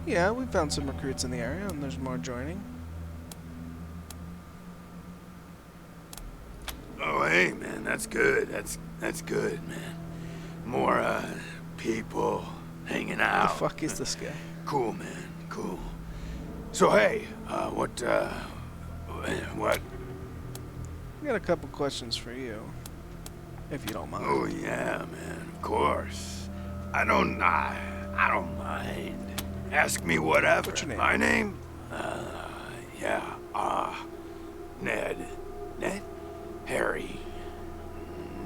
Yeah, we found some recruits in the area, and there's more joining. Oh, hey, man, that's good. That's good, man. More, people hanging out. The fuck is this guy? Cool, man, cool. So, hey, what? I got a couple questions for you, if you don't mind. Oh, yeah, man, of course. I don't mind. Ask me whatever. What's your name? My name? Ned. Harry.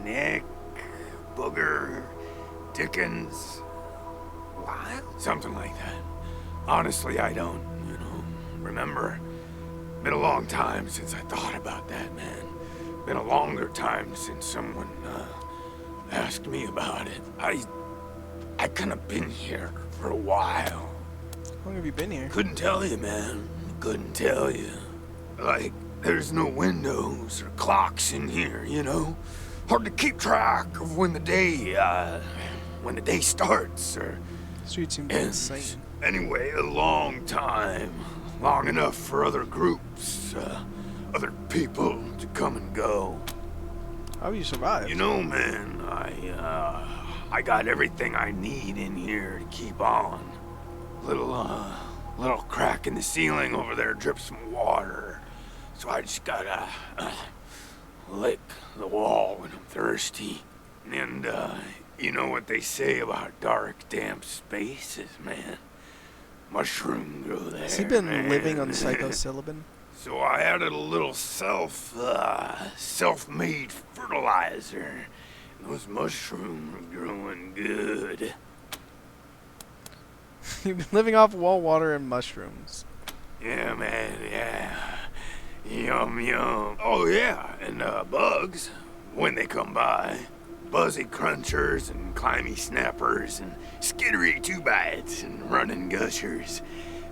Nick. Booger. Dickens. What? Something like that. Honestly, I don't, remember. Been a long time since I thought about that, man. Been a longer time since someone, asked me about it. I kind of been here for a while. How long have you been here? Couldn't tell you, man. Couldn't tell you. Like, there's no windows or clocks in here, Hard to keep track of when the day starts, or... Street seems insane. Anyway, a long time. Long enough for other groups, other people to come and go. How you survive? Man, I got everything I need in here to keep on. Little crack in the ceiling over there drips some water. So I just gotta lick the wall when I'm thirsty. And, you know what they say about dark, damp spaces, man. Mushroom grow there. Has he been living on psilocybin? So I added a little self-made fertilizer. Those mushrooms are growing good. You've been living off wall water and mushrooms. Yeah, man, yeah. Yum, yum. Oh, yeah, and bugs, when they come by. Buzzy crunchers and climby snappers and skittery two-bites and running gushers.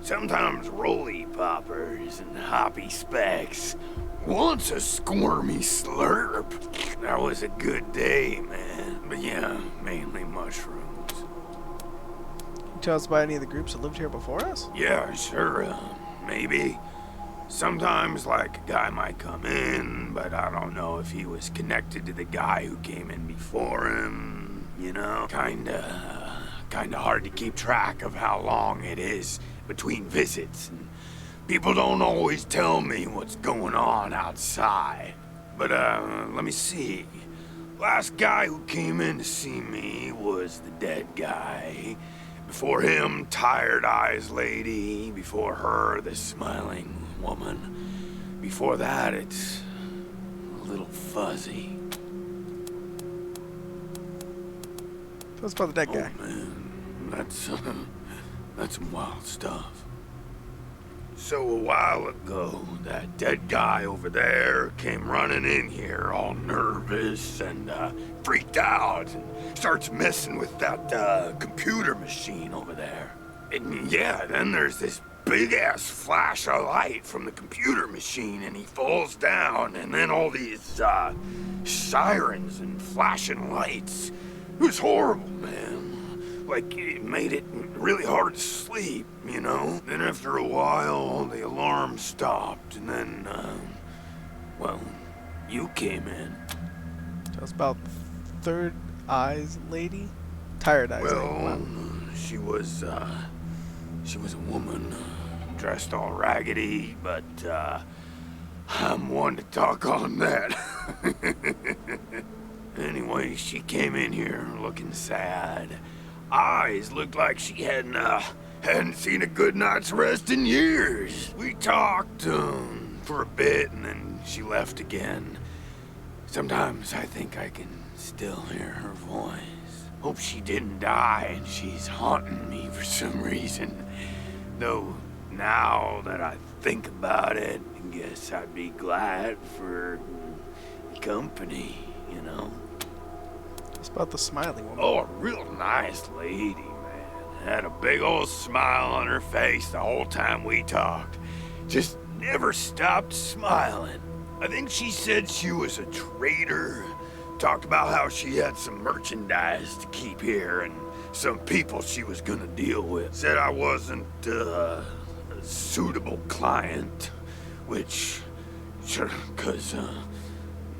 Sometimes roly poppers and hoppy specks. Once a squirmy slurp. That was a good day, man. But yeah, mainly mushrooms. Can you tell us about any of the groups that lived here before us? Yeah, sure, maybe. Sometimes, like, a guy might come in, but I don't know if he was connected to the guy who came in before him, Kinda hard to keep track of how long it is between visits, and people don't always tell me what's going on outside. But, let me see. Last guy who came in to see me was the dead guy. Before him, Tired Eyes Lady. Before her, the Smiling Woman. Before that, it's a little fuzzy. Tell us about the dead guy. Oh, man, that's some wild stuff. So a while ago, that dead guy over there came running in here all nervous and freaked out and starts messing with that computer machine over there. And yeah, then there's this big-ass flash of light from the computer machine and he falls down, and then all these sirens and flashing lights. It was horrible, man. Like, it made it really hard to sleep, Then after a while, the alarm stopped, and then, you came in. Tell us about Third Eyes Lady? Tired Eyes Lady. Well, she was a woman, dressed all raggedy, but, I'm one to talk on that. Anyway, she came in here looking sad. Eyes looked like she hadn't seen a good night's rest in years. We talked for a bit, and then she left again. Sometimes I think I can still hear her voice. Hope she didn't die and she's haunting me for some reason. Though, now that I think about it, I guess I'd be glad for company, It's about the Smiling Woman. Oh, a real nice lady, man. Had a big old smile on her face the whole time we talked. Just never stopped smiling. I think she said she was a trader. talked about how she had some merchandise to keep here and some people she was gonna deal with. Said I wasn't a suitable client, which, sure, 'cause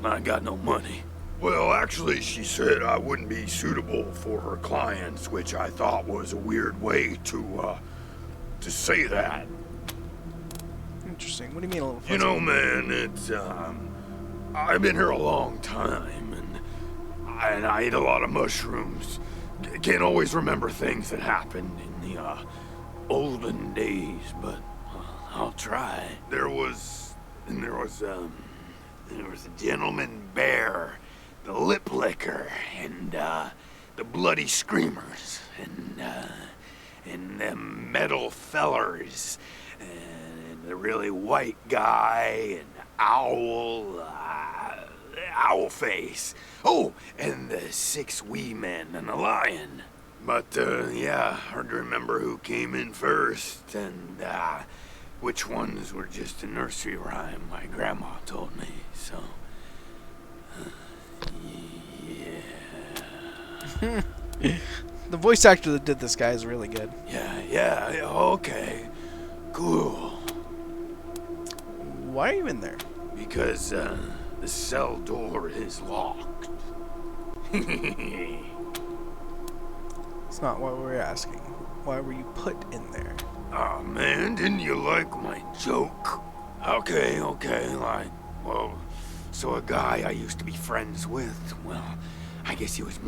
I got no money. Well, actually, she said I wouldn't be suitable for her clients, which I thought was a weird way to say that. Interesting. What do you mean a little fuzzy? You know, man, it's, I've been here a long time, and I eat a lot of mushrooms. Can't always remember things that happened in the, olden days, but I'll try. There was a gentleman bear, the lip licker, and, the bloody screamers, and them metal fellers, and the really white guy, and owl face. Oh, and the 6 wee men and a lion. But, yeah, hard to remember who came in first, and, which ones were just a nursery rhyme my grandma told me, so... yeah... The voice actor that did this guy is really good. Yeah, okay. Cool. Why are you in there? Because, the cell door is locked. It's not what we're asking. Why were you put in there? Aw, man, didn't you like my joke? Okay, like, well, so a guy I used to be friends with, well, I guess he was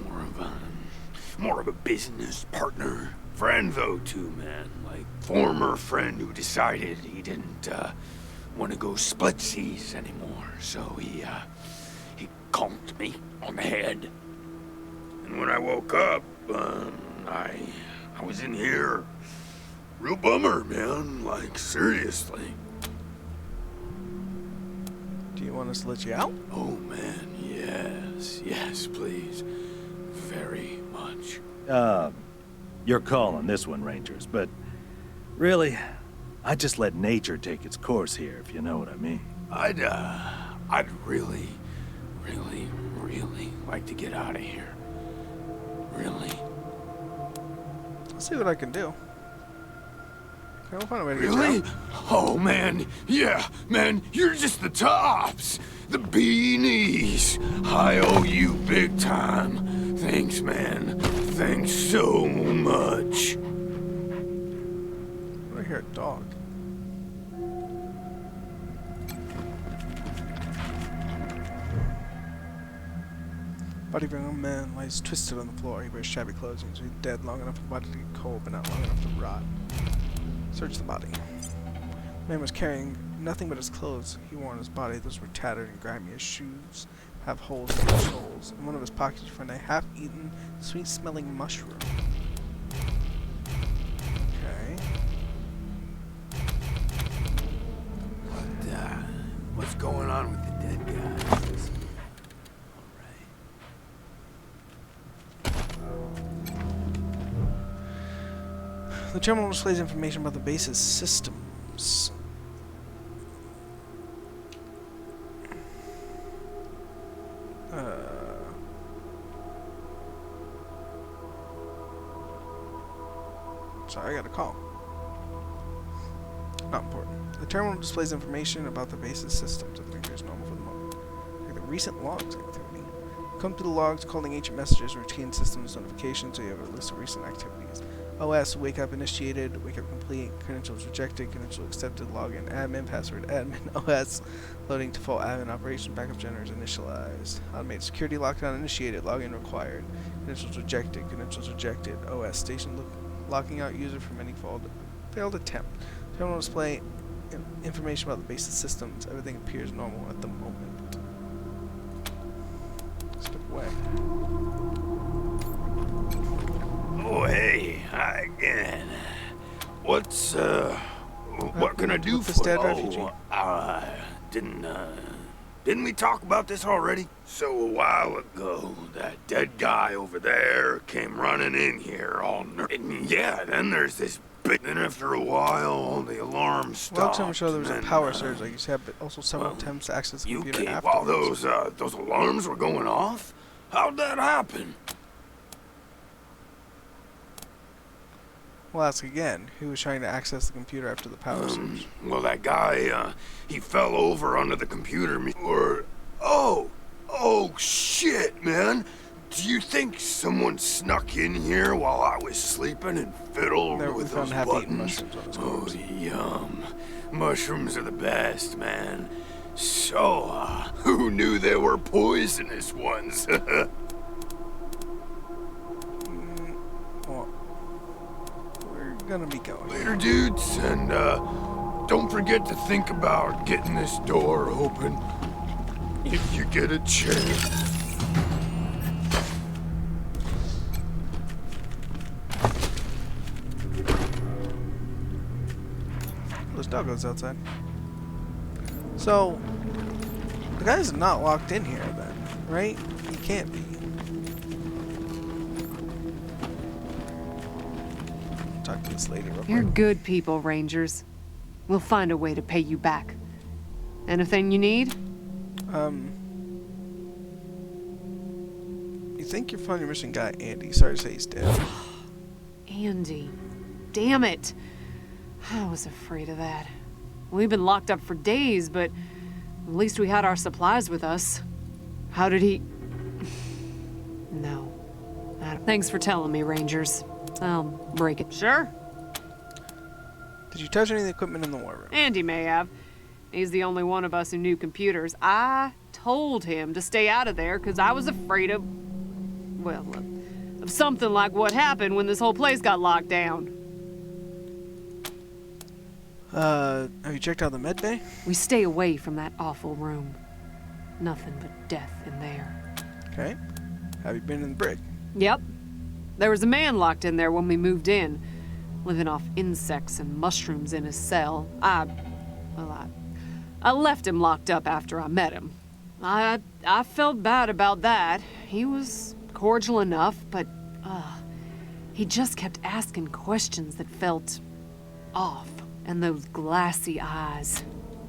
more of a business partner. Friend, though, too, man. Like, former friend who decided he didn't, want to go splitsies anymore, so he conked me on the head. And when I woke up, I was in here. Real bummer, man. Like, seriously. Do you want us to let you out? Oh, man, yes, please. Very much. Your call on this one, Rangers, but really, I'd just let nature take its course here, if you know what I mean. I'd really like to get out of here. Really. I'll see what I can do. Okay, we'll find a way to get Really? you out. Oh, man. Yeah, man, you're just the tops. The beanies. I owe you big time. Thanks, man. Thanks so much. I hear a dog. Body of a young man lies twisted on the floor. He wears shabby clothing, so he's dead long enough for the body to get cold, but not long enough to rot. Search the body. The man was carrying nothing but his clothes he wore on his body. Those were tattered and grimy. His shoes have holes in the soles. In one of his pockets, you find a half-eaten, sweet-smelling mushroom. Okay. What's going on with the dead guys? The terminal displays information about the base's systems. Sorry, I got a call. Not important. The terminal displays information about the base's systems. Everything appears normal for the moment. Like the recent logs activity. Come to the logs, calling ancient messages, routine systems notifications, so you have a list of recent activities. OS, wake up initiated, wake up complete, credentials rejected, credential accepted, login, admin, password, admin, OS, loading default admin operation, backup generators initialized, automated security lockdown initiated, login required, credentials rejected, OS, station locking out user from any failed attempt. Terminal display information about the base's systems, everything appears normal at the moment. Step away. Oh, hey, hi again. What's, what can I do for dead you? refugee? Didn't we talk about this already? So a while ago, that dead guy over there came running in here all and yeah, then there's this big, then after a while, all the alarms stopped. Logs show there was a power surge like you said, but also several attempts to access the computer While afterwards. those alarms were going off? How'd that happen? We'll ask again. Who was trying to access the computer after the power surge? Well, that guy, he fell over under the computer. Oh, shit, man. Do you think someone snuck in here while I was sleeping and fiddled with those buttons? Oh, yum. Mushrooms are the best, man. So, who knew they were poisonous ones? Well, we're gonna be going. Later, dudes, and don't forget to think about getting this door open if you get a chance. This dog goes outside. So, the guy's not locked in here then, right? He can't be. Talk to this lady real quick. You're good people, Rangers. We'll find a way to pay you back. Anything you need? You think you're finding your missing guy, Andy. Sorry to say he's dead. Andy. Damn it. I was afraid of that. We've been locked up for days, but at least we had our supplies with us. How did he... No. Thanks for telling me, Rangers. I'll break it. Sure. Did you touch any of the equipment in the war room? Andy may have. He's the only one of us who knew computers. I told him to stay out of there because I was afraid of... well, of something like what happened when this whole place got locked down. Have you checked out the med bay? We stay away from that awful room. Nothing but death in there. Okay. Have you been in the brig? Yep. There was a man locked in there when we moved in, living off insects and mushrooms in his cell. I left him locked up after I met him. I felt bad about that. He was cordial enough, but he just kept asking questions that felt off. And those glassy eyes.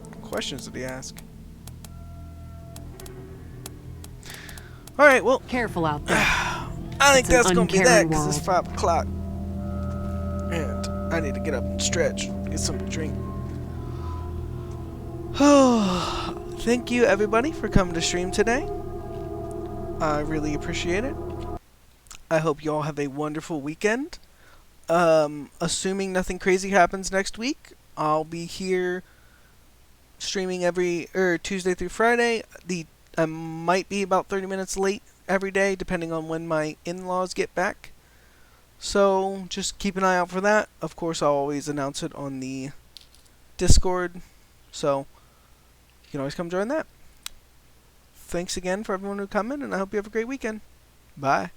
What questions did he ask? Alright, well... Careful out there. I think that's gonna be that, because it's 5 o'clock. And I need to get up and stretch, get something to drink. Thank you, everybody, for coming to stream today. I really appreciate it. I hope you all have a wonderful weekend. Assuming nothing crazy happens next week, I'll be here streaming every Tuesday through Friday. I might be about 30 minutes late every day, depending on when my in-laws get back. So just keep an eye out for that. Of course, I'll always announce it on the Discord, so you can always come join that. Thanks again for everyone who come in, and I hope you have a great weekend. Bye.